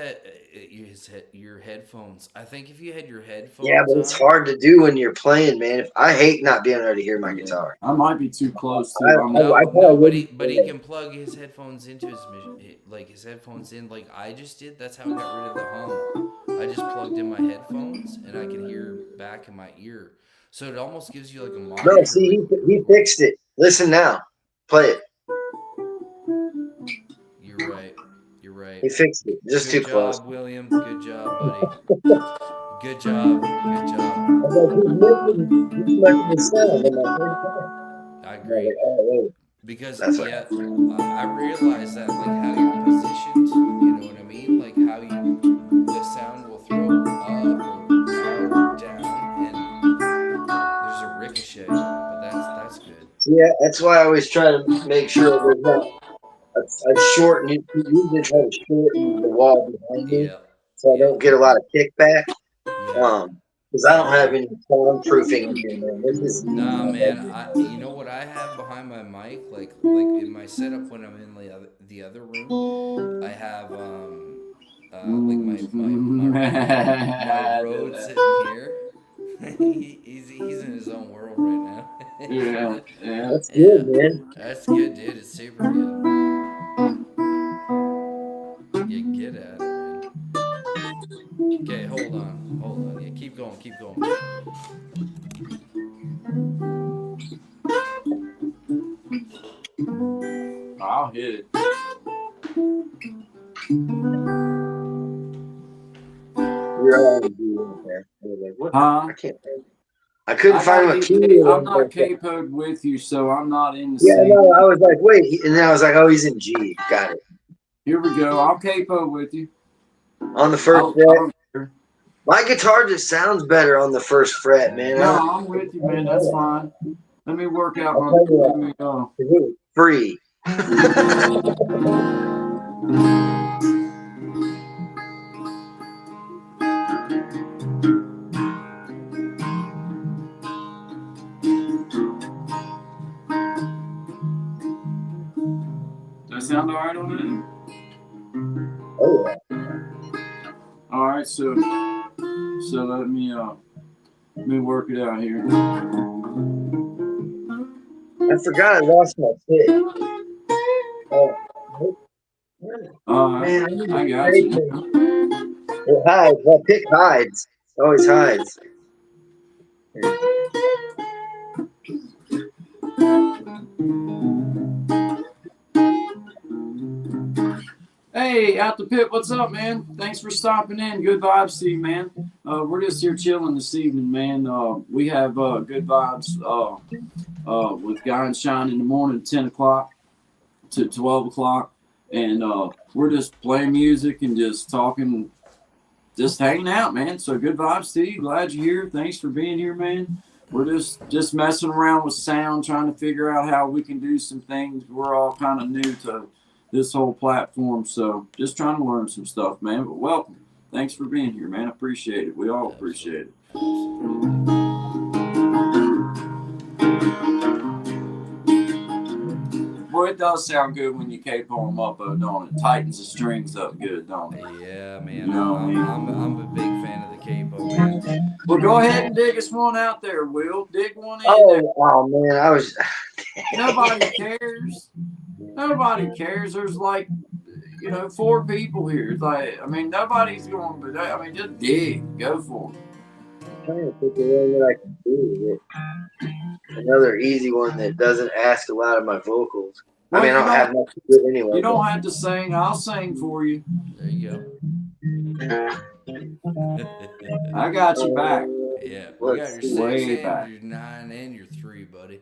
your headphones. I think if you had your headphones Yeah, but it's hard to do when you're playing, man. I hate not being able to hear my guitar. I might be too close to but he can plug his headphones into his headphones in like I just did. That's how I got rid of the hum. I just plugged in my headphones and I can hear back in my ear. So it almost gives you like a monitor. No, see, he fixed it. Listen now. Play it. You're right. He fixed it. Just Good too close. job, William. Good job, buddy. Good job. I agree. Because I realize that like how you're positioned, you know what I mean? Like how the sound will throw up or down, and there's a ricochet, but that's good. Yeah, that's why I always try to make sure there's not a short. You usually try to shorten the wall behind me, so I don't get a lot of kickback. Because I don't have any soundproofing in there. Nah, man. You know what I have behind my mic, like in my setup when I'm in the other room, I have like my Rode sitting here. he's in his own world right now. Yeah. That's good, man. That's good, dude. It's super good. Yeah, get at it, man. Okay, hold on. Yeah, keep going. I'll hit it. You're already doing there. What? Huh? I can't. I couldn't find my key. I'm not capoed with you, so I'm not in the Yeah, no, I was like, wait. And then I was like, oh, he's in G. Got it. Here we go. I'll capo with you. On the first fret. My guitar just sounds better on the first fret, man. No, I'm with you, man. That's fine. Let me work out my. I'll tell you Let what, me, it was free. does that sound all right on it? Oh yeah. All right, so let me work it out here. I forgot I lost my pick. Oh, Man, I got you. It hides. My pick hides. It always hides. Hey, out the pit, what's up, man? Thanks for stopping in. Good vibes to you, man. We're just here chilling this evening, man. We have good vibes with Guy and Shine in the morning, 10 o'clock to 12 o'clock. And we're just playing music and just talking, just hanging out, man. So good vibes to you. Glad you're here. Thanks for being here, man. We're just messing around with sound, trying to figure out how we can do some things. We're all kind of new to this whole platform, so just trying to learn some stuff, man. But welcome. Thanks for being here, man. I appreciate it. We all appreciate it. Boy, it does sound good when you capo them up, though, don't it? Tightens the strings up good, don't it? Yeah, man. You know what I mean? I'm a big fan of the capo, man. Well, go ahead and dig us one out there, Will. Dig one in there. Oh man, I was. Nobody cares. Nobody cares. There's like, 4 people here. It's like, I mean, nobody's going to, just dig. Go for it. I'm trying to think of what I can do with it. Another easy one that doesn't ask a lot of my vocals. Well, I mean, I don't have much to do anyway. You don't have to sing. I'll sing for you. There you go. I got you back. Yeah, we got your 6 Way and back. your 9 and your 3, buddy.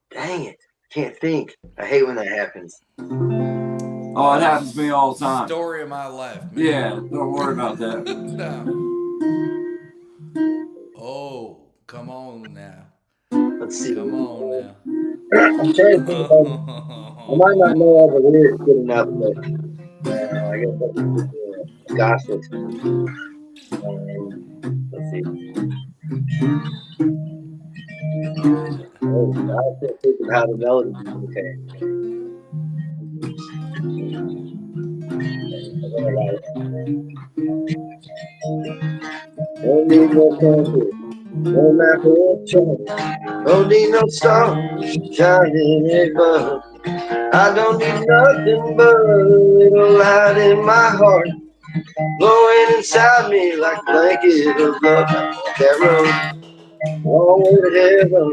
Dang it. Can't think. I hate when that happens. Oh, it happens to me all the time. Story of my life, man. Yeah, don't worry about that. No. Oh, come on now. Let's see. Come on now. I'm trying to think. I might not know all the lyrics good enough, but I guess that's gospel. Let's see. Oh, I can't think of how the melody. Okay. Don't need no country, no map or chart. Don't need no star shining above. I don't need nothing but a little light in my heart, blowing inside me like a blanket of love. That road, all the way to heaven.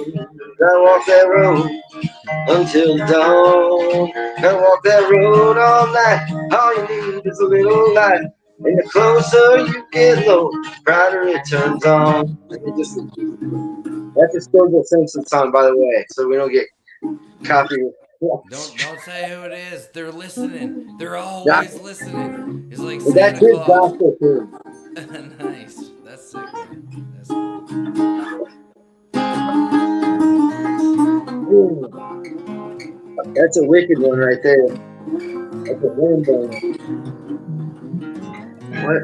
Gotta walk that road until dawn. Gotta walk that road all night. All you need is a little light. And the closer you get low, brighter it turns on. That's a Sturgill Simpson song, by the way, so we don't get copyrighted. Don't say who it is. They're listening. They're always listening. It's like That's Santa his Claus. gospel too. Nice. That's sick, man. That's cool. That's a wicked one right there. That's a rainbow. What?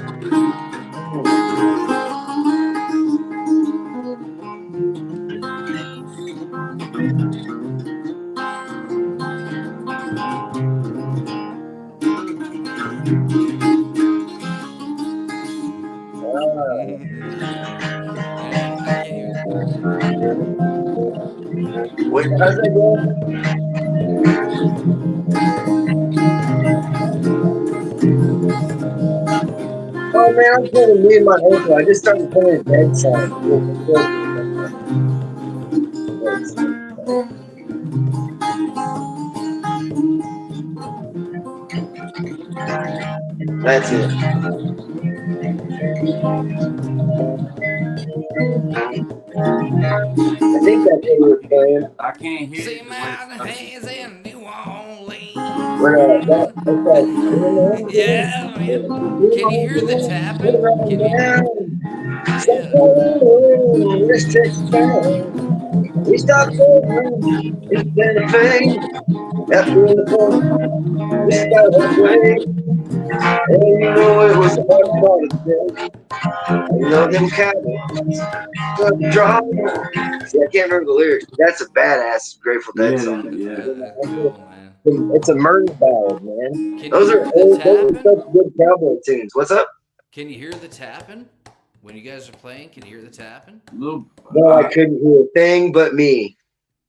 Wait, how's that going? Oh man, I'm playing me and my uncle. I just started playing dead song. That's it. I think that's what we were playing. I can't hear See you. my hands in New Orleans. It's like, Yeah, man. Can you hear the tapping? Can you? Yeah. let's take some time. We stopped going. It's been a pain. After the point, we got halfway. And you know it was a hard part of the day. You know them cattle, but drama. See, I can't remember the lyrics. That's a badass Grateful Dead Yeah, song. yeah. That's cool, man. It's a murder ballad, man. Can you Those hear are the those are tapping? such good cowboy tunes. What's up? Can you hear the tapping? When you guys are playing, can you hear the tapping? Little, No, I couldn't hear a thing but me.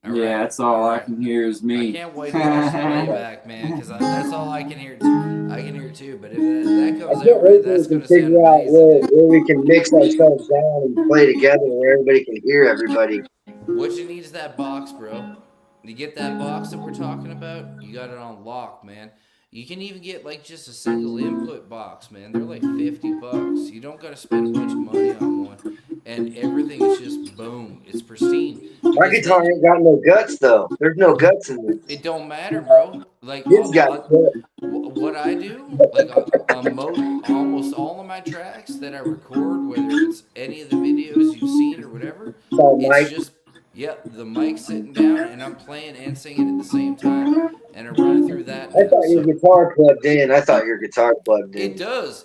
All yeah, right, that's all I right. can hear is I me. can't wait to watch the playback, man, because that's all I can hear. I can hear it too, but if that I comes can't out wait right, till we that's can gonna sound figure out amazing. where we can mix ourselves down and play together where everybody can hear everybody. What you need is that box, bro. You get that box that we're talking about, you got it on lock, man. You can even get like just a single input box, man. They're like $50. You don't gotta spend a bunch of money on one. And everything is just boom. It's pristine. My Because guitar then ain't got no guts though. There's no guts in this. it don't matter, bro. Like It's got guts. what I do, like on almost all of my tracks that I record, whether it's any of the videos you've seen or whatever, So, it's Mike, just the mic sitting down and I'm playing and singing at the same time, and I run it through that I now. thought your So guitar plugged in. it does,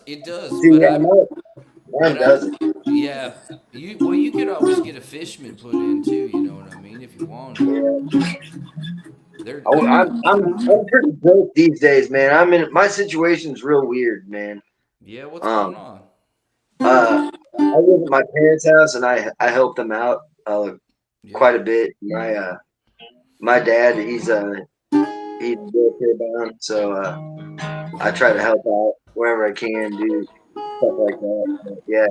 See, but yeah, mine doesn't. yeah, you could always get a Fishman put in too. You know what I mean? If you wanted. They're I'm pretty broke these days, man. My situation's real weird, man. yeah. What's going on? I live at my parents' house and I help them out Yeah. quite a bit. My dad, he's wheelchair bound, so I try to help out wherever I can, do stuff like that. But yeah,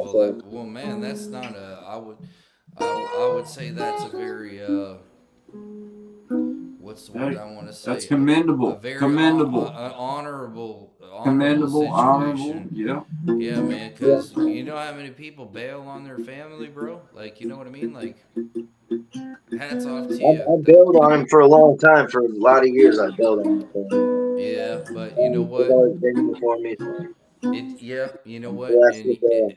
Well, man, that's not a. I would say that's a very what's the word I want to say? That's commendable. A very Commendable. honorable Commendable, honorable. situation. Yeah. Yeah, man, because you know how many people bail on their family, bro? Like, you know what I mean? Like, hats off to you. I bailed on him for a long time. For a lot of years, I bailed on him. Yeah, but you know He's what? always been there for me. You know what? Blessed with an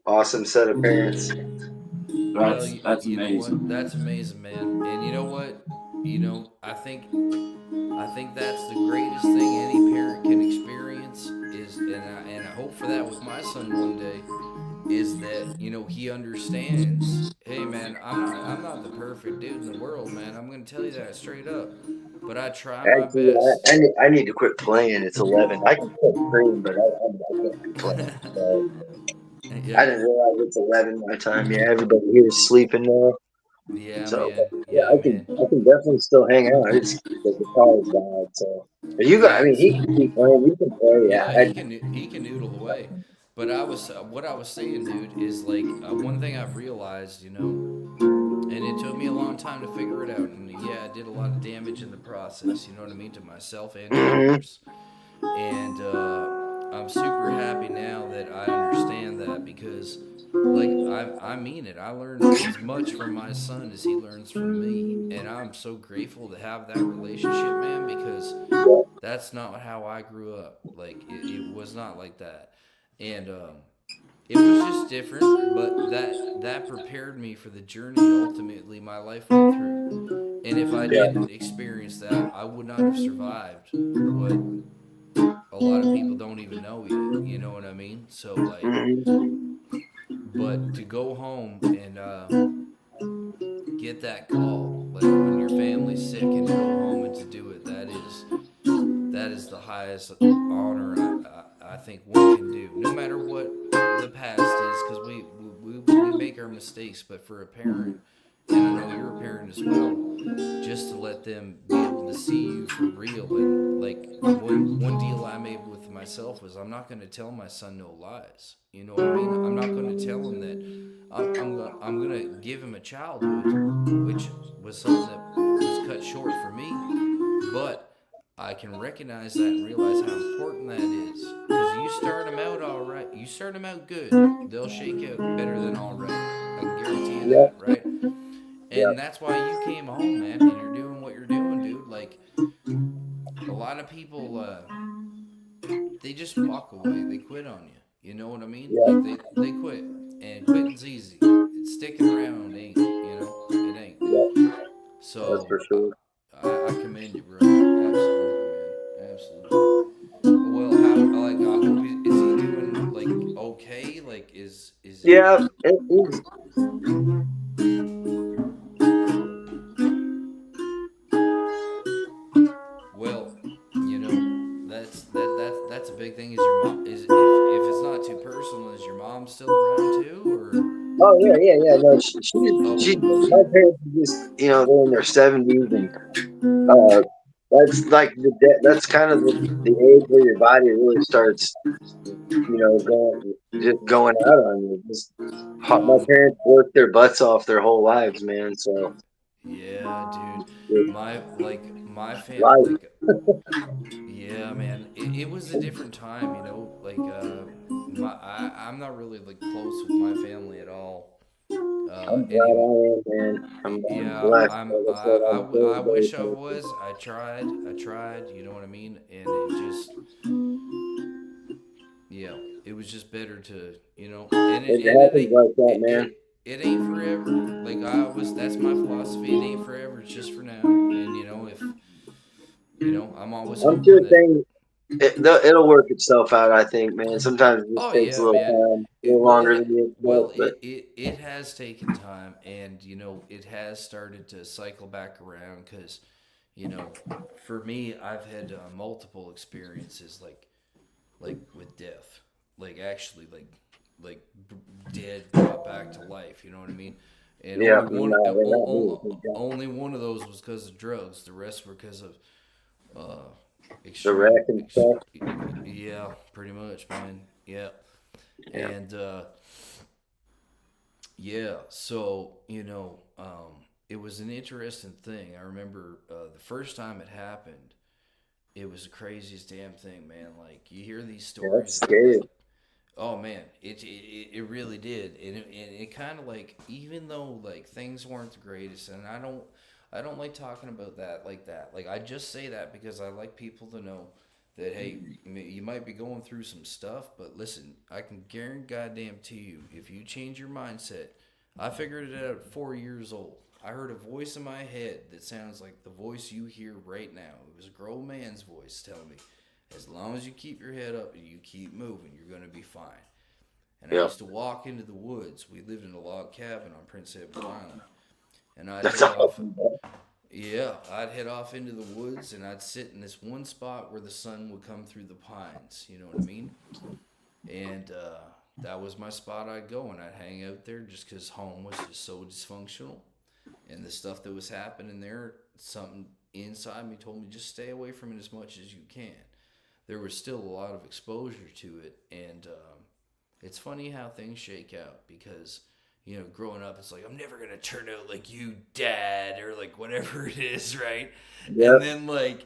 awesome set of parents. That's you amazing. know what? That's amazing, man. And you know what? You know, I think that's the greatest thing any parent can experience is, and I hope for that with my son one day, is that you know he understands. Hey, man, I'm not the perfect dude in the world, man. I'm gonna tell you that straight up. But I try my Actually, best. I need to quit playing. It's 11. I can still scream, but I can't be playing. So, Yeah. I didn't realize it's 11 my time. Yeah, everybody here is sleeping now. Yeah, So man. yeah, Yeah, man. I can definitely still hang out. It's the guitar's died. So, but you got, I mean, he can keep playing. You can play. Yeah, Yeah, he can noodle away. But what I was saying, dude, is like one thing I've realized, you know, and it took me a long time to figure it out. And yeah, I did a lot of damage in the process. You know what I mean, to myself and to others. And I'm super happy now that I understand that because, like, I mean it. I learned as much from my son as he learns from me, and I'm so grateful to have that relationship, man. Because that's not how I grew up. Like, it was not like that, and it was just different. But that prepared me for the journey ultimately my life went through. And if I didn't experience that, I would not have survived what a lot of people don't even know yet. You know what I mean? So like, but to go home and get that call, like when your family's sick, and to go home and to do it, that is the highest honor I think one can do, no matter what the past is, because we make our mistakes. But for a parent, and I know you're a parent as well, just to let them be able to see you for real. And like one deal I made with myself was I'm not going to tell my son no lies. You know what I mean? I'm not going to tell him that I'm going to give him a childhood, which was something that was cut short for me. But I can recognize that and realize how important that is. Because you start them out all right, you start them out good, they'll shake out better than all right. I can guarantee you that, right? And that's why you came home, man, and you're doing what you're doing, dude. Like, a lot of people they just walk away. They quit on you. You know what I mean? Yeah. Like they quit, and quitting's easy. It's sticking around ain't. You know, it ain't. Yeah, that's So for sure. I commend you, bro. Absolutely, man. Absolutely. Well, how like I hope is he doing like okay? Like is he? Yeah, he's Well, you know, that's a big thing. Is your mom is if it's not too personal, is your mom still around too, oh yeah. No, she or my parents are just they're in their 70s and uh that's like that's kind of the age where your body really starts going out on you. My parents worked their butts off their whole lives, man. So yeah, dude, it's my family life. like yeah, man, it was a different time, you know, like I'm not really like close with my family at all. I'm glad Anyway, I am, man. I'm yeah, blessed. Like I said, I'm I very, very wish I thankful. was. I tried. You know what I mean? And it just, yeah, it was just better to, you know, It and it happens ain't, like that, it, man. it, it ain't forever. Like I was, that's my philosophy. It ain't forever. It's just for now. And you know, if, you know, I'm always I'm hoping sure that. it'll work itself out. I think, man. Sometimes it just Oh takes a yeah, little man. time, a little longer than you expect. But It has taken time, and you know, it has started to cycle back around because, you know, for me, I've had multiple experiences like with death, like actually like dead brought back to life. You know what I mean? And yeah, no, they're not only one of those was because of drugs. The rest were because of uh, the wreck extreme, and stuff. yeah, pretty much, man. Yeah, Yeah, and yeah, so you know, it was an interesting thing. I remember the first time it happened. It was the craziest damn thing, man. Like you hear these yeah, that's stories about scary. like, oh man, it really did, and it kind of like even though like things weren't the greatest, and I don't like talking about that like that. Like I just say that because I like people to know that hey, you might be going through some stuff, but listen, I can guarantee goddamn to you, if you change your mindset, I figured it out at 4 years old. I heard a voice in my head that sounds like the voice you hear right now. It was a grown man's voice telling me, as long as you keep your head up and you keep moving, you're going to be fine. And I Yeah, used to walk into the woods. We lived in a log cabin on Prince Edward Island. And I'd that's head off, awesome. Man. yeah, I'd head off into the woods and I'd sit in this one spot where the sun would come through the pines. You know what I mean? And that was my spot I'd go and I'd hang out there just because home was just so dysfunctional. And the stuff that was happening there, something inside me told me just stay away from it as much as you can. There was still a lot of exposure to it, and it's funny how things shake out because you know, growing up, it's like I'm never gonna turn out like you, Dad, or like whatever it is, right? Yeah,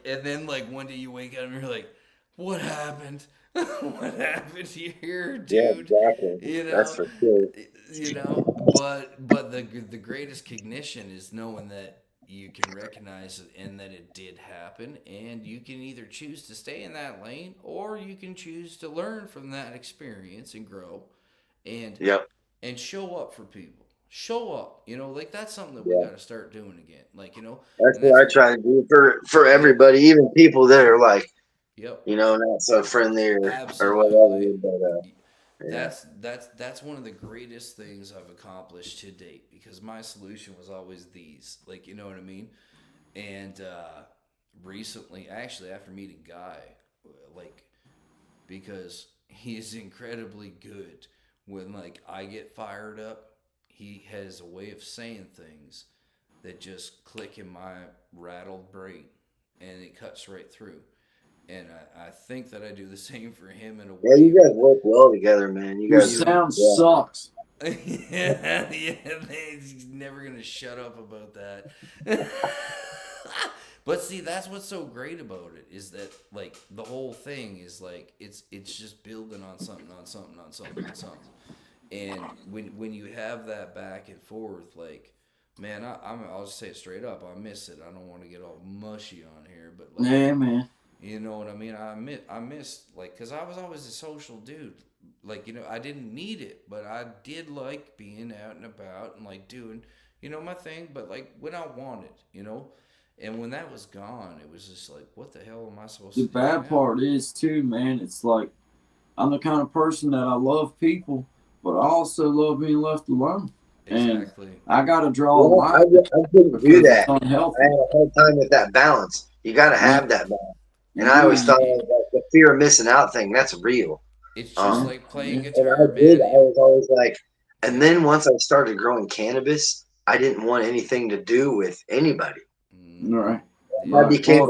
And then like one day you wake up and you're like, what happened? What happened here, yeah, dude? exactly. You That's know, for sure. you know. But the greatest cognition is knowing that you can recognize it and that it did happen, and you can either choose to stay in that lane or you can choose to learn from that experience and grow, and Yep. show up for people. Show up, you know, like that's something that we Yeah. got to start doing again. Like, you know, That's and what that's I try to do for yep, everybody, even people that are like, yep, not so friendly or absolutely. whatever. But yeah, That's one of the greatest things I've accomplished to date because my solution was always these, like, you know what I mean. And recently, actually, after meeting Guy, like, because he is incredibly good when like I get fired up, he has a way of saying things that just click in my rattled brain, and it cuts right through. And I think that I do the same for him in a yeah, way. you guys work well together, man. You Your guys, You know, sound yeah, sucks. yeah, he's never gonna shut up about that. But see, that's what's so great about it is that like the whole thing is like it's just building on something, on something, on something, on something. And when you have that back and forth, like man, I'll just say it straight up, I miss it. I don't want to get all mushy on here, but like Yeah, man. You know what I mean? I missed, like, because I was always a social dude. Like, you know, I didn't need it, but I did like being out and about and, like, doing, you know, my thing, but, like, when I wanted, you know? And when that was gone, it was just like, what the hell am I supposed to The do bad now? part is too, man. It's like I'm the kind of person that I love people, but I also love being left alone. Exactly. And I got to draw a Well, I line couldn't do because that. it's unhealthy. I had a hard time with that balance. You got to have that balance. And I always thought like, the fear of missing out thing, that's real. It's just Um, like playing And guitar, I did. man. I was always like, and then once I started growing cannabis, I didn't want anything to do with anybody. Right. I became.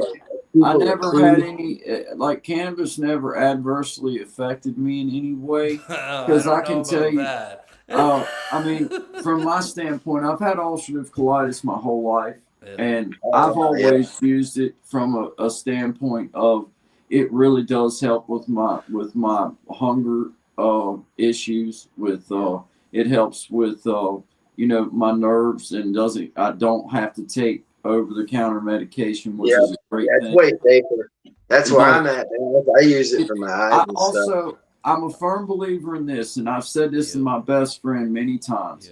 I never had any, like, cannabis never adversely affected me in any way. Because I can tell you, that. I mean, from my standpoint, I've had ulcerative colitis my whole life. And I've always used it from a standpoint of it really does help with my hunger issues. With it helps with you know, my nerves, and I don't have to take over the counter medication, which is a great That's thing. way safer. That's where I'm at, man. I use it for my eyes and stuff. I'm a firm believer in this, and I've said this to my best friend many times.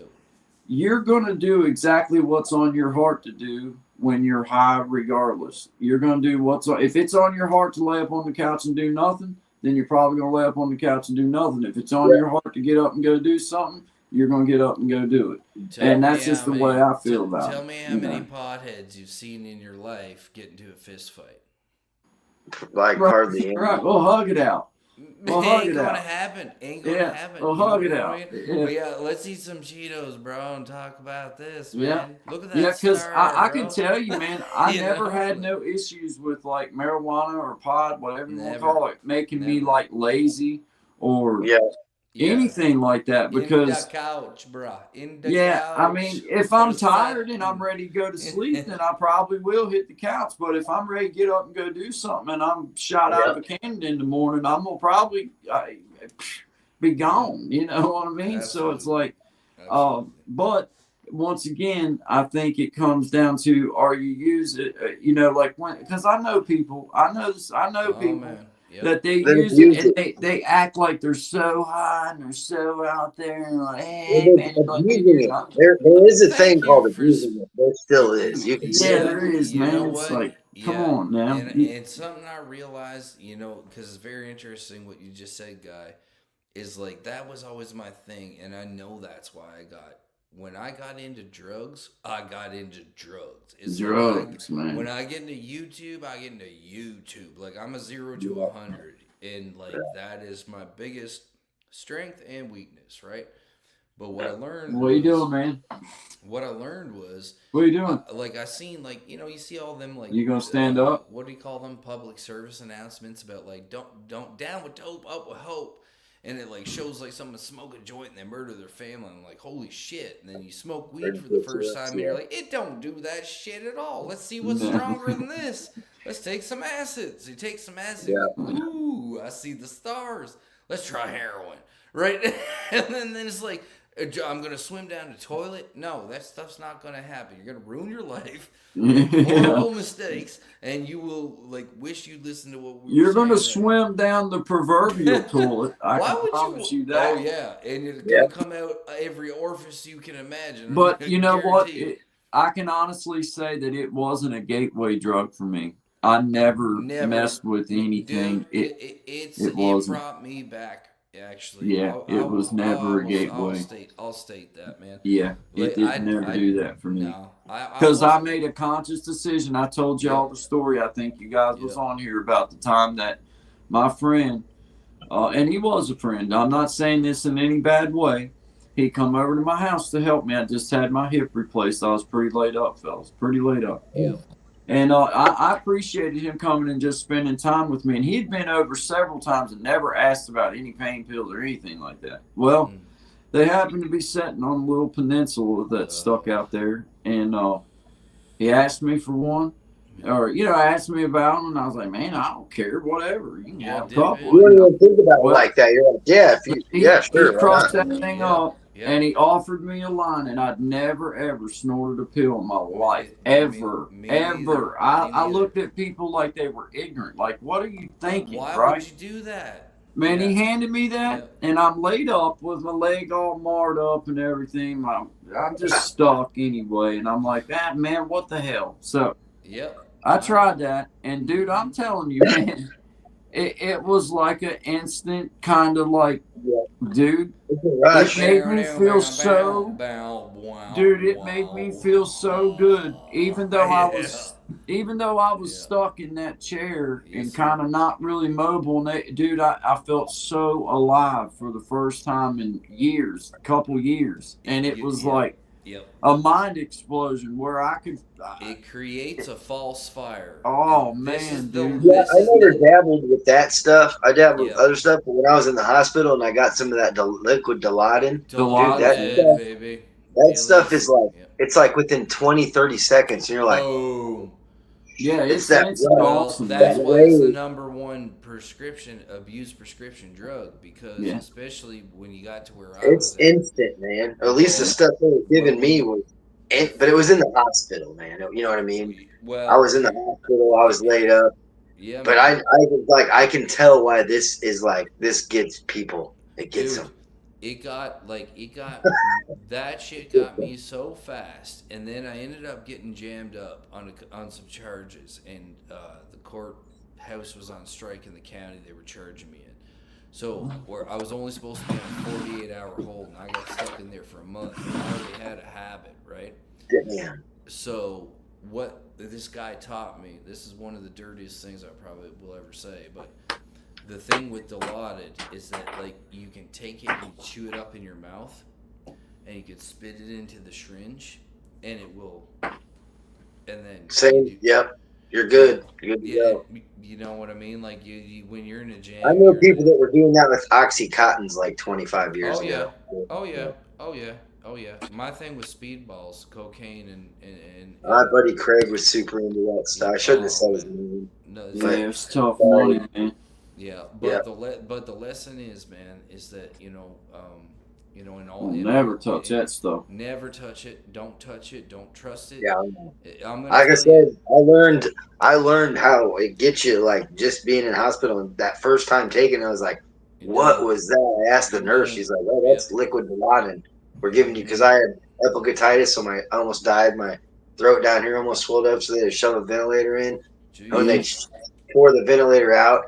You're going to do exactly what's on your heart to do when you're high, regardless. You're going to do if it's on your heart to lay up on the couch and do nothing, then you're probably going to lay up on the couch and do nothing. If it's on your heart to get up and go do something, you're going to get up and go do it. And that's just the way I feel about it. Tell me how many potheads you've seen in your life get into a fist fight. Like hardly any. Right. Well, hug it out. Well, Ain't gonna happen. Ain't gonna happen. Well, hug it out. Yeah, let's eat some Cheetos, bro, and talk about this, man. Look at that. Yeah, because I bro. can tell you, man, I never had no issues with like marijuana or pot, whatever you want to call it, making me like lazy or anything like that. Because in the couch, bro. In the couch. I mean, if I'm tired and I'm ready to go to sleep, then I probably will hit the couch. But if I'm ready to get up and go do something and I'm shot out of a cannon in the morning, I'm gonna probably be gone. You know what I mean? Absolutely. So it's like, but once again, I think it comes down to, are you using it? You know, like because I know people. I know people. Man. Yep. That they use it and they act like they're so high and they're so out there and like, hey, man. There is a thing called abusing it. There still is. You can see there is, man. It's like, come on now. And something I realized, you know, because it's very interesting what you just said, Guy, is like that was always my thing. And I know that's why when I got into drugs, I got into drugs. It's drugs, like, man. When I get into YouTube, I get into YouTube. Like I'm a 0 to 100, and like that is my biggest strength and weakness, right? But what I learned. What are you doing, man? What I learned was. What are you doing? Like I seen, like you know, you see all them like. You gonna stand up? What do you call them? Public service announcements about like don't down with dope, up with hope. And it like shows like someone smoke a joint and they murder their family. I'm like, holy shit. And then you smoke weed for the first time and you're like, it don't do that shit at all. Let's see what's stronger than this. Let's take some acids. You take some acid. Yeah. Ooh, I see the stars. Let's try heroin. Right? And then it's like, I'm going to swim down the toilet. No, that stuff's not going to happen. You're going to ruin your life. Horrible mistakes. And you will like wish you'd listen to what we were You're going to swim down the proverbial toilet. Why would promise you that. Oh, yeah. And it's going to come out every orifice you can imagine. But you know what? I can honestly say that it wasn't a gateway drug for me. I never messed with anything. Dude, it brought me back. Actually, yeah, it was never a gateway. I'll state that, man. Yeah, it did never do that for me. Because I made a conscious decision. I told y'all the story. I think you guys was on here about the time that my friend, and he was a friend. I'm not saying this in any bad way. He come over to my house to help me. I just had my hip replaced. I was pretty laid up, fellas. Pretty laid up. Yeah. And I appreciated him coming and just spending time with me. And he'd been over several times and never asked about any pain pills or anything like that. Well, they happened to be sitting on a little peninsula that stuck out there. And he asked me for one. Or, you know, asked me about them. And I was like, man, I don't care. Whatever. You can have a couple. You don't even think about it like that. You're like, yeah, sure. He crossed that thing off. Yep. And he offered me a line, and I'd never ever snorted a pill in my life, ever, me ever. neither. I Me looked at people like they were ignorant. Like, what are you thinking, Why right? would you do that? Man, Yeah. he handed me that, Yep. and I'm laid up with my leg all marred up and everything. I'm just stuck anyway, and I'm like, ah, man, what the hell? So Yep. I tried that, and dude, I'm telling you, man, it was like an instant kind of like, dude, It's a rush. it made me feel so, dude, it made me feel so good, even though I was Yeah. stuck in that chair Yes, and sir. kind of not really mobile. And dude, I felt so alive for the first time in years, a couple years, and it was like Yep. a mind explosion where I could. It creates a false fire. Oh, And this man, is the- dude. Yeah, this I is never the- dabbled with that stuff. I dabbled Yeah. with other stuff, but when I was in the hospital and I got some of that liquid Dilaudid, Dilaudid, that Dilaudid, baby. that stuff is like, Yep. it's like within 20, 30 seconds, and you're like, Boom. Yeah, It's that it's rush. Well, awesome. that's man. why it's the number one abused prescription drug, because Yeah. especially when you got to where I it's was at. instant, man. Or at least the stuff they were giving me was, but it was in the hospital, man. You know what I mean? Well, I was in the hospital. I was laid up. yeah, But man. I was like, I can tell why this is like, this gets people. It gets Dude, them. it got that shit got me so fast, and then I ended up getting jammed up on some charges, and the courthouse was on strike in the county. They were charging me in, so where I was only supposed to be on 48-hour hold, and I got stuck in there for a month. And I already had a habit, right? Damn. So what this guy taught me, this is one of the dirtiest things I probably will ever say, but the thing with Dilaudid is that like you can take it and chew it up in your mouth, and you can spit it into the syringe, and it will, and then Same. Yep. You're good. You're good to Yeah, go. you know what I mean. Like you when you're in a jam. I know people that were doing that with OxyContins like 25 years Oh yeah. ago. Oh yeah. Oh yeah. Oh yeah. My thing was speedballs, cocaine, and My buddy Craig was super into that stuff. I shouldn't have said his name. no, Yeah, it's tough money, man. yeah, but the lesson is, man, is that in all Never touch that stuff. Never touch it. Don't touch it. Don't trust it. Yeah. I'm gonna Like I tell you- said, I learned how it gets you, like just being in hospital. And that first time taking it, I was like, what was that? I asked the nurse. She's like, oh, that's liquid Dilaudid. We're giving you, because I had epiglottitis, so I almost died. My throat down here almost swelled up, so they had to shove a ventilator in. And when they tore the ventilator out,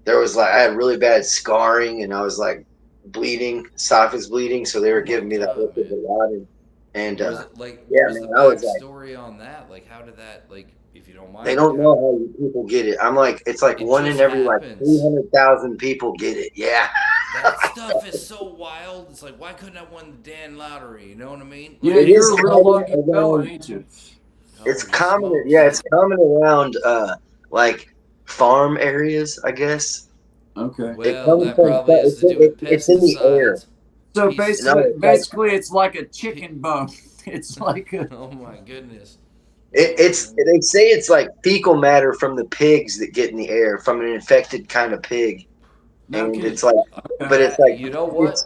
there was like, I had really bad scarring, and I was like bleeding, esophagus bleeding, so they were giving me that liquid Dilaudid. And was it, like, yeah, what was man, the I was like, backstory on that? Like, how did that, like, if you don't mind? they don't know how you people get it. I'm like, it's like It one in just every like happens. 300,000 people get it. Yeah. That stuff is so wild. It's like, why couldn't I won the Dan lottery? You know what I mean? Yeah, It you're is a real lucky common fella, around- ain't you? It's Holy common. smokes. Yeah, it's common around like farm areas, I guess. Okay. Well, comes that from- probably has to do with it's in the air. pesticides. So Piece- basically, it's like a chicken bone. It's like a. Oh my goodness. It's they say it's like fecal matter from the pigs that get in the air from an infected kind of pig, and Okay. it's like, but it's like, You know what? it's,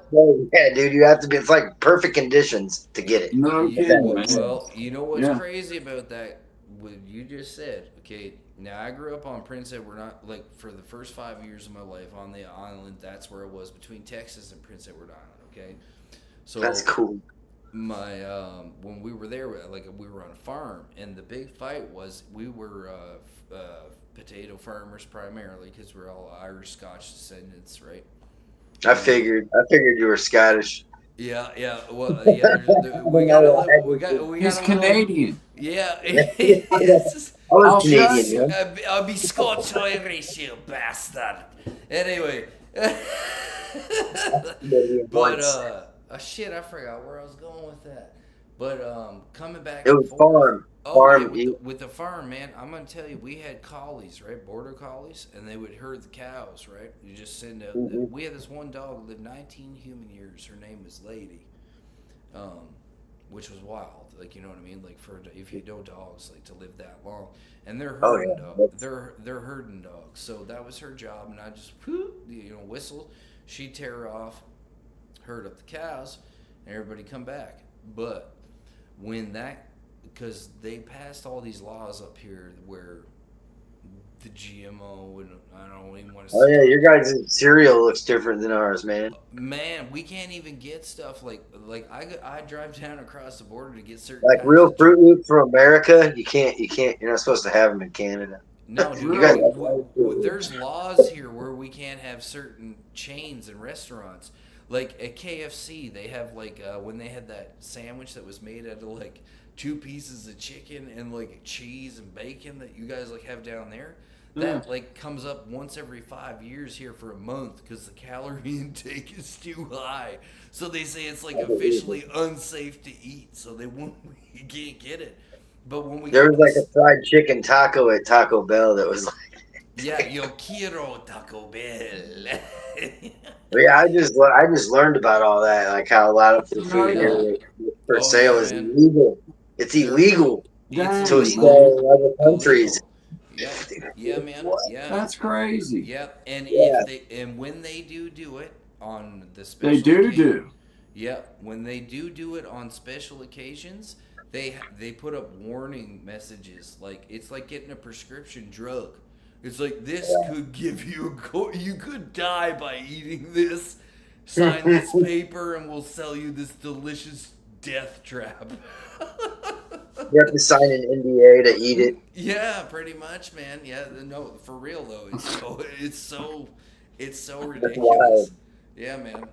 yeah, dude, you have to be. It's like perfect conditions to get it. No You- kidding, man. well, you know what's Yeah. crazy about that? What you just said. Okay, now I grew up on Prince Edward. Not like for the first 5 years of my life on the island. That's where it was, between Texas and Prince Edward Island. Okay, so That's cool. my when we were there, like we were on a farm, and the big fight was we were potato farmers primarily because we're all Irish Scotch descendants, right? I figured you were Scottish. Yeah. Well, yeah. We got. He's Canadian. Yeah. Yes. I was I'll Canadian, show man. I'll be Scotch Irish, you bastard. Anyway. Canadian But once. shit, I forgot where I was going with that. But coming back. It and was forth- farm. Oh, Farm, yeah, you- with the farm, man, I'm gonna tell you, we had collies, right? Border collies, and they would herd the cows, right? You just send out. Mhm. We had this one dog who lived 19 human years. Her name was Lady, which was wild. Like, you know what I mean? Like, if you know dogs, like to live that long, and they're Oh, herding yeah. dogs. They're herding dogs. So that was her job, and I just whistle. She'd tear off herd up the cows, and everybody come back. But when that, because they passed all these laws up here where the GMO, and I don't even want to. Oh yeah, your guys' cereal looks different than ours, man. Man, we can't even get stuff like I drive down across the border to get certain Like kinds real of- Fruit Loops from America, you can't. You're not supposed to have them in Canada. No, dude, You guys- there's laws here where we can't have certain chains and restaurants. Like at KFC, they have like when they had that sandwich that was made out of like 2 pieces of chicken and like cheese and bacon that you guys like have down there. That like comes up once every 5 years here for a month because the calorie intake is too high. So they say it's like officially unsafe to eat. So they won't, you can't get it. But when we There was get like this- a fried chicken taco at Taco Bell that was like, yeah, yo quiero Taco Bell. yeah, I just learned about all that, like how a lot of the food here for Oh, sale yeah, is man. illegal. It's illegal Damn, to man. sell in other countries. Yeah, man. What? Yeah. That's crazy. Yep. And Yeah. if they and when they do it on the special They do occasion- do. Yep. When they do it on special occasions, they put up warning messages. Like it's like getting a prescription drug. It's like this could give you you could die by eating this. Sign this paper and we'll sell you this delicious death trap. You have to sign an NDA to eat it. Yeah, pretty much, man. Yeah, no, for real though, it's so ridiculous. wild. Yeah, man.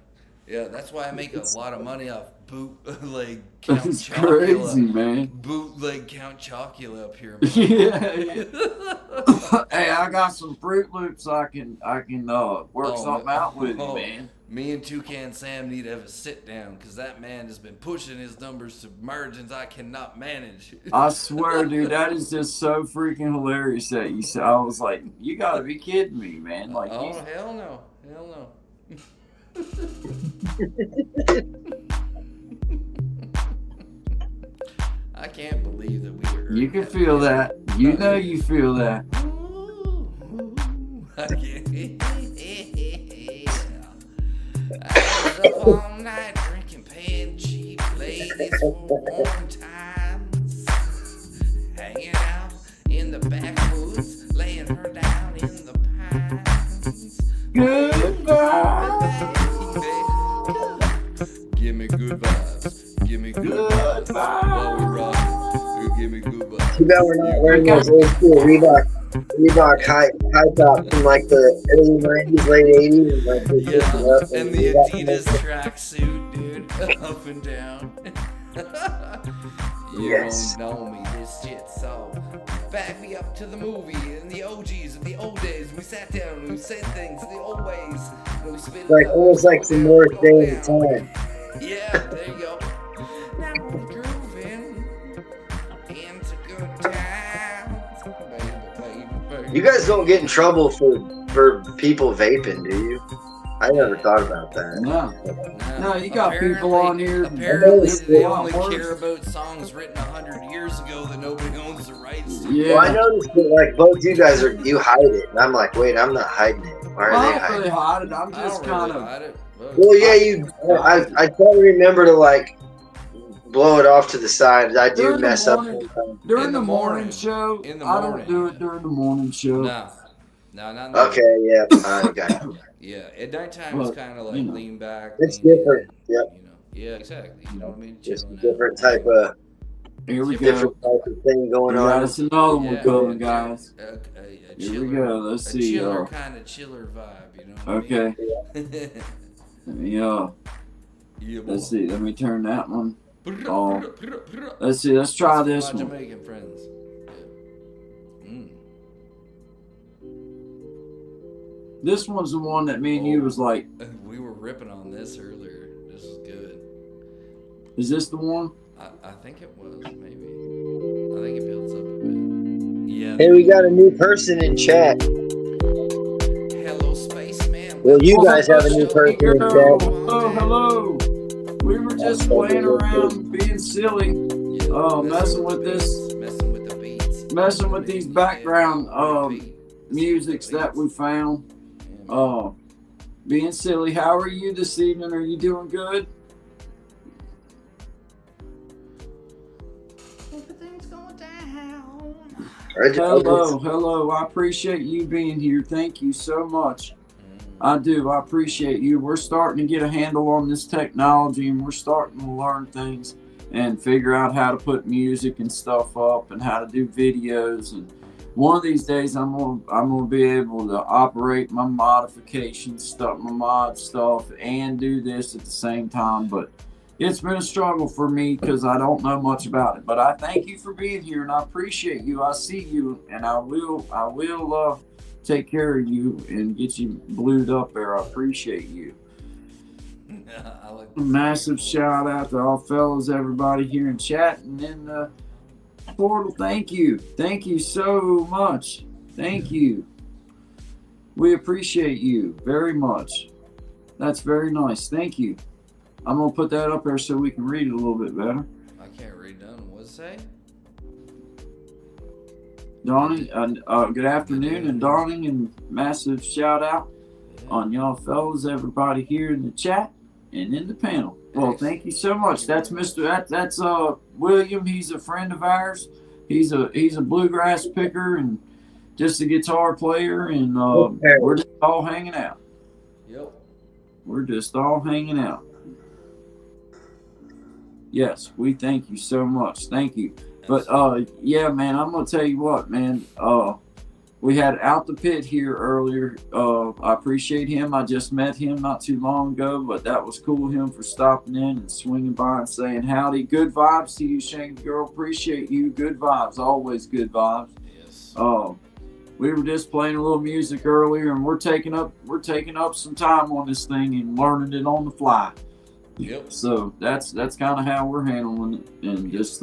Yeah, that's why I make a lot of money off bootleg Count That's crazy, Chocula. man. Bootleg Count Chocula up here, man. Yeah. Hey, I got some Fruit Loops I can work something out with you, man. Me and Toucan Sam need to have a sit down because that man has been pushing his numbers to margins I cannot manage. I swear, dude, that is just so freaking hilarious that you said. I was like, you gotta be kidding me, man. Like, Oh, hell no. Hell no. I can't believe that we were. you can feel that. You know you feel that. I can't. I was up all night drinking, paying cheap ladies for warm times, hanging out in the backwoods, laying her down in the pines. Goodbye. Give me good vibes. Give me good vibes. While we rock, give me good vibes. Too bad we're not wearing those old school Reebok high tops from like the early 90s, late 80s. And like Yeah, and the Adidas tracksuit, dude, up and down. You Yes. don't know me, this shit's so. Back me up to the movie and the OGs of the old days. We sat down and we said things the old ways. And we spit like almost like some more things at the time. Yeah, there you go. Now we're grooving into good times. Baby. You guys don't get in trouble for people vaping, do you? I never thought about that. No. No, you got people Apparently- on here- Apparently, they Yeah, only worse. care about songs written 100 years ago that nobody owns the rights to. Yeah. Well, I noticed that like both you guys you hide it, and I'm like, wait, I'm not hiding it. Why are I they don't hiding really it? hide it. I'm I just don't kind really of. hide it. But Well, yeah, I try to remember to like blow it off to the side. I do During the mess up. morning- sometimes. During In the the morning morning. show, In the I don't morning. do it during the morning show. No. Okay, yeah, I got you. Yeah, at nighttime Well, it's kind of like you know. lean back. It's lean in, different, yep. You know, yeah, exactly. You know what I mean? Just a Chilling out. different type of Here we go. different type of thing We going got on. us another one Yeah, coming, yeah. guys. A Here chiller, we go. Let's a see, chiller y'all. kind of chiller vibe. You know what Okay. I mean? Yeah. Yeah, boy. Let's see. Let me turn that one. Oh. That's Let's see. Let's try this my one. Jamaican friends. Yeah. This one's the one that me and you was like, We were ripping on this earlier. This is good. is this the one? I think it was, maybe. I think it builds up a bit. Yeah. Hey, we got a new person in chat. Hello, spaceman. Well, you guys have a new person in Hello, chat. hello. We were just playing around, being silly, messing with this, Messing with the beats. messing with these background Beat. musics that we found. being silly. How are you this evening? Are you doing good? Everything's going down. Hello. I appreciate you being here. Thank you so much. I do. I appreciate you. We're starting to get a handle on this technology, and we're starting to learn things and figure out how to put music and stuff up and how to do videos. And one of these days, I'm gonna be able to operate my modifications stuff, my mod stuff, and do this at the same time. But it's been a struggle for me because I don't know much about it. But I thank you for being here, and I appreciate you. I see you, and I will take care of you and get you blued up there. I appreciate you. I like A massive shout out to all fellas, everybody here in chat and in the portal. Thank you so much. Thank you. We appreciate you very much. That's very nice. Thank you. I'm gonna put that up there so we can read it a little bit better. I can't read none. What's it say? Donnie, good afternoon, and Donnie, and massive shout out on y'all fellas, everybody here in the chat and in the panel. Well, thank you so much. That's that's William. He's a friend of ours. He's a bluegrass picker and just a guitar player, and we're just all hanging out. Yep. We're just all hanging out. Yes, we thank you so much. Thank you. But yeah, man, I'm gonna tell you what, man. We had Out the Pit here earlier. I appreciate him. I just met him not too long ago, but that was cool of him for stopping in and swinging by and saying howdy. Good vibes to you, Shane Girl. Appreciate you. Good vibes. Always good vibes. Yes. We were just playing a little music earlier, and we're taking up some time on this thing and learning it on the fly. Yep. So that's kind of how we're handling it, and just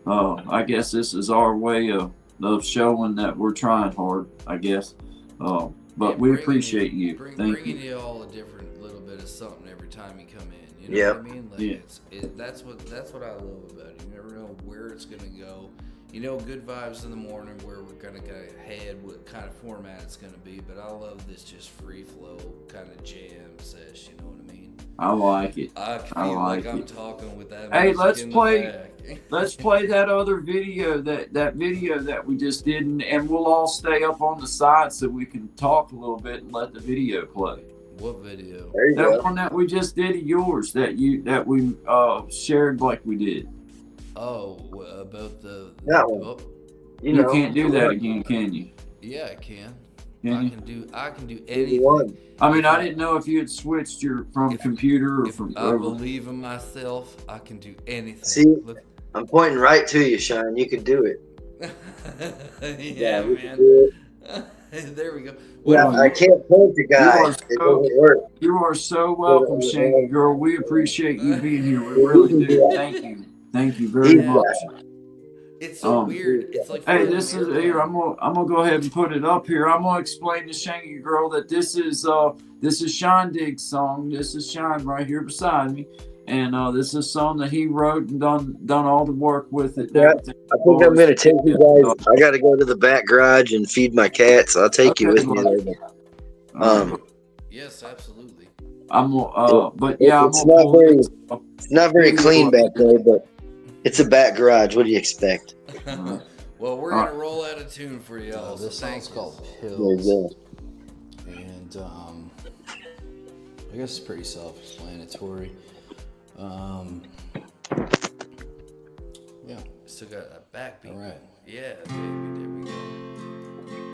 I guess this is our way of showing that we're trying hard, I guess. But we appreciate you. Thank bringing you. you all a different little bit of something every time you come in. You know what I mean? Like that's what I love about it. You never know where it's gonna go. You know, Good Vibes in the Morning, where we're gonna head what kind of format it's gonna be. But I love this just free flow kind of jam sesh. You know what I mean? I like it. I feel like I'm talking with that. Hey, music let's play that other video that video that we just did, and we'll all stay up on the side so we can talk a little bit and let the video play. What video? There you That go. one that we just did of yours that we shared like we did. Oh, about the That one. oh, You can't do that again, can you? yeah, I can. Can you? I can do Either anything. one. I mean, I didn't know if you had switched from computer or If from I over. believe in myself, I can do anything. See? Look. I'm pointing right to you, Sean. You can do it. Yeah, we can man. do it. There we go. Yeah, Well, I can't point the guy. you are It doesn't work. You are so welcome, Shanky Girl. We appreciate you being here. We really do. Thank you. Thank you very Yeah. much. It's so weird. It's like Hey, feeling this is weird. here. I'm gonna go ahead and put it up here. I'm gonna explain to Shanky Girl that this is Sean Diggs' song. This is Sean right here beside me, and this is a song that he wrote and done all the work with it. and Yeah, everything. I think I'm gonna take you guys. I gotta go to the back garage and feed my cats. I'll take you with me there. Yes, absolutely. I'm gonna, but yeah, I'm It's gonna not pull very- this up. It's not very clean back there, but it's a back garage. What do you expect? Well, we're gonna roll out a tune for y'all. This so song's thank called There you Pills, go. and I guess it's pretty self-explanatory. Yeah. Still got that backbeat. All right. Yeah, baby, there we go.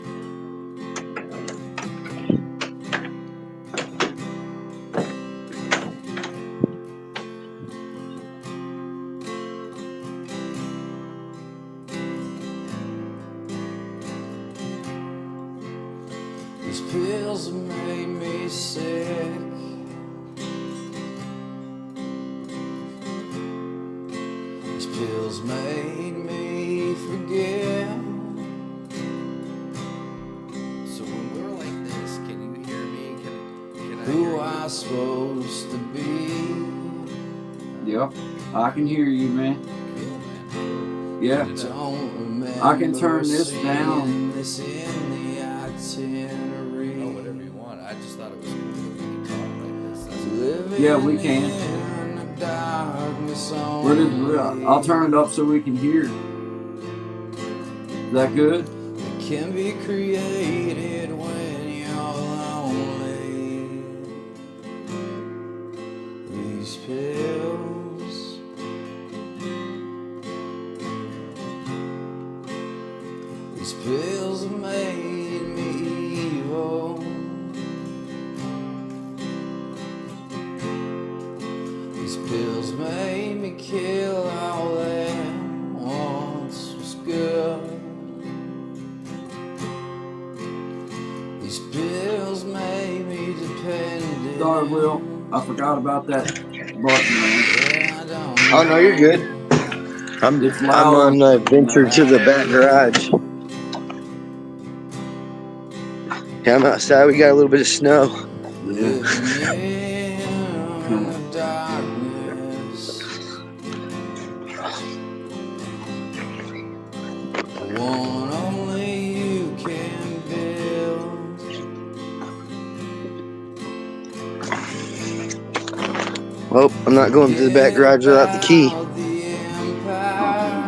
These pills have made me sick. These pills made me forget. So when we're like this, can you hear me? Can I hear Who you? I supposed to be? Yep, I can hear you, man. Cool, man. Yeah. Don't remember I can turn this seeing down. this in the itinerary. Oh, whatever you want. I just thought it was cool. Yeah, we can. I'll turn it up so we can hear. Is that good? Can be created when you're lonely. These pills, these pills have made me evil. These pills made me kill all that once was good. These pills made me dependent. Sorry, Will. I forgot about that button, man. Yeah, I don't Oh no, you're good. It's I'm loud. on venture to the back garage. Yeah, I'm outside. We got a little bit of snow. Yeah. living in the darkness. One only you can build. Well, I'm not going to the back garage without the key. Without the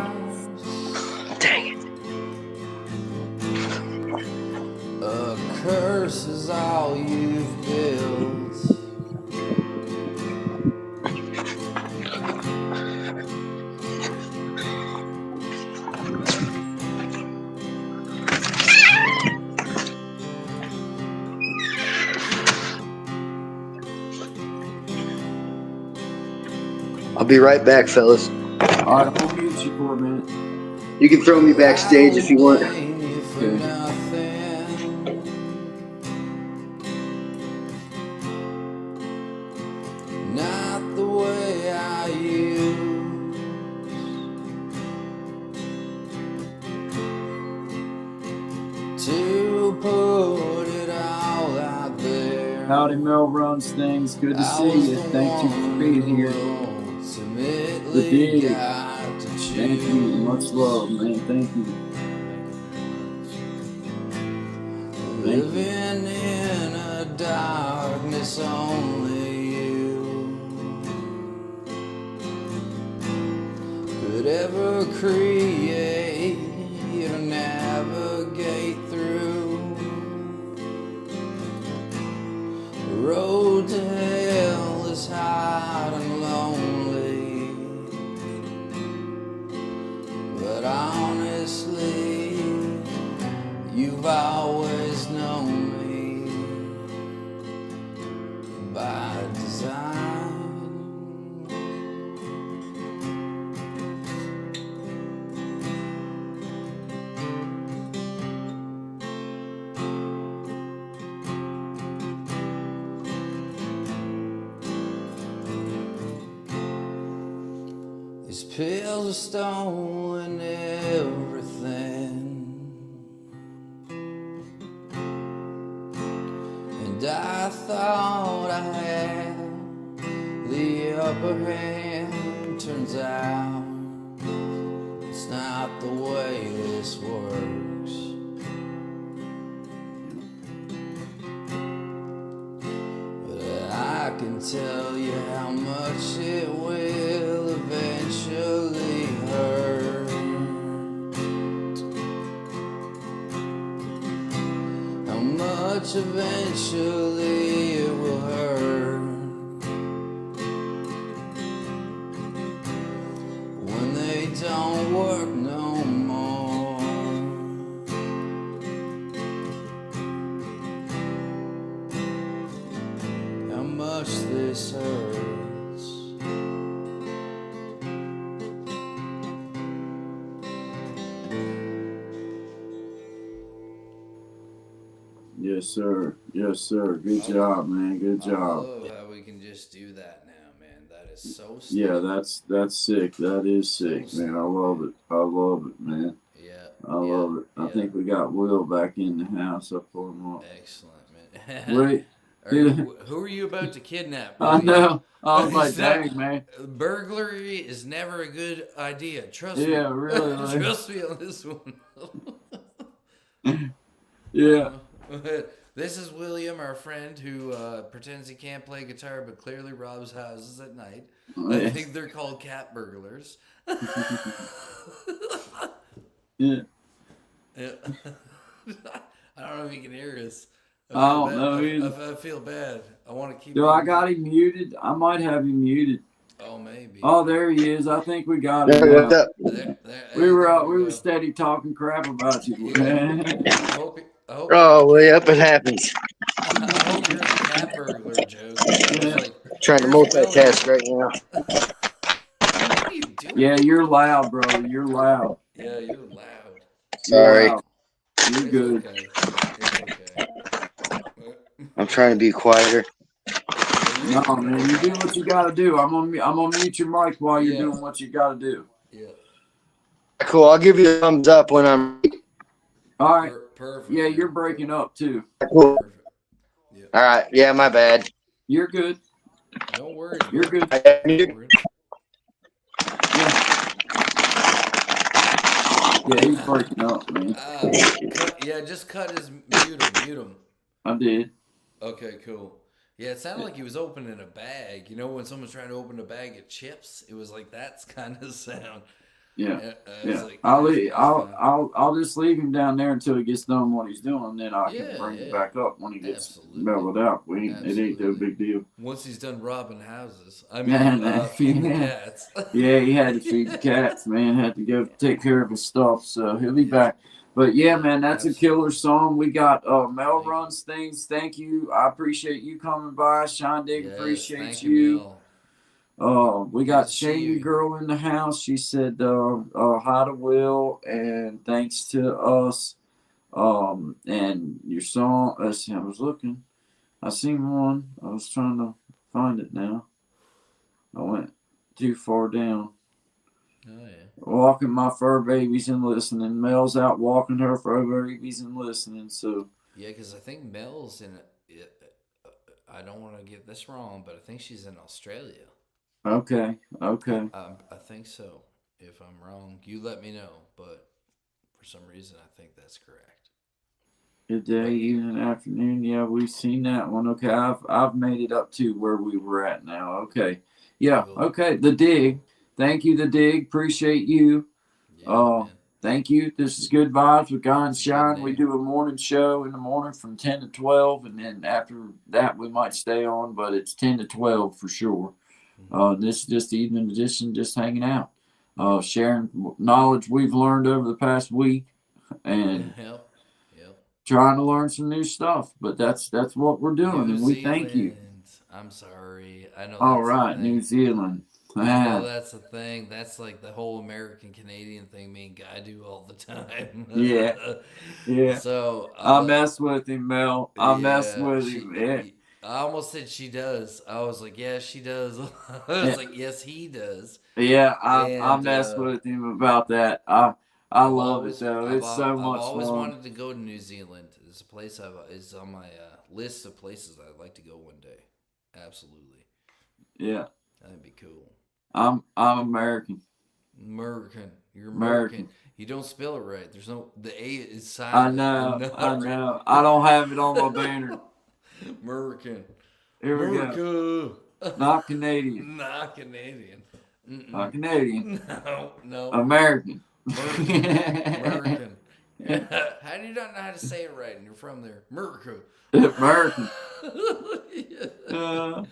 empires, Dang it. a curse is all you've built. I'll be right back, fellas. All right, I'll mute you for a minute. You can throw me backstage if you want. Blame you for Okay. nothing. Not the way I used to put it all out there. Howdy, Mel runs things. Good to see you. Thank you for being here. The dig. Thank you. Much love, man. Thank you. Thank you. Living in a darkness only you could ever create or navigate through. The road to hell is hard and lonely, but honestly, you've always known me by design. These pills are stolen everything, and I thought I had the upper hand. Turns out it's not the way this works. But I can tell you how much it will eventually hurt. How much eventually it will hurt when they don't work no more. How much this hurts. Yes, sir. Yes, sir. Good job, man. Good I job. love how we can just do that now, man. That is so sick. Yeah, that's sick. That is sick, man. I love it. I love it, man. Yeah. I love it. I think we got Will back in the house. I pulled him up. Excellent, man. Wait. Who are you about to kidnap? I know. I was like, It's not- dang, man. Burglary is never a good idea. Trust me. Yeah, really. man. Trust me on this one. Yeah. This is William, our friend who pretends he can't play guitar but clearly robs houses at night. I think they're called cat burglars. Yeah. Yeah. I don't know if he can hear us. I don't know either. I feel bad. I want to keep. Do I got him muted? I might have him muted. Oh, maybe. Oh, there he is. I think we got him. Hey, what's now. up? We were steady talking crap about you. I hope Oh, way up it happens. I hope you're a cat burglar, Joe. I was like, Trying to multitask right now. what are you doing? Yeah, you're loud, bro. You're loud. Yeah, you're loud. Sorry. You're loud. You're It's good. okay. It's okay. I'm trying to be quieter. No, man, you do what you gotta do. I'm gonna mute your mic while you're doing what you gotta do. Yeah. Cool. I'll give you a thumbs up when I'm All right. Perfect. Yeah, you're breaking up too. cool. Perfect. Yeah. All right. Yeah, my bad. You're good. Don't worry. You're good. Don't worry. Yeah, he's breaking up, man. Yeah, just cut his mute him. I did. Okay, cool. Yeah, it sounded like he was opening a bag. You know, when someone's trying to open a bag of chips, it was like that's kind of sound. Yeah. I was Yeah. like, I'll just leave him down there until he gets done what he's doing. Then I can bring him back up when he gets Absolutely. mellowed out. It ain't no Absolutely. big deal. Once he's done robbing houses, I Man, mean, feeding the yeah. cats. Yeah, he had to feed the cats, man. Had to go take care of his stuff, so he'll be back. But yeah, man, that's a killer song. We got Mel runs things. Thank you. I appreciate you coming by. Sean Dig appreciates thank you. Mel. We got Good to see Shady you. Girl in the house. She said hi to Will and thanks to us. And your song. Let's see, I was looking. I seen one. I was trying to find it now. I went too far down. Oh yeah. Walking my fur babies and listening. Mel's out walking her fur babies and listening. So Yeah, because I think Mel's in. I don't want to get this wrong, but I think she's in Australia. okay. I think so. If I'm wrong, you let me know. But for some reason, I think that's correct. Good day, evening, afternoon. Yeah, we've seen that one. Okay, I've made it up to where we were at now. Okay. Yeah, okay. The Dig. Thank you, The Dig. Appreciate you. Yeah, man. Thank you. This is Good Vibes with Guy and It's a good Shine. We name. do a morning show in the morning from 10 to 12, and then after that we might stay on, but it's 10 to 12 for sure. This is just the evening edition, just hanging out, sharing knowledge we've learned over the past week, and Yep. trying to learn some new stuff. But that's what we're doing, and we thank you. Zealand. I'm sorry. I know. All that's right, a New thing. Zealand. I know that's a thing. That's like the whole American Canadian thing me and Guy do all the time. Yeah. So I mess with him, Mel. I mess with she- him. Yeah. I almost said she does. I was like, yeah, she does. I was like, yes, he does. Yeah, I And, mess with him about that. I love it though. It's so I've much always fun. wanted to go to New Zealand. It's a place it's on my list of places I'd like to go one day. Absolutely, Yeah, that'd be cool. I'm American. American, you're American. American. You don't spell it right. There's no the A is I silent. know. I don't have it on my banner. American. Here we go. America. Not Canadian. Not Canadian. Mm-mm. Not Canadian. No. American. American. How do you not know how to say it right? And you're from there, America. American. Oh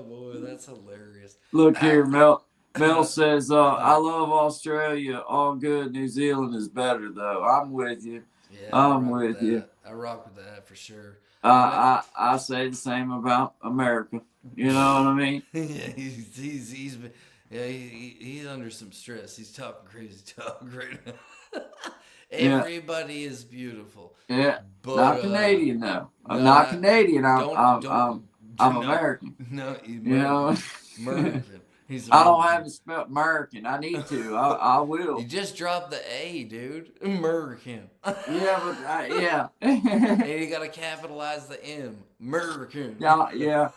boy, that's hilarious. Look here, Mel. Mel says, I love Australia. All good. New Zealand is better, though. I'm with you. Yeah, I'm I rock with you. that. I rock with that for sure. I say the same about America. You know what I mean? Yeah, he's been, yeah, he's under some stress. He's talking crazy talk right now. Everybody is beautiful. Yeah. But, Not Canadian, though. I'm no, not Canadian. don't- I'm no, American. No, You know? American. He's I don't American. have to spell American. I need to. I will. You just dropped the A, dude. American. Yeah, but yeah. And you gotta capitalize the M. American. Yeah.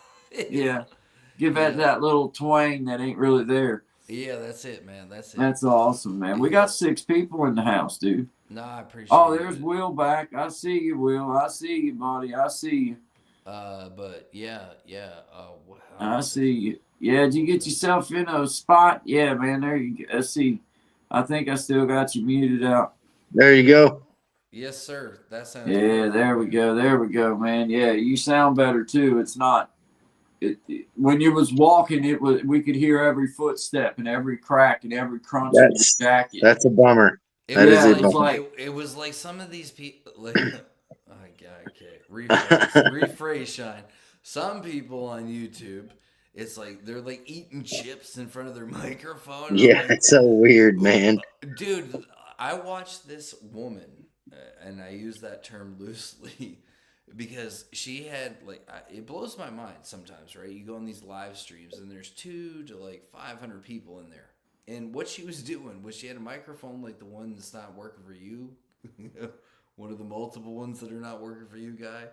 Give it that little twang that ain't really there. Yeah, that's it, man. That's it. That's awesome, man. We got 6 people in the house, dude. No, I appreciate Oh, there's it. Will back. I see you, Will. I see you, buddy. I see you. But yeah. I see you. Yeah, did you get yourself in a spot? Yeah, man. There you go. Let's see. I think I still got you muted out. There you go. Yes, sir. That sounds Yeah, perfect, there we man. go. There we go, man. Yeah, you sound better too. It's not. When you was walking, it was we could hear every footstep and every crack and every crunch of your jacket. That's a bummer. It That was is a like, bummer. it was like some of these people. Like, okay, rephrase, Shine. Some people on YouTube, it's like they're like eating chips in front of their microphone. And Yeah, I'm like, it's so weird, man. dude, I watched this woman, and I use that term loosely because she had like it blows my mind sometimes, right? You go on these live streams and there's 200 to like 500 people in there, and what she was doing was she had a microphone like the one that's not working for you, one of the multiple ones that are not working for you, guy.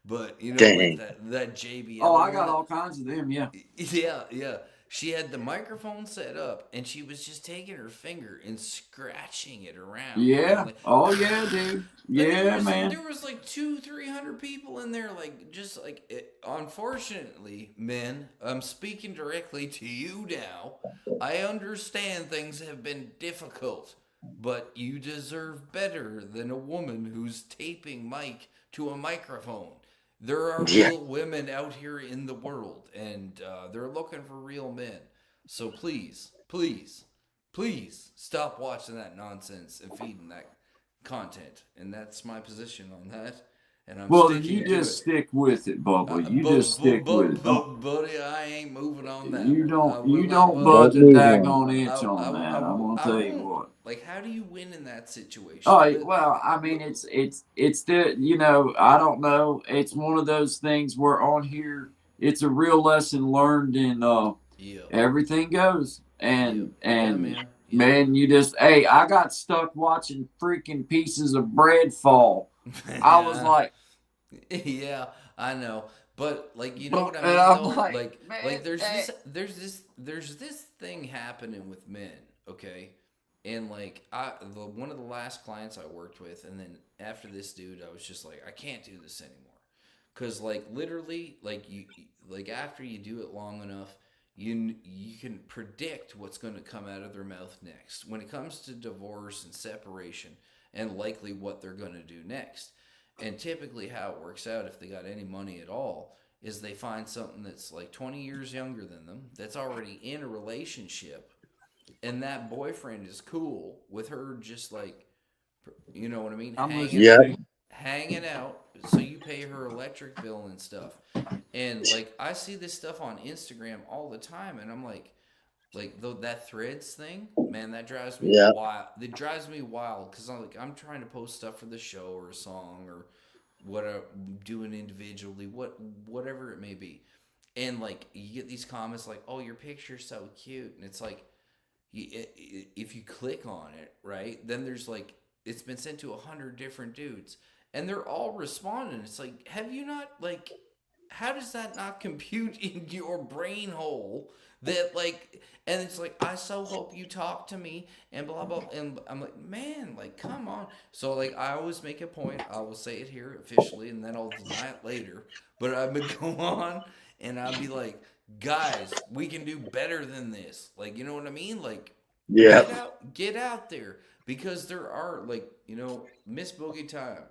But you know, Dang. like that JBL. Oh, I got all kinds of them. Yeah. Yeah. She had the microphone set up, and she was just taking her finger and scratching it around. Yeah. Like, Oh yeah, dude. Yeah, man. There was like 200-300 people in there, like just like it. Unfortunately, men, I'm speaking directly to you now. I understand things have been difficult, but you deserve better than a woman who's taping mic to a microphone. There are Yeah. real women out here in the world, and they're looking for real men. So please stop watching that nonsense and feeding that content. And that's my position on that. And I'm Well, sticking you to just it. stick with it, Bubba. You just stick with it. Buddy, I ain't moving on that. You I don't. will You not don't budge a Don't move on. daggone inch on that. I'm gonna tell you won't. what. Like, how do you win in that situation? Oh well, I mean, it's the I don't know. It's one of those things where on here, it's a real lesson learned in Yeah. everything goes, and Yeah, man. Yeah. man, you just I got stuck watching freaking pieces of bread fall. I was like, yeah, I know, but like you know what I and mean. I'm Though? like, man, like there's this thing happening with men, okay, and like one of the last clients I worked with, and then after this dude, I was just like, I can't do this anymore, cause like literally, like you like after you do it long enough. You can predict what's going to come out of their mouth next when it comes to divorce and separation, and likely what they're going to do next. And typically, how it works out, if they got any money at all, is they find something that's like 20 years younger than them, that's already in a relationship, and that boyfriend is cool with her, just like, you know what I mean, hanging out. So you pay her electric bill and stuff. And like I see this stuff on Instagram all the time, and I'm like that Threads thing, man, that drives me wild. It drives me wild because I'm trying to post stuff for the show or a song or what I'm doing individually, whatever it may be, and like you get these comments like, "Oh, your picture's so cute," and it's like, if you click on it, right, then there's like it's been sent to 100 different dudes, and they're all responding. It's like, have you not like? How does that not compute in your brain hole that like, and it's like, I so hope you talk to me and blah, blah. And I'm like, man, like, come on. So like, I always make a point. I will say it here officially and then I'll deny it later. But I would go on and I'd be like, guys, we can do better than this. Like, you know what I mean? Like, get out there. Because there are like, Miss Boogie Time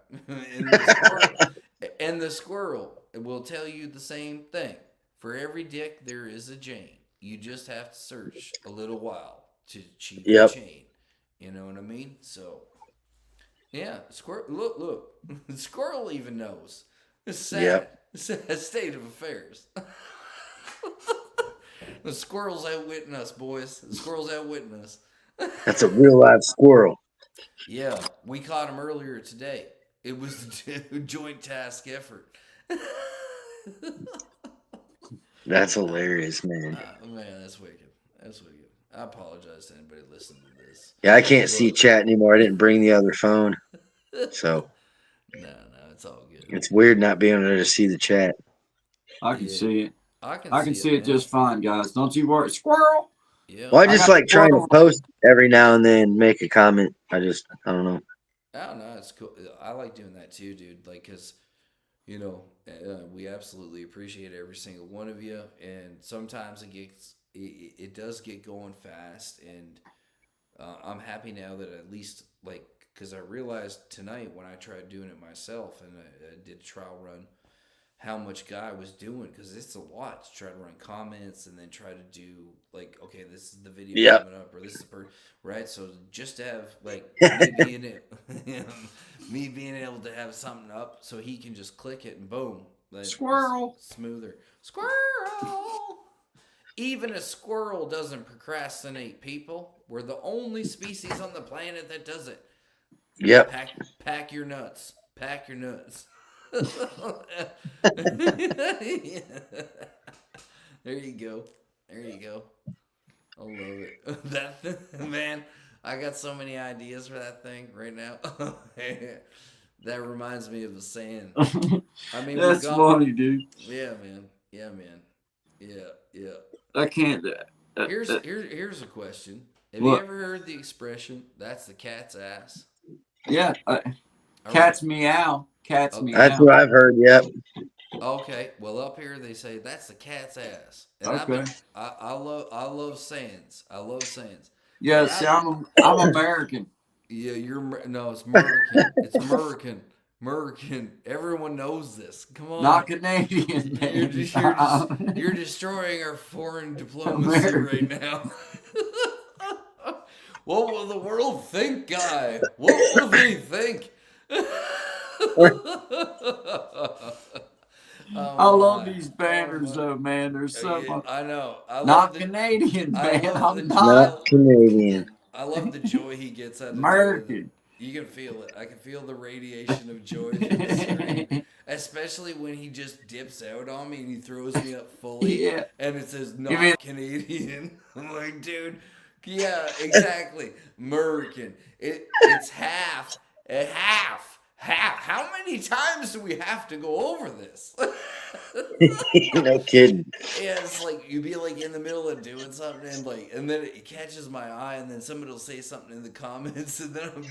and the squirrel will tell you the same thing. For every dick, there is a Jane. You just have to search a little while to achieve the chain. You know what I mean? So, yeah, squirrel. Look, the squirrel even knows. It's sad. It's a state of affairs. The squirrel's outwitting us, boys. The squirrel's outwitting us. That's a real live squirrel. Yeah, we caught him earlier today. It was a joint task effort. That's hilarious, man. Man, that's wicked. That's wicked. I apologize to anybody listening to this. Yeah, I can't see chat anymore. I didn't bring the other phone. So. No, it's all good. It's weird not being able to see the chat. I can see it. I can see it just fine, guys. Don't you worry. Squirrel! Yeah. Well, I just like trying to post every now and then, make a comment. I don't know. I don't know. It's cool. I like doing that too, dude. Like, cause we absolutely appreciate every single one of you, and sometimes it does get going fast, and I'm happy now that at least like because I realized tonight when I tried doing it myself and I did a trial run how much Guy was doing because it's a lot to try to run comments and then try to do like okay this is the video Yep. coming up or this is right so just to have like me being able to have something up so he can just click it and boom like, Squirrel. smoother squirrel. Even a squirrel doesn't procrastinate, people. We're the only species on the planet that does it. Yep. Pack your nuts. Pack your nuts. There you go. There you go. I love it. That man, I got so many ideas for that thing right now. That reminds me of a saying. I mean, That's funny, dude. Yeah, man. Yeah, man. Yeah. I can't. Here's a question. Have What? you ever heard the expression "that's the cat's ass"? Yeah, All cats right. meow. Cats Okay. meow. That's what I've heard. Yep. Okay. Well, up here they say that's the cat's ass, and Okay. I love sayings. I love sayings. Yeah, But see, I'm American. Yeah, no, it's American. It's American. American. Everyone knows this. Come on. Not Canadian, man. You're destroying our foreign diplomacy American. right now. What will the world think, Guy? What will they think? I love these banners, though, man. They're so much. I know. Not Canadian, man. I'm not. Not Canadian. I love the joy he gets out of American. You can feel it. I can feel the radiation of joy from the screen. Especially when he just dips out on me and he throws me up fully. Yeah. And it says not Canadian. I'm like, dude, yeah, exactly. American. It's half. Half. How many times do we have to go over this? No kidding. Yeah, it's like you'd be like in the middle of doing something and then it catches my eye and then somebody will say something in the comments and then I'm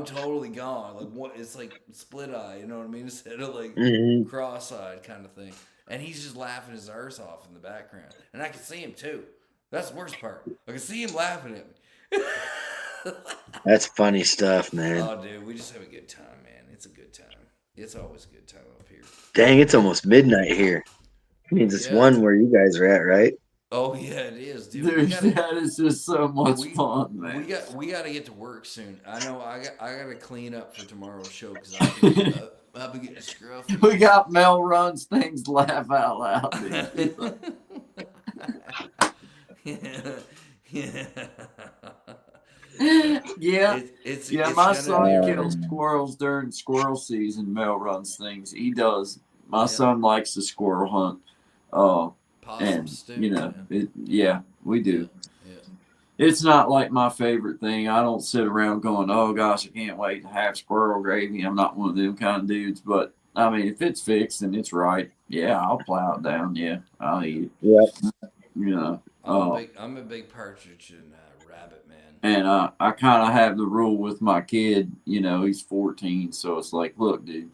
totally gone. Like what it's like split eye, you know what I mean? Instead of like cross-eyed kind of thing. And he's just laughing his arse off in the background. And I can see him too. That's the worst part. I can see him laughing at me. That's funny stuff, man. Oh dude, we just have a good time, man. It's a good time. It's always a good time up here. Dang, it's almost midnight here. Means it's 1 where you guys are at, right? Oh yeah, it is, dude. Dude, that is just so much fun, man. We got to get to work soon. I know. I got to clean up for tomorrow's show because I'll be getting scruffy. We got Mel runs things laugh out loud. Dude. Yeah. My son kills squirrels during squirrel season. Mel runs things. He does. My son likes to squirrel hunt. Possums and too. We do. Yeah. It's not like my favorite thing. I don't sit around going, "Oh gosh, I can't wait to have squirrel gravy." I'm not one of them kind of dudes. But I mean, if it's fixed and it's right, yeah, I'll plow it down. Yeah, I'll eat it. Yeah. You know. I'm a big partridge and rabbit man. And I kind of have the rule with my kid. You know, he's 14, so it's like, look, dude,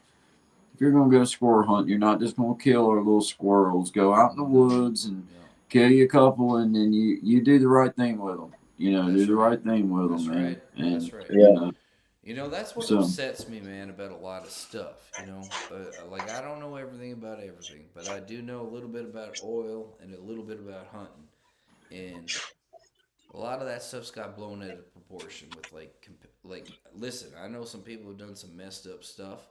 if you're gonna go squirrel hunt, you're not just gonna kill our little squirrels. Go out in the woods and kill you a couple, and then you do the right thing with them. You know, do the right thing with them, man. Right. And, That's right. You know, that's what upsets me, man, about a lot of stuff. You know, like I don't know everything about everything, but I do know a little bit about oil and a little bit about hunting, and a lot of that stuff's got blown out of proportion with like. Listen, I know some people have done some messed up stuff.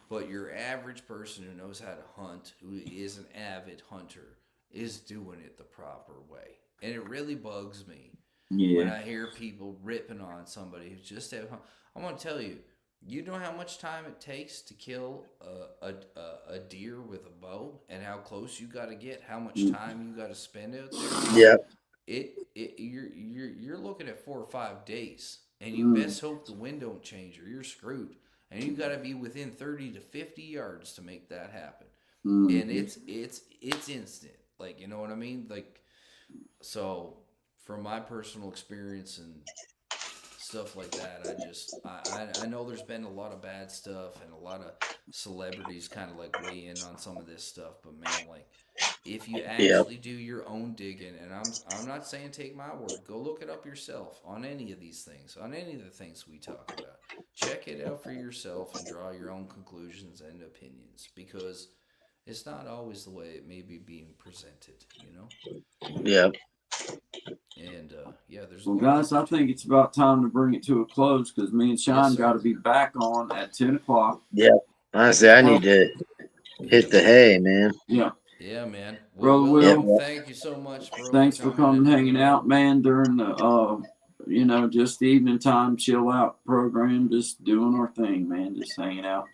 But your average person who knows how to hunt, who is an avid hunter, is doing it the proper way. And it really bugs me when I hear people ripping on somebody who's just have hunt. I'm going to tell you, you know how much time it takes to kill a deer with a bow and how close you got to get, how much time you got to spend out there? Yeah. You're looking at 4 or 5 days, and you best hope the wind don't change or you're screwed. And you got to be within 30 to 50 yards to make that happen. And it's instant. Like, you know what I mean? Like, so from my personal experience and stuff like that. I know there's been a lot of bad stuff and a lot of celebrities kind of like weigh in on some of this stuff, but man, like if you Yeah. actually do your own digging, and I'm not saying take my word, go look it up yourself on any of these things, on any of the things we talk about. Check it out for yourself and draw your own conclusions and opinions, because it's not always the way it may be being presented, you know? Yeah. And yeah, there's a Well, lot guys, of I think it's about time to bring it to a close because me and Sean sir. got to be back on at 10 o'clock. Yeah. Honestly, I need to hit the hay, man. Yeah. Yeah, man. Brother Willie, Will, thank you so much, bro. thanks for coming, and, hanging out, man, during the, just the evening time chill out program, just doing our thing, man, just hanging out,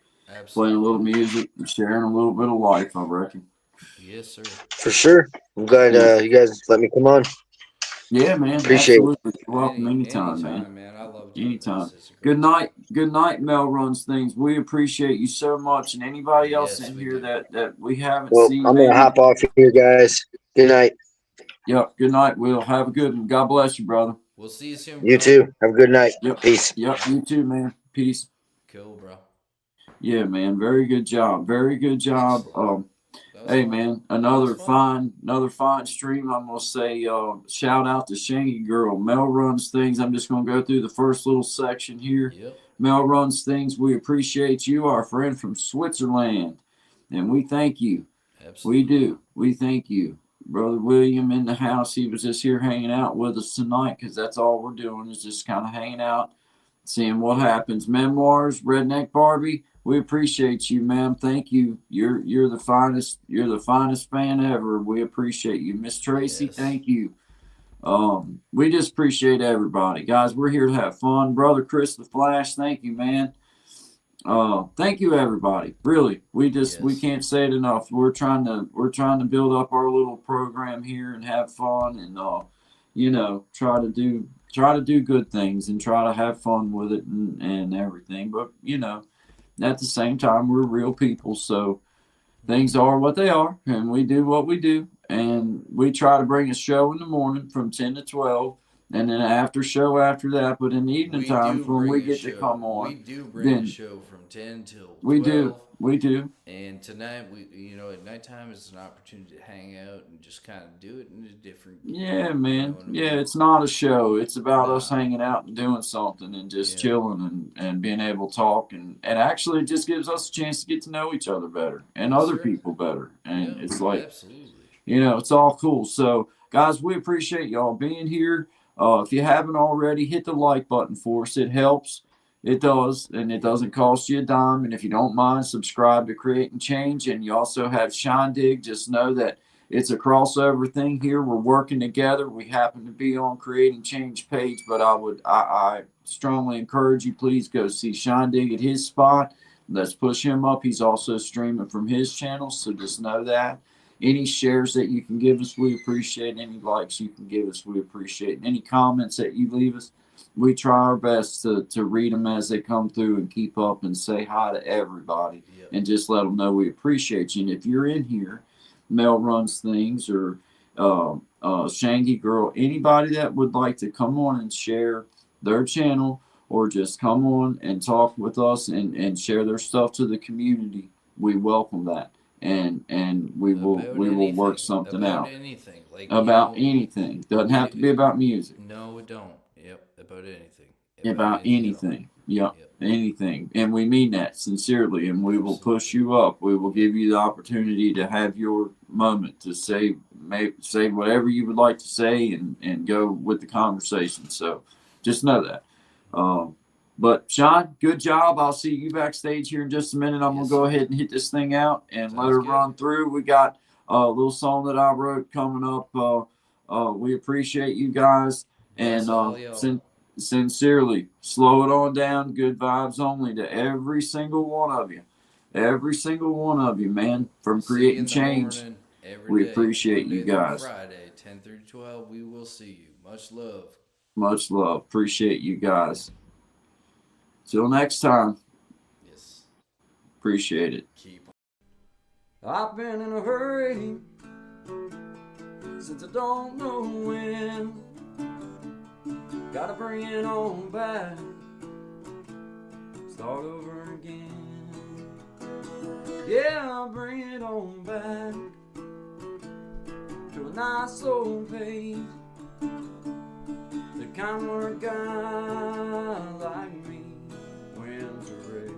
playing a little Absolutely. music, and sharing a little bit of life, I reckon. Yes, sir. For sure. I'm glad you guys let me come on. Yeah, man, Appreciate it. absolutely. You're welcome anytime, man. Man. I love doing Anytime. this. It's a great Good night, Mel Runs Things. We appreciate you so much, and anybody else Yes, in we here do. that we haven't Well, seen. I'm gonna hop off here, guys. Good night. Yep. Good night, Will. Have a good one. God bless you, brother. We'll see you soon, bro. You too. Have a good night. Yep. Peace. Yep. You too, man. Peace. Cool, bro. Yeah, man. Very good job. Very good job. Excellent. Hey, Fun. man. Another fine stream. I'm gonna say shout out to Shangy Girl. Mel Runs Things. I'm just gonna go through the first little section here. Yep. Mel Runs Things. We appreciate you, our friend from Switzerland, and we thank you. Absolutely. We do. We thank you. Brother William in the house. He was just here hanging out with us tonight because that's all we're doing is just kind of hanging out, seeing what happens. Memoirs, Redneck Barbie. We appreciate you, ma'am. Thank you. You're the finest. You're the finest fan ever. We appreciate you, Miss Tracy. Yes. Thank you. We just appreciate everybody, guys. We're here to have fun. Brother Chris the Flash. Thank you, man. Thank you, everybody. Really, we can't say it enough. We're trying to build up our little program here and have fun and try to do good things and try to have fun with it and everything. But at the same time, we're real people, so things are what they are, and we do what we do, and we try to bring a show in the morning from 10 to 12. And then after show after that, but in the evening times when we get to come on, we do bring a show from 10 till 12. We do. And tonight, at nighttime is an opportunity to hang out and just kind of do it in a different. Yeah, man. It's not a show. It's about us hanging out and doing something and just chilling and being able to talk. And actually, it just gives us a chance to get to know each other better and other people better. And it's like, absolutely. It's all cool. So, guys, we appreciate y'all being here. If you haven't already, hit the like button for us. It helps. It does. And it doesn't cost you a dime. And if you don't mind, subscribe to Creating Change. And you also have Shindig. Just know that it's a crossover thing here. We're working together. We happen to be on Creating Change page. But I strongly encourage you, please go see Shindig at his spot. Let's push him up. He's also streaming from his channel. So just know that. Any shares that you can give us, we appreciate. Any likes you can give us, we appreciate. Any comments that you leave us, we try our best to read them as they come through and keep up and say hi to everybody and just let them know we appreciate you. And if you're in here, Mel Runs Things or Shangy Girl, anybody that would like to come on and share their channel or just come on and talk with us and share their stuff to the community, we welcome that. And we will work something out. Anything. Anything. Doesn't have to be about music. No, it don't. Yep. About anything. About anything. Yep. Anything. And we mean that sincerely. And we will push you up. We will give you the opportunity to have your moment to say whatever you would like to say and go with the conversation. So just know that. But Sean, good job. I'll see you backstage here in just a minute. I'm going to go ahead and hit this thing out and let her run through. We got a little song that I wrote coming up. We appreciate you guys. And sincerely, slow it on down. Good vibes only to every single one of you. Every single one of you, man, from Creating Change. We appreciate you guys. Friday, 10 through 12, we will see you. Much love. Much love. Appreciate you guys. Till next time. Yes. Appreciate it. I've been in a hurry since I don't know when. Gotta bring it on back, start over again. Yeah, bring it on back to a nice old pace, the kind where a guy like me wins a race.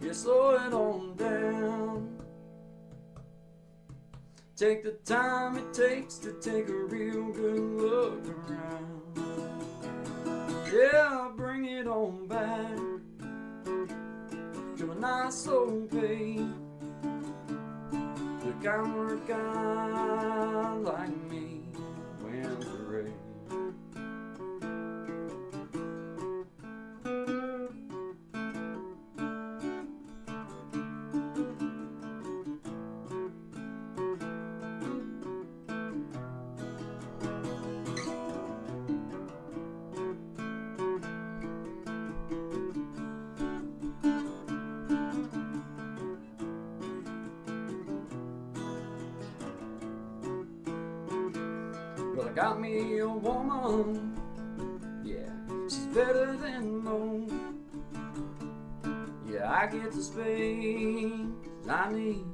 Yeah, slow it on down. Take the time it takes to take a real good look around. Yeah, bring it on back to a nice old pace, the kind where a guy like me wins the race. Well, I got me a woman, yeah, she's better than most. Yeah, I get the space I need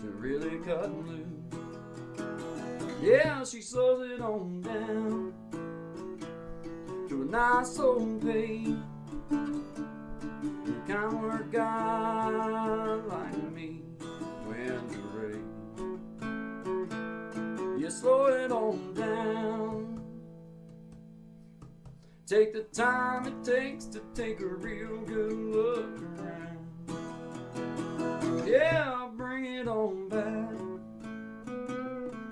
to really cut loose. Yeah, she slows it on down to a nice old pace, the kind where a guy like me wins the race. You slow it on down. Take the time it takes to take a real good look around. Yeah, bring it on back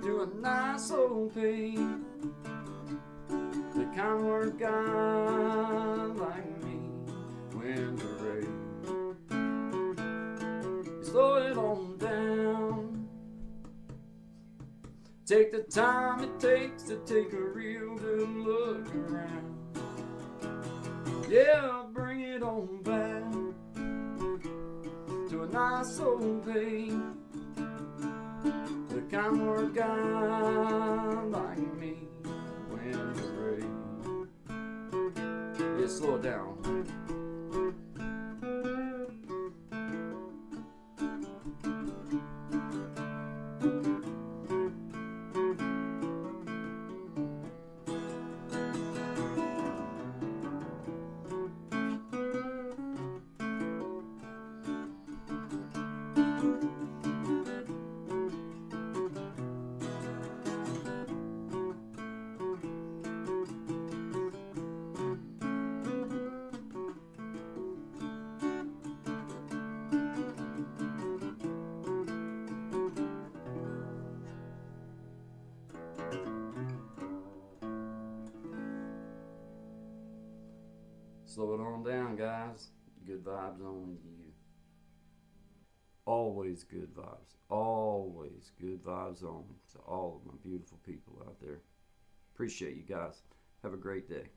to a nice old pace, the kind where a guy like me wins a race. You slow it on down. Take the time it takes to take a real good look around. Yeah, bring it on back to a nice old pace, the kind where a guy like me wins the race. Yeah, slow it down. Slow it on down, guys. Good vibes on you. Always good vibes. Always good vibes on to all of my beautiful people out there. Appreciate you guys. Have a great day.